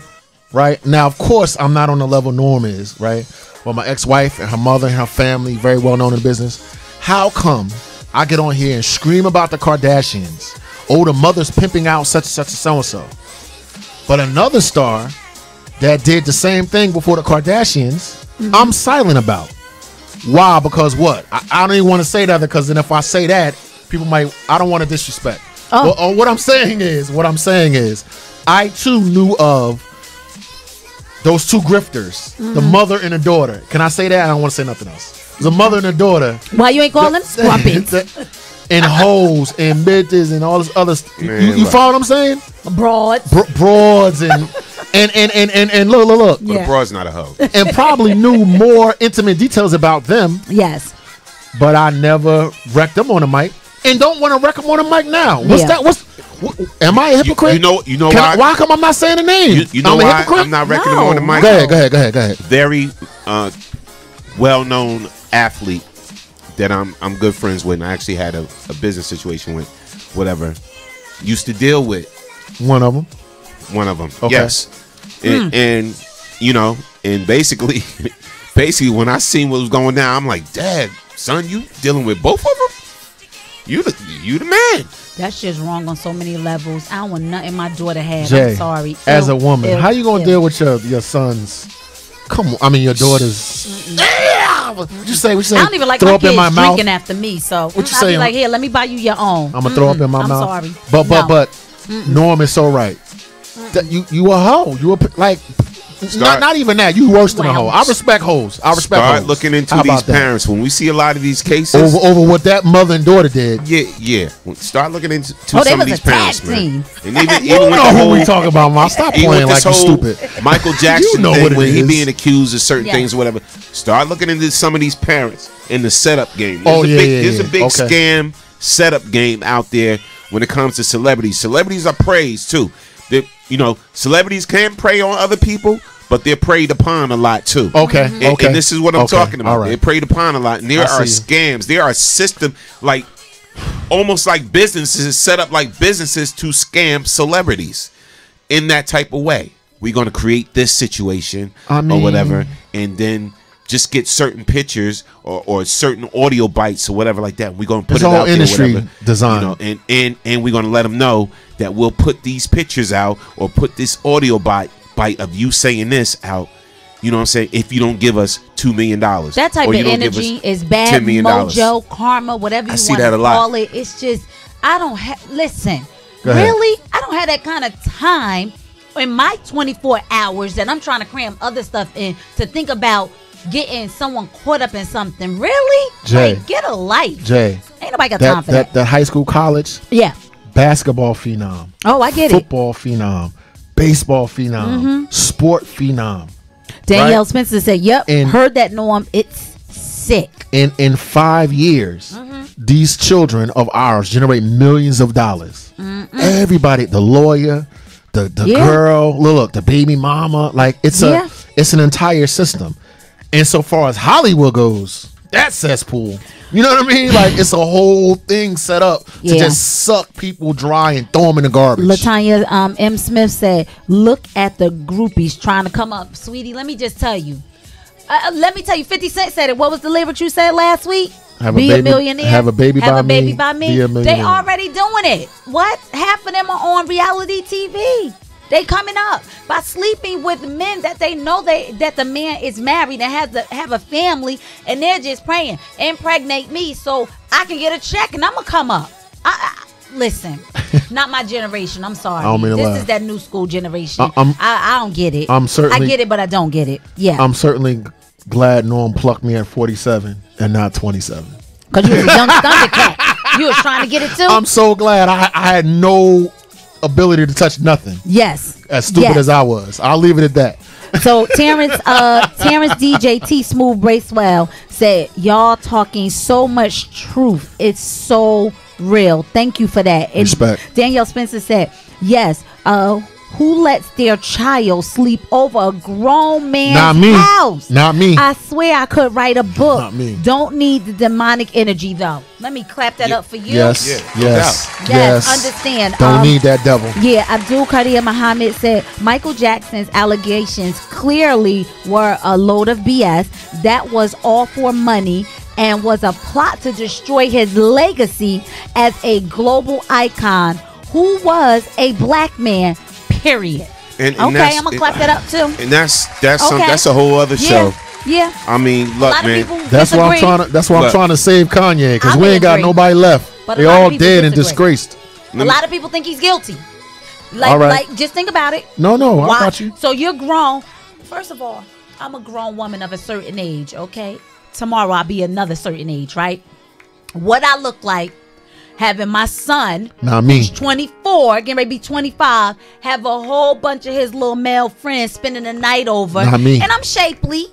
right? Now, of course, I'm not on the level Norm is, right? Well, my ex-wife and her mother and her family, very well known in the business. How come I get on here and scream about the Kardashians? Oh, the mother's pimping out such and such and so-and-so. But another star that did the same thing before the Kardashians, I'm silent about. Why? Because what? I don't even want to say that because then if I say that, people might. I don't want to disrespect. What I'm saying is, I too knew of those two grifters, the mother and the daughter. Can I say that? I don't want to say nothing else. The mother and the daughter. Why you ain't calling them scrumpets? And hoes and bitches and all this other. You follow what I'm saying? Broads. Broads and look. But a broad's not a hoe. And probably knew more intimate details about them. Yes. But I never wrecked them on the mic. And don't want to wreck them on the mic now. Am I a hypocrite? You know why? Why come I'm not saying the name? You know why I'm not wrecking them on the mic? Go ahead. Very well-known athlete that I'm good friends with, and I actually had a business situation with, whatever. Used to deal with one of them. Okay. Yes. And basically when I seen what was going down, I'm like, Dad, son, you dealing with both of them? You the man. That's just wrong on so many levels. I don't want nothing my daughter had. Jay, I'm sorry. As a woman, how you gonna deal with your sons? Come on, I mean your daughters. What you say? I don't even like throw my up in kids my mouth? drinking after me. So What you I'll saying? be like, here, let me buy you your own. I'm gonna throw up in my mouth. I'm sorry. But Norm is so right. You a hoe. You like. Not even that. You worse than a hoe. I respect hoes. Start looking into these parents. When we see a lot of these cases over what that mother and daughter did. Yeah. Start looking into some of these parents, man. And even you know who we talking about, man. Stop playing like you stupid. Michael Jackson thing when he being accused of certain things or whatever. Start looking into some of these parents in the setup game. There's a big scam setup game out there when it comes to celebrities. Celebrities are praised too. you know, celebrities can prey on other people, but they're preyed upon a lot too. Okay. And this is what I'm talking about. All right. They're preyed upon a lot, and there are scams. There are system like almost like businesses set up like businesses to scam celebrities in that type of way. We're going to create this situation or whatever, and then just get certain pictures or certain audio bites or whatever like that. We're going to put it out there, industry whatever, design, you know, and we're going to let them know that we'll put these pictures out or put this audio bite of you saying this out. You know what I'm saying? If you don't give us $2 million, that type of energy is bad. Mojo, karma, whatever you want to call it. It's just I don't listen. Really, I don't have that kind of time in my 24 hours that I'm trying to cram other stuff in to think about getting someone caught up in something. Really? Jay, like, get a life. Jay, ain't nobody got time for that. That high school, college, basketball phenom. Oh, I get football phenom, baseball phenom, sport phenom. Danielle Spencer said, "Yep, heard that, Norm. It's sick." In 5 years, these children of ours generate millions of dollars. Everybody, the lawyer, the girl, look, the baby mama, like it's an entire system. And so far as Hollywood goes, that cesspool, you know what I mean? Like it's a whole thing set up to just suck people dry and throw them in the garbage. Latanya M. Smith said, "Look at the groupies trying to come up, sweetie. Let me just tell you. 50 Cent said it. What was the lyric you said last week? Be a millionaire. Have a baby by me. Be a millionaire. They already doing it. What? Half of them are on reality TV. They coming up by sleeping with men that they know that the man is married and have a family, and they're just praying, impregnate me so I can get a check and I'm gonna come up. Listen, not my generation. I'm sorry. This is that new school generation. I don't get it. I get it, but I don't get it. Yeah. I'm certainly glad Norm plucked me at 47 and not 27. Because you was a young Thundercat. You was trying to get it too. I'm so glad I had no ability to touch nothing. Yes. As stupid as I was. I'll leave it at that. So Terrence DJ T Smooth Bracewell said, "Y'all talking so much truth. It's so real. Thank you for that." And respect. Danielle Spencer said, "Yes, who lets their child sleep over a grown man's house? Not me. I swear I could write a book. Not me. Don't need the demonic energy though." Let me clap that up for you. Yes. Understand. Don't need that devil. Yeah, Abdul Qadir Muhammad said Michael Jackson's allegations clearly were a load of BS. That was all for money and was a plot to destroy his legacy as a global icon who was a black man. Period. And okay, I'm gonna clap that up too. And that's a whole other show. Yeah. I mean, look, man. That's why I'm trying to save Kanye, because we ain't got nobody left. But they all dead and disgraced. A lot of people think he's guilty. Like, just think about it. No, I got you. So you're grown. First of all, I'm a grown woman of a certain age. Okay. Tomorrow I'll be another certain age, right? What I look like having my son, not me, who's 24, getting ready to be 25, have a whole bunch of his little male friends spending the night over. Not me. And I'm shapely,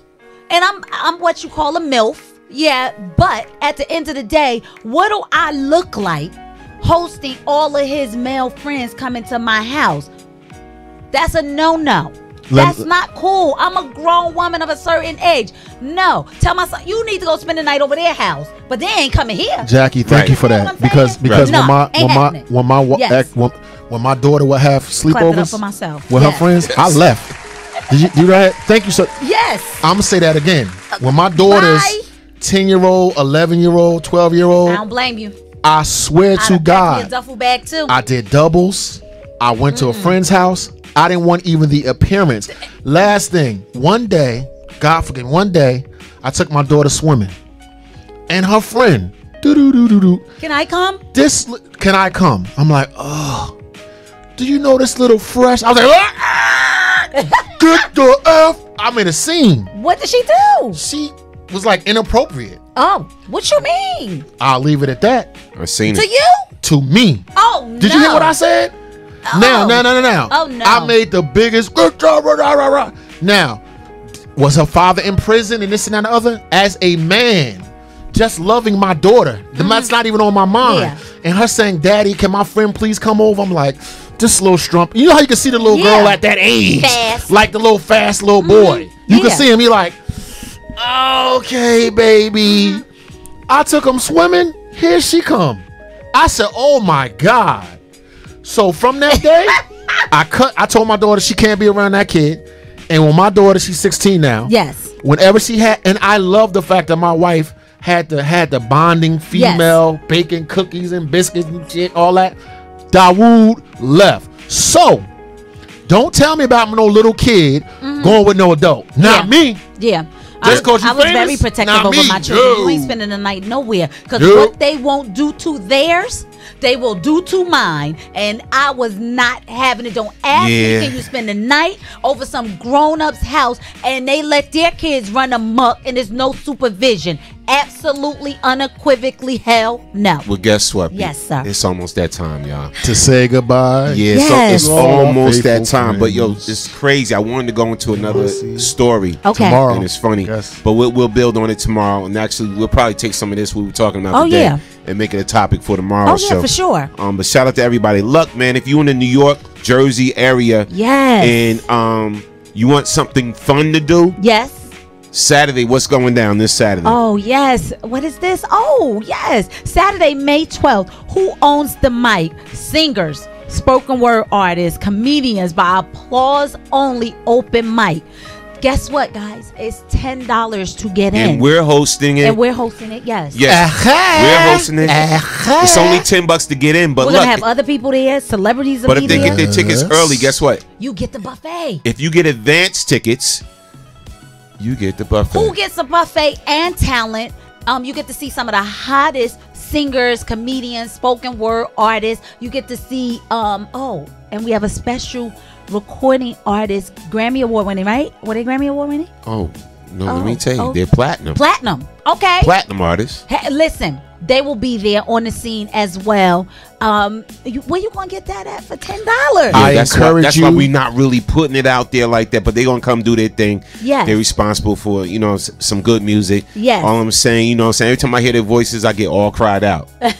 and I'm what you call a MILF. Yeah, but at the end of the day, what do I look like hosting all of his male friends coming to my house? That's a no-no. That's not cool. I'm a grown woman of a certain age. No. Tell my son, you need to go spend the night over their house. But they ain't coming here. Jackie, thank you for that. Because when my daughter would have sleepovers for myself. with her friends, I left. Did you do that? Thank you, sir. Yes. I'm gonna say that again. When my daughter's 10-year-old, 11-year-old, 12-year-old, I don't blame you. I swear to God, a duffel bag too. I did doubles. I went to a friend's house. I didn't want even the appearance. Last thing, one day, God forgive me, one day, I took my daughter swimming, and her friend, can I come? Can I come? I'm like, oh, do you know this little fresh? I was like, get the F. I made a scene. What did she do? She was like inappropriate. Oh, what you mean? I'll leave it at that. I seen it. To you? To me. Oh, no. Did you hear what I said? Oh. Now. Oh, no. I made the biggest. Now, was her father in prison and this and that and the other? As a man, just loving my daughter. That's not even on my mind. Yeah. and her saying, "Daddy, can my friend please come over?" I'm like, this little strump. You know how you can see the little girl at that age, fast. like the little fast little boy. You can see him. He like, okay, baby. I took him swimming. Here she come. I said, oh my God. So from that day, I told my daughter she can't be around that kid. And when my daughter, she's 16 now. Yes. Whenever she had, and I love the fact that my wife had the bonding female, baking cookies and biscuits and shit, all that. Dawood left. So don't tell me about no little kid going with no adult. Not me. Yeah. Just because I was very protective over my children. You ain't spending the night nowhere. Because what they won't do to theirs, they will do to mine. And I was not having it. Don't ask me, can you spend the night over some grown-up's house and they let their kids run amok and there's no supervision? Absolutely, unequivocally, hell no. Well, guess what? Yes, sir. It's almost that time, y'all. To say goodbye. Yeah, so it's almost that time. But yo, it's crazy. I wanted to go into another story tomorrow, and it's funny. But we'll build on it tomorrow, and actually we'll probably take some of this we were talking about today and make it a topic for tomorrow's show. For sure. But shout out to everybody. Look, man, if you're in the New York, Jersey area, and you want something fun to do, Saturday, what's going down this Saturday? Oh, yes. What is this? Oh, yes. Saturday, May 12th. Who owns the mic? Singers, spoken word artists, comedians by applause only open mic. Guess what, guys? It's $10 to get in. And we're hosting it. And we're hosting it, yes. Yes. We're hosting it. It's only $10 to get in, but we're going to have other people there, celebrities. But if they get their tickets early, guess what? You get the buffet. If you get advance tickets, you get the buffet. Who gets a buffet and talent? You get to see some of the hottest singers, comedians, spoken word artists. You get to see, and we have a special recording artist, Grammy Award winning, right? Were they Grammy Award winning? Oh, no, let me tell you. They're platinum. Platinum. Okay. Platinum artists. Hey, listen, they will be there on the scene as well. Where you gonna get that at for $10? I encourage you. That's why we're not really putting it out there like that, but they're gonna come do their thing. Yes. They're responsible for, some good music. Yes. All I'm saying, every time I hear their voices, I get all cried out. You know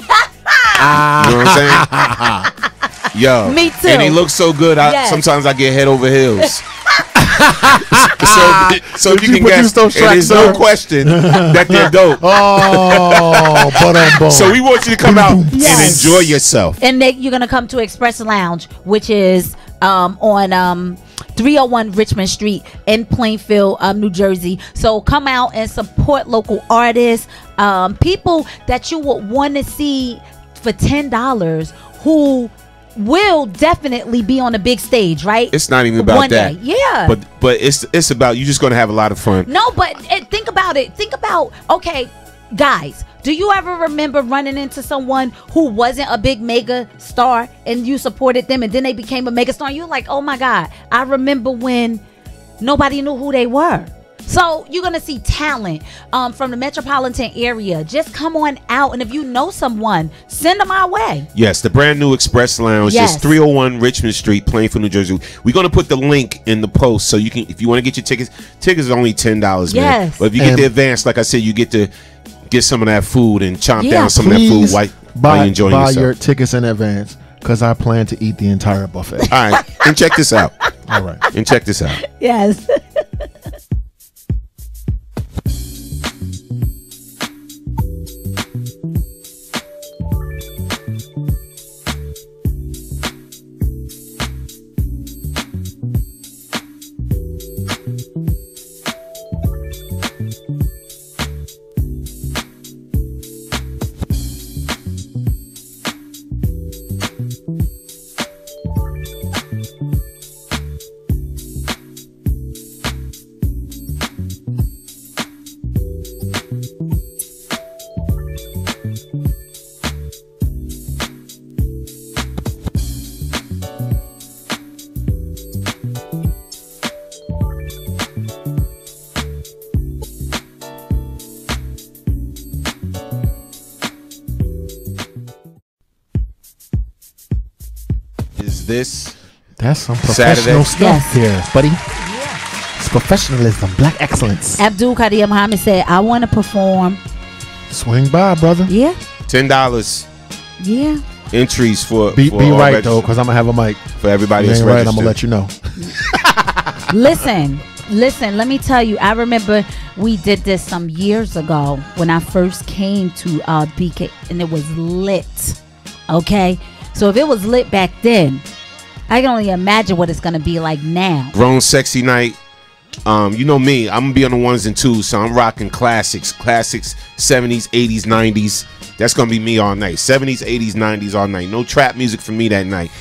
what I'm saying? Yo, me too. And they look so good. Sometimes I get head over heels. so you can guess, there's no question that they're dope. So we want you to come out and enjoy yourself. And you're gonna come to Express Lounge, which is on 301 Richmond Street in Plainfield, New Jersey. So come out and support local artists, people that you would want to see for $10 who will definitely be on a big stage, right? It's not even about that. Yeah. But it's about you just gonna have a lot of fun. No, but think about it. Think about, okay, guys, do you ever remember running into someone who wasn't a big mega star and you supported them and then they became a mega star and you're like, oh my God, I remember when nobody knew who they were. So you're going to see talent from the metropolitan area. Just come on out. And if you know someone, send them our way. Yes, the brand new Express Lounge is 301 Richmond Street, Plainfield, New Jersey. We're going to put the link in the post so you can, if you want to get your tickets are only $10, man. Yes. But if you get the advance, like I said, you get to get some of that food and chomp down some of that food while you're enjoying yourself. Buy your tickets in advance because I plan to eat the entire buffet. All right. And check this out. All right. And check this out. Yes. That's some professional stuff here, buddy. It's professionalism, black excellence. Abdul Qadir Muhammad said, I want to perform. Swing by, brother. Yeah. $10. Yeah. Entries for Be right though, because I'm gonna have a mic for everybody that's right. registered. I'm gonna let you know. Listen, let me tell you, I remember we did this some years ago when I first came to BK, and it was lit. Okay, so if it was lit back then, I can only imagine what it's gonna be like now. Grown Sexy Night. You know me, I'm gonna be on the 1s and 2s, so I'm rocking classics, 70s, 80s, 90s. That's gonna be me all night. 70s, 80s, 90s all night. No trap music for me that night.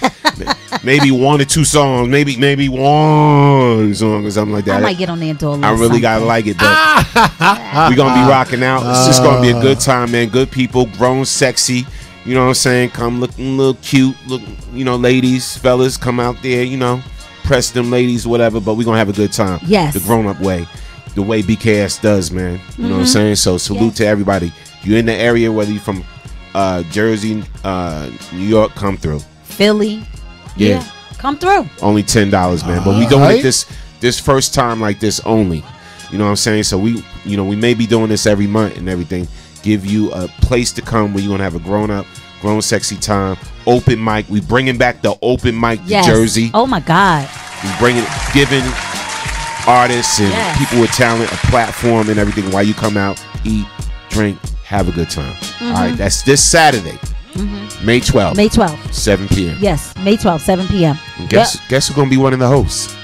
Maybe 1 or 2 songs, maybe one song or something like that. I might get on there and do a little I really gotta like it, but we gonna be rocking out. It's just gonna be a good time, man. Good people, grown, sexy. You know what I'm saying? Come looking a little cute, look. You know, ladies, fellas, come out there. You know, press them ladies, whatever. But we gonna have a good time. Yes, the grown-up way, the way BKS does, man. You know what I'm saying? So salute to everybody. You're in the area, whether you're from Jersey, New York, come through. Philly, yeah, come through. Only $10, man. But we doing it this first time like this only. You know what I'm saying? So we may be doing this every month and everything. Give you a place to come where you're gonna have a grown sexy time. Open mic. We bringing back the open mic to Jersey. Oh my God. We giving artists and people with talent a platform and everything while you come out, eat, drink, have a good time. All right, that's this Saturday, May 12th. May 12th, 7 p.m. Yes, May 12th, 7 p.m. And guess who's gonna be one of the hosts?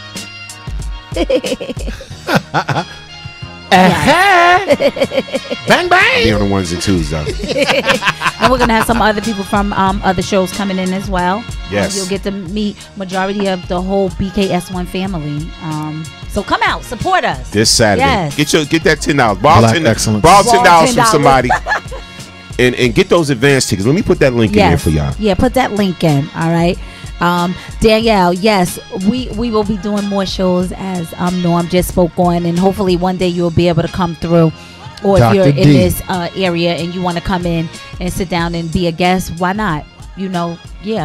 Bang bang. Be on the 1s and 2s though. And we're gonna have some other people from other shows coming in as well. Yes, you'll get to meet majority of the whole BKS1 family. So come out, support us this Saturday. Yes. Get that $10. Borrow $10 from somebody. And get those advance tickets. Let me put that link in there for y'all. Yeah, put that link in. All right. Danielle, yes, we will be doing more shows as Norm just spoke on, and hopefully one day you'll be able to come through, or Dr. if you're D. in this area and you want to come in and sit down and be a guest, why not? You know,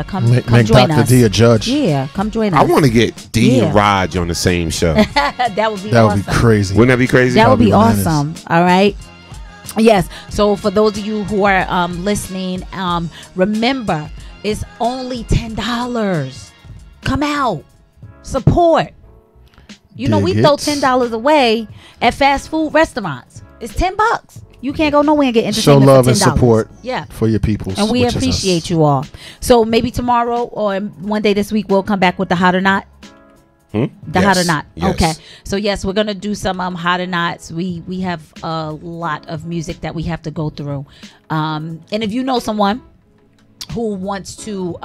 come make join Dr. us. D a judge. Yeah, come join us. I want to get D and Raj on the same show. That would be that awesome. would be crazy. Wouldn't that be crazy? That would be awesome. All right. Yes. So for those of you who are listening, remember, it's only $10. Come out, support. You know, we throw $10 away at fast food restaurants. It's $10. You can't go nowhere and get entertainment. Show love for $10. and support. Yeah, for your people, and we appreciate you all. So maybe tomorrow or one day this week we'll come back with the hot or not. Hot or not. Yes. Okay. So yes, we're gonna do some hot or nots. We have a lot of music that we have to go through. And if you know someone who wants to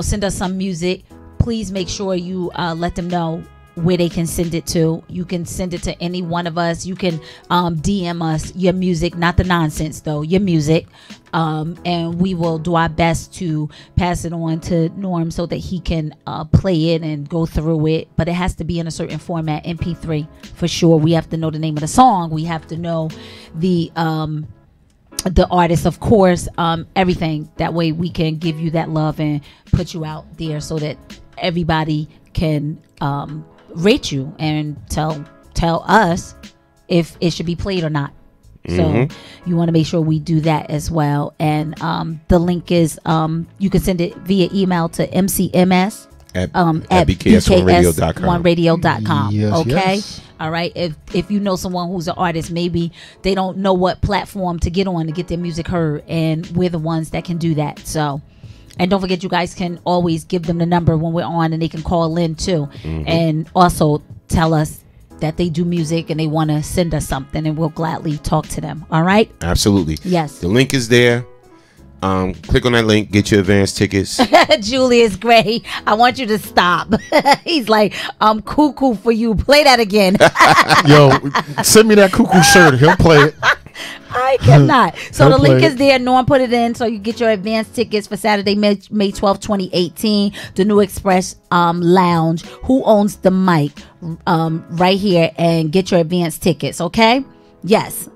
send us some music, please make sure you let them know where they can send it to. You can send it to any one of us. You can DM us your music, not the nonsense though, your music. And we will do our best to pass it on to Norm so that he can play it and go through it. But it has to be in a certain format, MP3 for sure. We have to know the name of the song. We have to know the artist, of course, everything. That way we can give you that love and put you out there so that everybody can rate you and tell us if it should be played or not. So you want to make sure we do that as well. And the link is you can send it via email to mcms at bks1radio.com. Yes, okay. Yes. All right. If you know someone who's an artist, maybe they don't know what platform to get on to get their music heard, and we're the ones that can do that. So, and don't forget, you guys can always give them the number when we're on, and they can call in too, and also tell us that they do music and they want to send us something, and we'll gladly talk to them. All right. Absolutely. Yes. The link is there. Click on that link, get your advance tickets. Julius Gray, I want you to stop. He's like, I'm cuckoo for you. Play that again. Yo, send me that cuckoo shirt. He'll play it. I cannot. So the link is there. Norm put it in so you get your advance tickets for Saturday, May 12th, 2018. The New Express Lounge. Who owns the mic? Right here, and get your advance tickets, okay? Yes.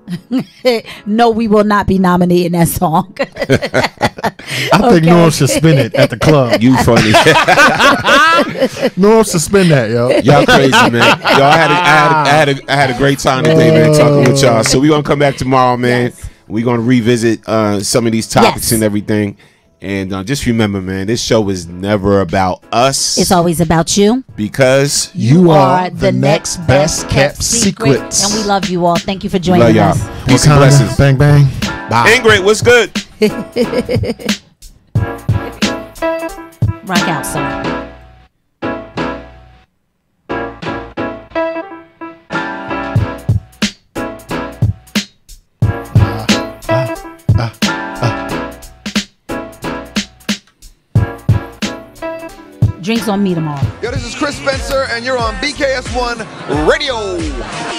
No, we will not be nominating that song. I think Norm should spin it at the club. You funny. Norm should spin that, yo. Y'all crazy, man. Yo, I had a great time today, man, talking with y'all. So we gonna come back tomorrow, man. Yes. We're gonna revisit some of these topics Yes. and everything. And just remember, man, this show is never about us. It's always about you. Because you are the next best kept secret. And we love you all. Thank you for joining love y'all. us. Peace and blessings. Bang, bang. Bye. Ingrid, what's good? Rock out, son. Drinks on me tomorrow. Yo, this is Chris Spencer, and you're on BKS1 Radio.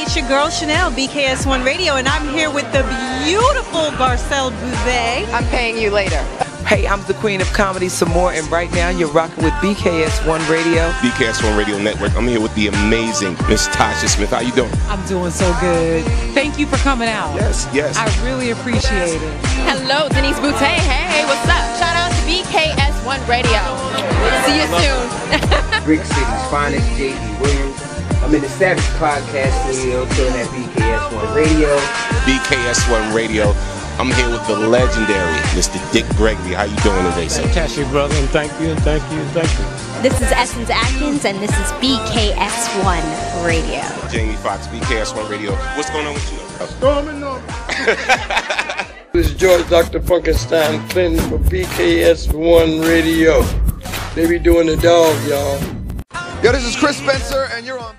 It's your girl Chanel, BKS1 Radio, and I'm here with the beautiful Garcelle Bouzet. I'm paying you later. Hey, I'm the queen of comedy some more, and right now you're rocking with BKS1 Radio. BKS1 Radio Network. I'm here with the amazing Miss Tasha Smith. How you doing? I'm doing so good. Thank you for coming out. Yes, yes. I really appreciate it. Hello, Denise Boutte. Hey, what's up? Shout out to BKS1 Radio. See you soon. Brick City's finest, J.D. Williams. I'm in the Savage Podcast Studio, chilling at BKS1 Radio. BKS1 Radio. I'm here with the legendary Mr. Dick Gregory. How you doing today, sir? Fantastic, brother, and thank you, and thank you, and thank you. This is Essence Atkins, and this is BKS1 Radio. Jamie Foxx, BKS1 Radio. What's going on with you? Storming on. This is George Dr. Funkenstein Clinton for BKS1 Radio. They be doing the dog, y'all. Yo, this is Chris Spencer, and you're on.